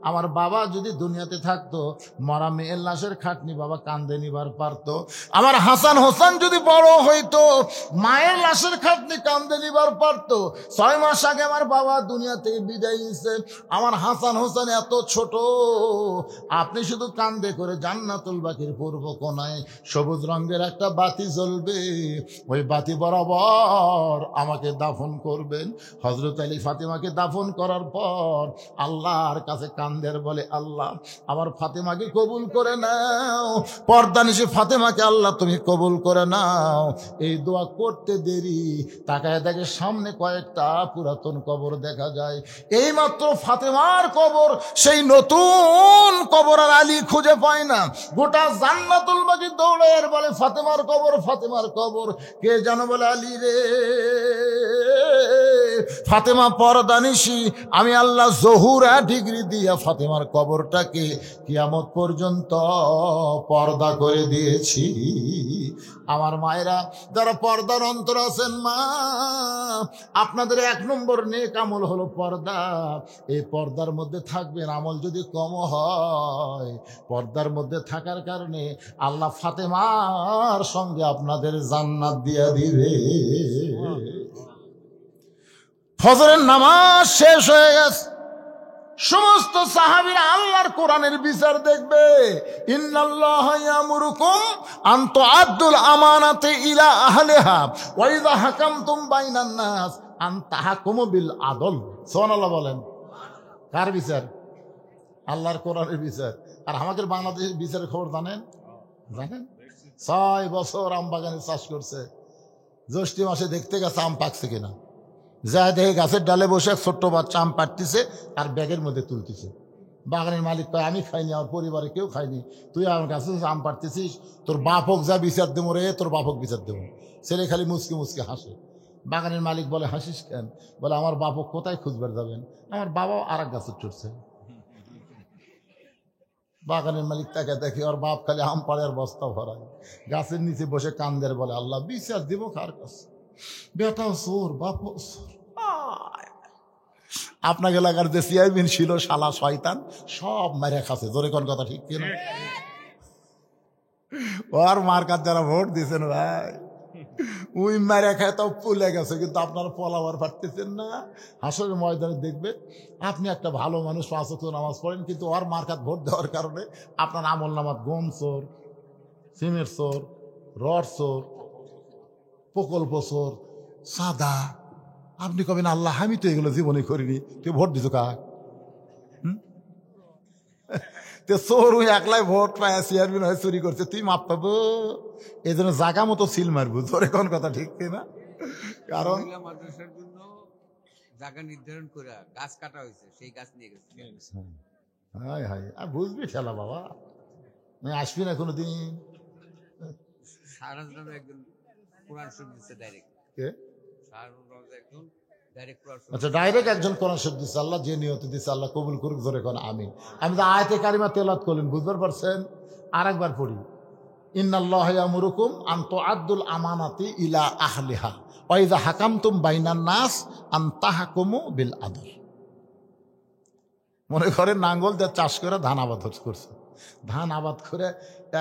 আমার বাবা যদি দুনিয়াতে থাকতো, মরা মেয়ের লাশের খাটনি বাবা কান্দে নিবার পারতো। আমার হাসান হোসেন যদি বড় হইতো, মায়ের লাশের খাটনি কান্দে নিবার পারতো। 6 মাস আগে আমার বাবা দুনিয়া থেকে বিদায় নিছে। আমার হাসান হোসেন এত ছোট, আপনি শুধু কান্দে করে জান্নাতুল বাকির পূর্ব কোনায় সবুজ রঙের একটা বাতি জ্বলবে, ওই বাতি বরাবর আমাকে দাফন করবেন। হযরত আলী ফাতেমাকে দাফন করার পর আল্লাহর কাছে কান্দের বলে, আল্লাহ আমার ফাতেমাকে কবুল করে নাও, পর্দানিশি ফাতেমাকে আল্লাহ তুমি কবুল করে নাও। এই দোয়া করতে দেরি, তাকায় দেখে সামনে কয়েকটা পুরাতন কবর দেখা যায়। এই মাত্র ফাতেমার কবর, সেই নতুন কবর আর আলী খুঁজে পায় না। গোটা জান্নাতুল বাকি দৌড়ে বলে ফাতেমার কবর, ফাতেমার কবর। কে জানো বলে আলী রে। ফাতেমা পর্দানিশি, আমি আল্লাহ জহুরা ডিগ্রি দিয়া ফাতেমার কবরটাকে কিয়ামত পর্যন্ত পর্দা করে দিয়েছি। আমার মায়েরা যারা পর্দার অন্তর আছেন, মা আপনাদের 1 নম্বর নেক আমল হলো পর্দা। এই পর্দার মধ্যে থাকবেন। আমল যদি কম হয়, পর্দার মধ্যে থাকার কারণে আল্লাহ ফাতেমার সঙ্গে আপনাদের জান্নাত দিয়া দিবে। ফজরের নামাজ শেষ হয়ে গেছে, সমস্ত সাহাবীরা আল্লাহর কোরআনের বিচার দেখবে। ইন্নাল্লাহা ইয়ামুরুকুম আন তুআদ্দুল আমানাতি ইলা আহলিহা ওয়া ইযা হাকামতুম বাইনান নাস আন তাহকুমু বিল আদল। সুবহানাল্লাহ বলেন। কার বিচার? আল্লাহর কোরআনের বিচার। আর আমাদের বাংলাদেশের বিচারের খবর জানেন? 6 বছর আম বাগানে চাষ করছে, জ্যৈষ্ঠ মাসে দেখতে গেছে আম পাকছে কিনা, যা দেখে গাছের ডালে বসে ছোট্ট বাচ্চা আম পাড়তেছে আর ব্যাগের মধ্যে তুলতেছে। বাগানের মালিক কয়, আমি খাইনি, আমার পরিবারে কেউ খায়নি, তুই আমার কাছে আম পাড়তেছিস, তোর বাপ হোক যা বিচার দেবো রে, তোর বাপ হোক বিচার দেবো। ছেলে খালি মুচকে মুচকে হাসে। বাগানের মালিক বলে, হাসিস কেন? বলে, আমার বাপ হোক কোথায় খুঁজবার যাবেন, আমার বাবাও আর এক গাছে চড়ছে। বাগানের মালিক তাকে দেখে, ওর বাপ খালি আম পাড়ে আর বস্তা ভরায়, গাছের নিচে বসে কান্দের বলে, আল্লাহ বিচার দিব কার কাছে? বেটাও চোর, বাপও চোর। আপনাকে এলাকার যে চেয়ারম্যান ছিল শালা শয়তান, সব মারে খাচ্ছে। জোরে কোন কথা ঠিক কিনা? ওর মার্কার যারা ভোট দিয়েছেন ভাই, ওই মারে খায় তাও পুলে গেছে, কিন্তু আপনারা পলাবার পারতেছেন না। হাসরের ময়দানে দেখবেন আপনি একটা ভালো মানুষ, 5 ওয়াক্ত নামাজ পড়েন, কিন্তু ওর মার্কাত ভোট দেওয়ার কারণে আপনার আমল নামাত গম চোর, সিমের চোর, রড চোর, প্রকল্প চোর, সাদা। আপনি কবেন, আল্লাহ আমি তো এগুলো জীবনে করিনি, তুই ভোট দিছ কাক? তে চোর ওই একলাই ভোট পায় চেয়ারম্যান হয়ে চুরি করছে, তুই মাপ পাবো। এই জন্য জাগা মতো সিল মারবো, তোর কোন কথা ঠিক না? কারণ মাদ্রাসার জন্য জায়গা নির্ধারণ করে গাছ কাটা হয়েছে, সেই গাছ নিয়ে গেছে। হাই হাই, আর বুঝবি ঠেলা বাবা, আসবি না কোনোদিন। শাহরাজ নামে একজন কোরআন শরীফ দিচ্ছে ডাইরেক্ট। কে? শাহরাজ একজন ডাইরেক্ট কোরআন শরীফ। আচ্ছা, ডাইরেক্ট একজন কোরআন শরীফ দিচ্ছে, আল্লাহ যে নিয়তে দিচ্ছে আল্লাহ কবুল করুক, ধরে কোন আমি। আমি তো আয়াতে কারিমা তেলাওয়াত করলেন, বুঝতে পারছেন? আর একবার পড়ি, ইন্নাল্লাহ ইয়ামুরুকুম আন তুআদ্দুল আমানাতি ইলা আহলিহা ওয়া ইযা হাকামতুম বাইনান নাস আন তাহকুমু বিল আদল। মনে করেন নাঙ্গল দিয়ে চাষ করে ধান আবাদ করছে, ধান আবাদ করে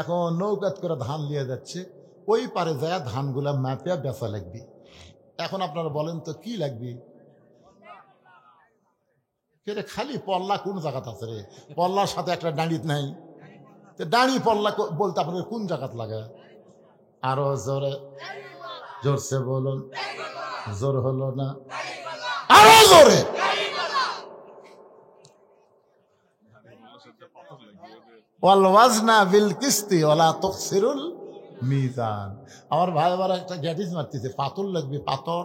এখন নৌকাত করে ধান নিয়ে যাচ্ছে, ওই পারে যায় ধানগুলা মাপিয়া বেচা লাগবে। এখন আপনারা বলেন তো কি লাগবে? রে খালি পল্লা কোন জায়গাত আছে রে? পল্লার সাথে একটা দাঁড়িয়ে নাই, দাঁড়ি পল্লা বলতে আপনার কোন জায়গাত লাগে? আরো জোরে, জোরসে বলুন, জোর হলো না, আরো জোরে। ওয়াল ওয়াজনা বিল কিস্তি ওয়ালা তুখসিরুল মিজান। আমার ভাই আবার একটা গ্যাটিস মারতেছে, পাথর লাগবে, পাথর।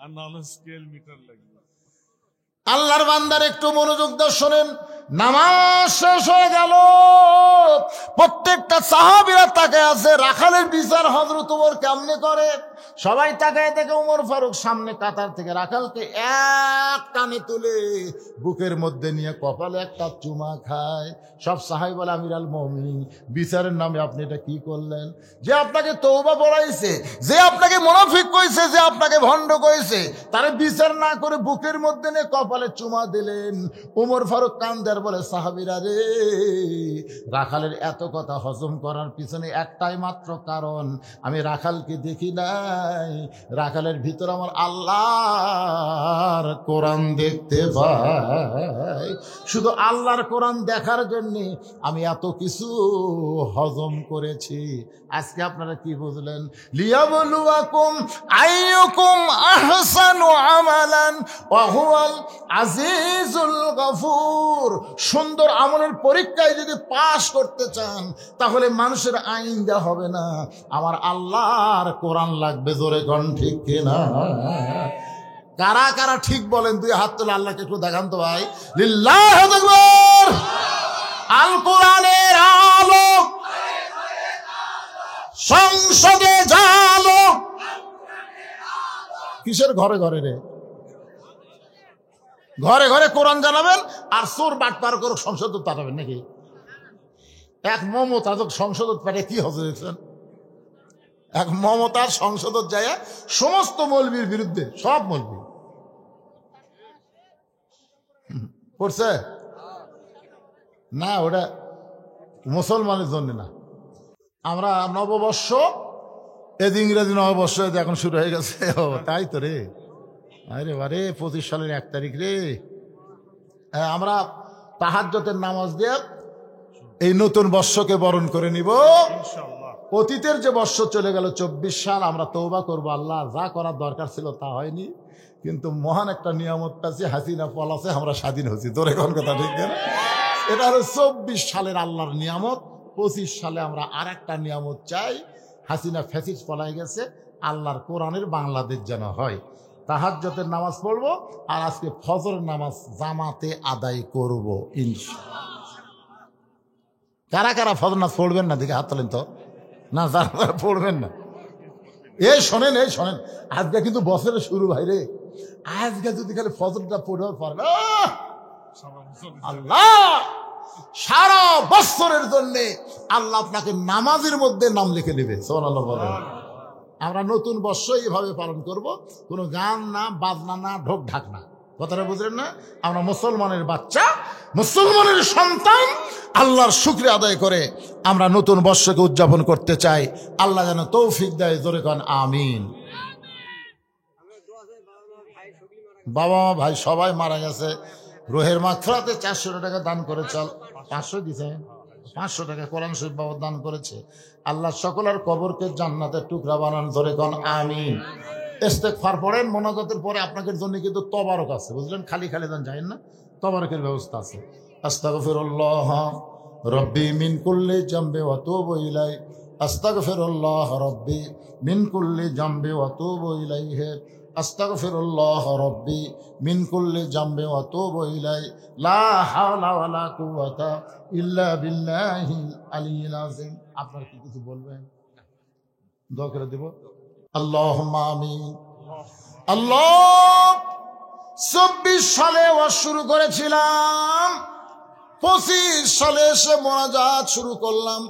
আর নাহলে স্কেল মিটার লাগবে। আল্লাহর বান্দার একটু মনোযোগ দিয়ে শোনেন। নামাজ শেষ হয়ে গেল, প্রত্যেকটা সাহাবীরা তাকায় আছে রাখালের বিচার হযরত ওমর কেমনে করে। সবাই তাকায় দেখে ওমর ফারুক সামনে কাতার থেকে রাখালকে এক টানে তুলে বুকের মধ্যে নিয়ে কপালে একটা চুমা খায়। সব সাহাবী বলে, আমির আল মুমিনিন, বিচারের নামে আপনি এটা কি করলেন? যে আপনাকে তওবা পড়াইছে, যে আপনাকে মুনাফিক কইছে, যে আপনাকে ভণ্ড কইছে, তারে বিচার না করে বুকের মধ্যে নিয়ে কপালে চুমা দিলেন। ওমর ফারুক কান্দার বলে, সাহাবীরা রে, রাখালের এত কথা হজম করার পিছনে একটাই মাত্র কারণ, আমি রাখালকে দেখি নাই, রাখালের ভিতর আমার আল্লাহর কোরআন দেখতে পাই। শুধু আল্লাহর কোরআন দেখার জন্য আমি এত কিছু হজম করেছি। আজকে আপনারা কি বুঝলেন? লিয়াবলুয়াকুম আইয়ুকুম আহসানু আমালান ওয়া হুয়াল আজিজুল গফুর। সুন্দর আমলের পরীক্ষায় যদি পাশ করতে চান, তাহলে মানুষের আইন দেওয়া হবে না, আমার আল্লাহর কোরআন লাগবে। জোরে কোন ঠিক কিনা? কারা কারা ঠিক বলেন? দুই হাত তুলে আল্লাহকে একটু দেখান তো ভাই। লিল্লাহু আকবার। আল কোরআনের আলো সংসদে জালো। কিসের ঘরে ঘরে রে? ঘরে ঘরে কোরআন জানাবেন, আর চোর বাটপার করে সংসদ পাঠাবেন নাকি? এক মমতা সংসদ পাঠে কি হতে দেখছেন? এক মমতার সংসদ যায় সমস্ত মৌলবীর বিরুদ্ধে, সব মৌলবী করছে না, ওটা মুসলমানের জন্য না। আমরা নববর্ষ, এদ ইংরেজি নববর্ষ এখন শুরু হয়ে গেছে। ও তাই তো রে, আরে বারে 25 সালের 1 তারিখ রে। আমরা তাহাজ্জুদের নামাজ দিয়ে এই নতুন বর্ষকে বরণ করে নিব। অতীতের যে বর্ষ চলে গেল 24 সাল, আমরা তওবা করব। আল্লাহ, যা করার দরকার ছিল তা হয়নি, কিন্তু মহান একটা নিয়ামত পাচ্ছি, হাসিনা পলাছে, আমরা স্বাধীন হচ্ছি। তোর এখন কথা ঠিক না? এটা হলো 24 সালের আল্লাহর নিয়ামত। 25 সালে আমরা আর একটা নিয়ামত চাই, হাসিনা ফ্যাসিস্ট পলাই গেছে, আল্লাহর কোরআনের বাংলাদেশ যেন হয়। তাহাজ্জুদের নামাজ পড়বো, আর আজকে ফজরের নামাজ জামাতে আদায় করব ইনশাআল্লাহ। কারা কারা ফজর নামাজ পড়বেন না দেখে হাত তোলেন তো। না, যারা পড়বেন না, এই শোনেন, এই শোনেন, আজকে কিন্তু বছরের শুরু ভাই রে। আজকে যদি খালি ফজরটা পড়ে পারবে, আল্লাহ সারা বছরের জন্য আল্লাহ আপনাকে নামাজের মধ্যে নাম লিখে নেবে। সুবহানাল্লাহ বলেন। আমরা নতুন বর্ষ এইভাবে পালন করব, কোনো গান না, বাজনা না, ঢোক ঢাক না। কথাটা বুঝলেন না? আমরা মুসলমানের বাচ্চা, মুসলমানের সন্তান, আল্লাহর শুকরিয়া আদায় করে আমরা নতুন বর্ষকে উদযাপন করতে চাই। আল্লাহ যেন তৌফিক দেয়। জোরে কোন আমিন। বাবা মা ভাই সবাই মারা গেছে, রোহের মাগফিরাতে 400 টাকা দান করে, চল 500 দিছে, 500 টাকা কোরআন শরীফ বাবা দান করেছে। আল্লাহ সকলের কবরকে জান্নাতের টুকরা বানান। ধরে কোন আমিন। ইস্তেগফার পড়েন, মোনাজাতের পরে আপনাদের জন্য কিন্তু তবারক আছে, বুঝলেন? খালি খালি যান, যাইন না, তবারকের ব্যবস্থা আছে। আস্তাগফিরুল্লাহ রব্বি মিন কুল্লি জামবি ওয়া আতুবু ইলাইহি আস্তাগফিরুল্লাহ রব্বি মিন কুল্লি জামবি ওয়া আতুবু ইলাইহি আস্তাগফিরুল্লাহ রব্বি মিন কুল্লি জামবি ওয়া আতুবু ইলাইহি লা হাওলা ওয়া লা কুওয়াতা ইল্লা বিল্লাহিল আলিয়্যিল আযীম। আপনারা কি কিছু বলবেন? দোয়া করে দেব। আল্লাহুম্মা আমিন। আল্লাহ 24 সালে ওয়াজ শুরু করেছিলাম, 25 সালে এসে মোনাজাত শুরু করলাম।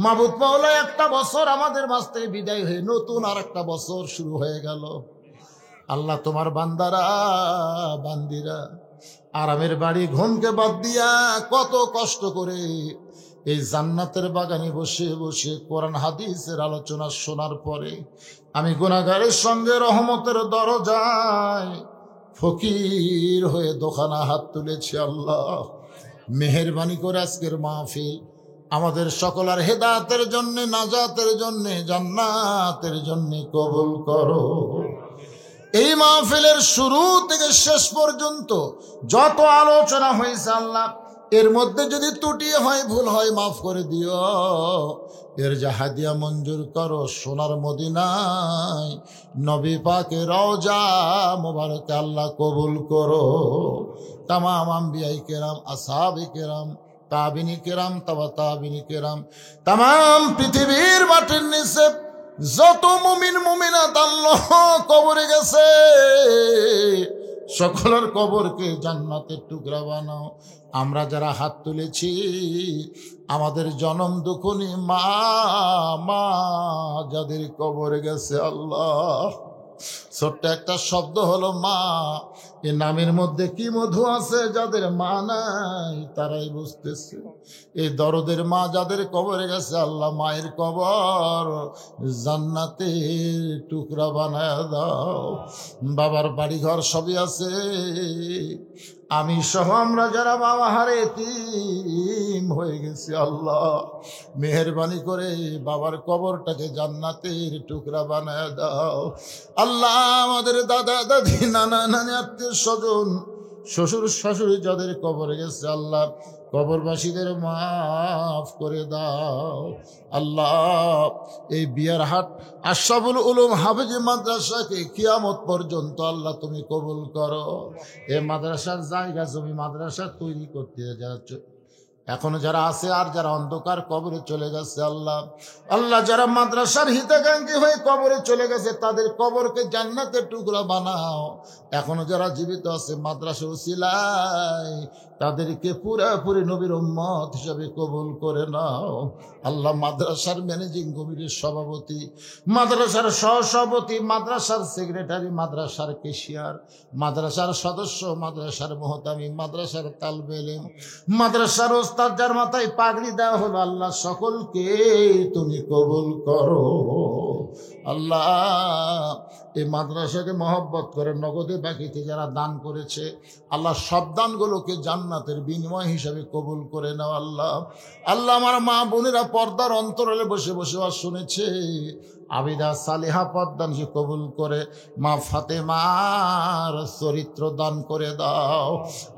মাবুদ মাওলা একটা বছর আমাদের মাঝ থেকে বিদায় হয়ে নতুন আর একটা বছর শুরু হয়ে গেল। আল্লাহ তোমার বান্দারা বান্দিরা আরামের বাড়ি ঘুমকে বাদ দিয়া কত কষ্ট করে এই জান্নাতের বাগানে বসে বসে কোরআন হাদিসের আলোচনা শোনার পরে আমি গুনাহগারের সঙ্গে রহমতের দরজায় ফকির হয়ে দোকানা হাত তুলেছি। আল্লাহ মেহেরবানি করে আজকের মাহফিল আমাদের সকলের হেদায়েতের জন্য, নাজাতের জন্য, জান্নাতের জন্য কবুল করো। এই মাহফিলের শুরু থেকে শেষ পর্যন্ত যত আলোচনা হয়েছে আল্লাহ, এর মধ্যে যদি ত্রুটি হয়, ভুল হয়, মাফ করে দিও। এর যা হাদিয়া মঞ্জুর করো সোনার মদিনায় নবী পাকের রওজা মুবারকে আল্লাহ কবুল করো। তামাম আম্বিয়াই কেরাম, আসহাবে কেরাম, তাবিনী কেরাম, তাবা তাবিনী কেরাম, তামাম পৃথিবীর মাটির নিচে যত মুমিন মুমিনাত আল্লাহ কবরে গেছে সকলের কবরকে জান্নাতের টুকরা বানাও। আমরা যারা হাত তুলেছি আমাদের জনম দুঃখনী মা মা যাদের কবরে গেছে আল্লাহ, ছোট্ট একটা শব্দ হলো মা, এ নামের মধ্যে কি মধু আছে, যাদের মা নাই তারাই বুঝতেছে। এই দরদের মা যাদের কবরে গেছে আল্লাহ, মায়ের কবর জান্নাতের টুকরা বানায় দাও। বাবার বাড়ি ঘর সবই আছে, আমি সহ আমরা যারা বাবা হারে এতিম হয়ে গেছি আল্লাহ মেহেরবানি করে বাবার কবরটাকে জান্নাতের টুকরা বানায় দাও। আল্লাহ আমাদের দাদা দাদি নানা নানি আত্মীয় স্বজন শ্বশুর শাশুড়ি যাদের কবরে গেছে আল্লাহ কবরবাসীদের মাফ করে দাও। আল্লাহ এই বিয়ারহাট আশরাফুল উলুম হাফেজি মাদ্রাসাকে কিয়ামত পর্যন্ত আল্লাহ তুমি কবুল করো। এই মাদ্রাসার জায়গা জমি মাদ্রাসা তৈরি করতে যাচ্ছ, এখনো যারা আছে আর যারা অন্ধকার কবরে চলে গেছে আল্লাহ, আল্লাহ যারা মাদ্রাসার হিতাকাঙ্ক্ষী হয়ে কবরে চলে গেছে তাদের কবরকে জান্নাতের টুকরা বানাও। এখনো যারা জীবিত আছে মাদ্রাসার উসিলায় তাদেরকে পুরাপুরি নবীর উম্মত হিসাবে কবুল করে নাও। আল্লাহ মাদ্রাসার ম্যানেজিং কমিটির সভাপতি, মাদ্রাসার সহসভাপতি, মাদ্রাসার সেক্রেটারি, মাদ্রাসার ক্যাশিয়ার, মাদ্রাসার সদস্য, মাদ্রাসার মুহতামি, মাদ্রাসার তালবে ইলম, মাদ্রাসার ওস্তাদ যার মাথায় পাগড়ি দেওয়া হলো আল্লাহ সকলকে তুমি কবুল করো। আল্লাহ এই মাদ্রাসাকে মহব্বত করে নগদে বাকিতে যারা দান করেছে আল্লাহ সব দানগুলোকে জান্নাতের বিনিময় হিসাবে কবুল করে নাও। আল্লাহ আল্লাহ আমার মা বোনেরা পর্দার অন্তরালে বসে বসে শুনেছে, আবিদা সালেহা পদ্দান সে কবুল করে মা ফাতেমার চরিত্র দান করে দাও।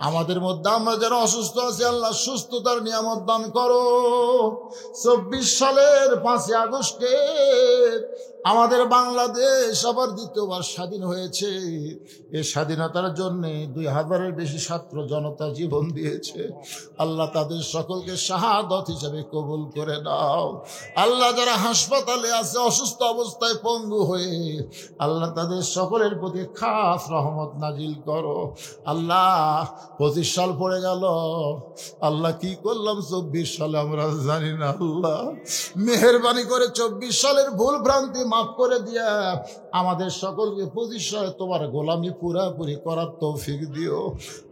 আমাদের মধ্যে আমরা যারা অসুস্থ আছি আল্লাহ সুস্থতার নিয়ামত দান করো। 24 সালের 5 আগস্টে আমাদের বাংলাদেশ আবার দ্বিতীয়বার স্বাধীন হয়েছে। এই স্বাধীনতার জন্য 2000-এর বেশি ছাত্র জনতা জীবন দিয়েছে। আল্লাহ তাদের সকলকে শাহাদত হিসাবে কবুল করে দাও। আল্লাহ যারা হাসপাতালে আছে অসুস্থ অবস্থায় পঙ্গু হয়ে আল্লাহ তাদের সকলের প্রতি খাস রহমত নাজিল করো। আল্লাহ 25 সাল পড়ে গেল, আল্লাহ কি করলাম 24 সালে আমরা জানি না। আল্লাহ মেহেরবানি করে 24 সালের ভুল ভ্রান্তি মাফ করে দিয়া আমাদের সকলকে 25 সালে তোমার গোলামি পুরাপুরি করার তৌফিক দিও।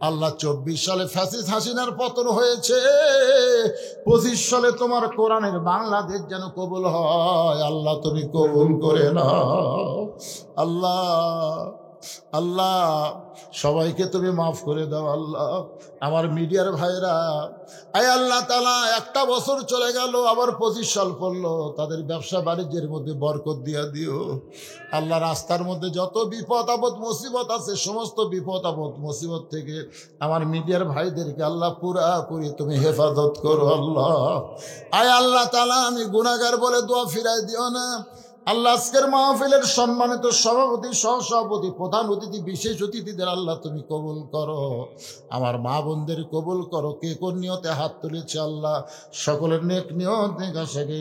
আল্লাহ 24 সালে ফ্যাসিস্ট হাসিনার পতন হয়েছে, 25 সালে তোমার কোরআনের বাংলাদেশ যেন কবুল হয়। আল্লাহ তুমি কবুল করে নাও। আল্লাহ আল্লাহ সবাইকে তুমি মাফ করে দাও আল্লাহ। আমার মিডিয়ার ভাইরা, আয় আল্লাহ তাআলা, একটা বছর চলে গেল, আবার 25 সাল পড়লো, তাদের ব্যবসা বাণিজ্যের মধ্যে বরকত দিয়া দিও আল্লাহ। রাস্তার মধ্যে যত বিপদ আপদ মুসিবত আছে, সমস্ত বিপদ আপদ মুসিবত থেকে আমার মিডিয়ার ভাইদেরকে আল্লাহ পুরাপুরি তুমি হেফাজত করো আল্লাহ। আয় আল্লাহ তাআলা, আমি গুনাহগার বলে দোয়া ফিরাই দিও না আল্লাহ। আজকের মাহফিলের সম্মানিত সভাপতি, সহসভাপতি, প্রধান অতিথি, বিশেষ অতিথিদের আল্লাহ তুমি কবুল করো। আমার মা বোনদের কবুল করো। কে কোন নিয়তে হাত তুলেছে আল্লাহ, সকলের নেক নিয়ত নেকাশাকে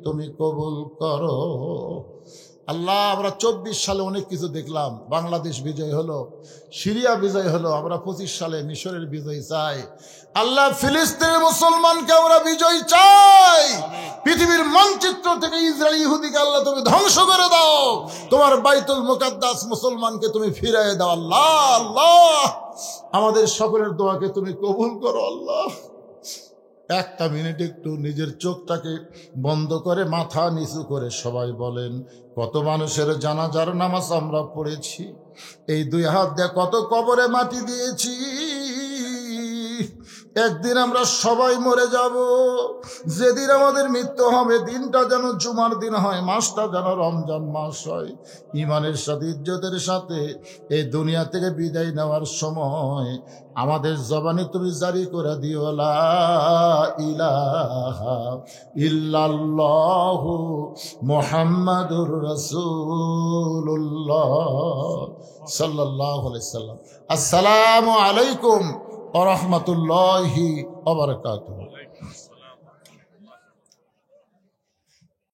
তুমি কবুল করো আল্লাহ। আমরা 24 সালে অনেক কিছু দেখলাম। বাংলাদেশ বিজয় হলো, সিরিয়া বিজয় হলো, আমরা 25 সালে মিশরের বিজয় চাই আল্লাহ। ফিলিস্তিনের মুসলমানকে আমরা বিজয় চাই। পৃথিবীর মানচিত্র থেকে ইসরায়েল ইহুদিকে আল্লাহ তুমি ধ্বংস করে দাও। তোমার বাইতুল মুকাদ্দাস মুসলমানকে তুমি ফিরিয়ে দাও আল্লাহ। আল্লাহ, আমাদের সকলের দোয়াকে তুমি কবুল করো আল্লাহ। একটা মিনিট একটু নিজের চোখটাকে বন্ধ করে মাথা নিচু করে সবাই বলেন, কত মানুষের জানাজার নামাজ আমরা পড়েছি, এই 2 হাত দিয়ে কত কবরে মাটি দিয়েছি। একদিন আমরা সবাই মরে যাব। যেদিন আমাদের মৃত্যু হবে, দিনটা যেন জুমার দিন হয়, মাসটা যেন রমজান মাস হয়। ইমানের সাথে, ইজ্জতের সাথে এই দুনিয়া থেকে বিদায় নেওয়ার সময় আমাদের জবানে তুমি জারি করে দিও, লা ইলাহা ইল্লাল্লাহু মুহাম্মাদুর রাসূলুল্লাহ সাল্লাল্লাহু আলাইহি সাল্লাম। আসসালামু আলাইকুম ওয়া রাহমাতুল্লাহি ওয়া বারাকাতুহু।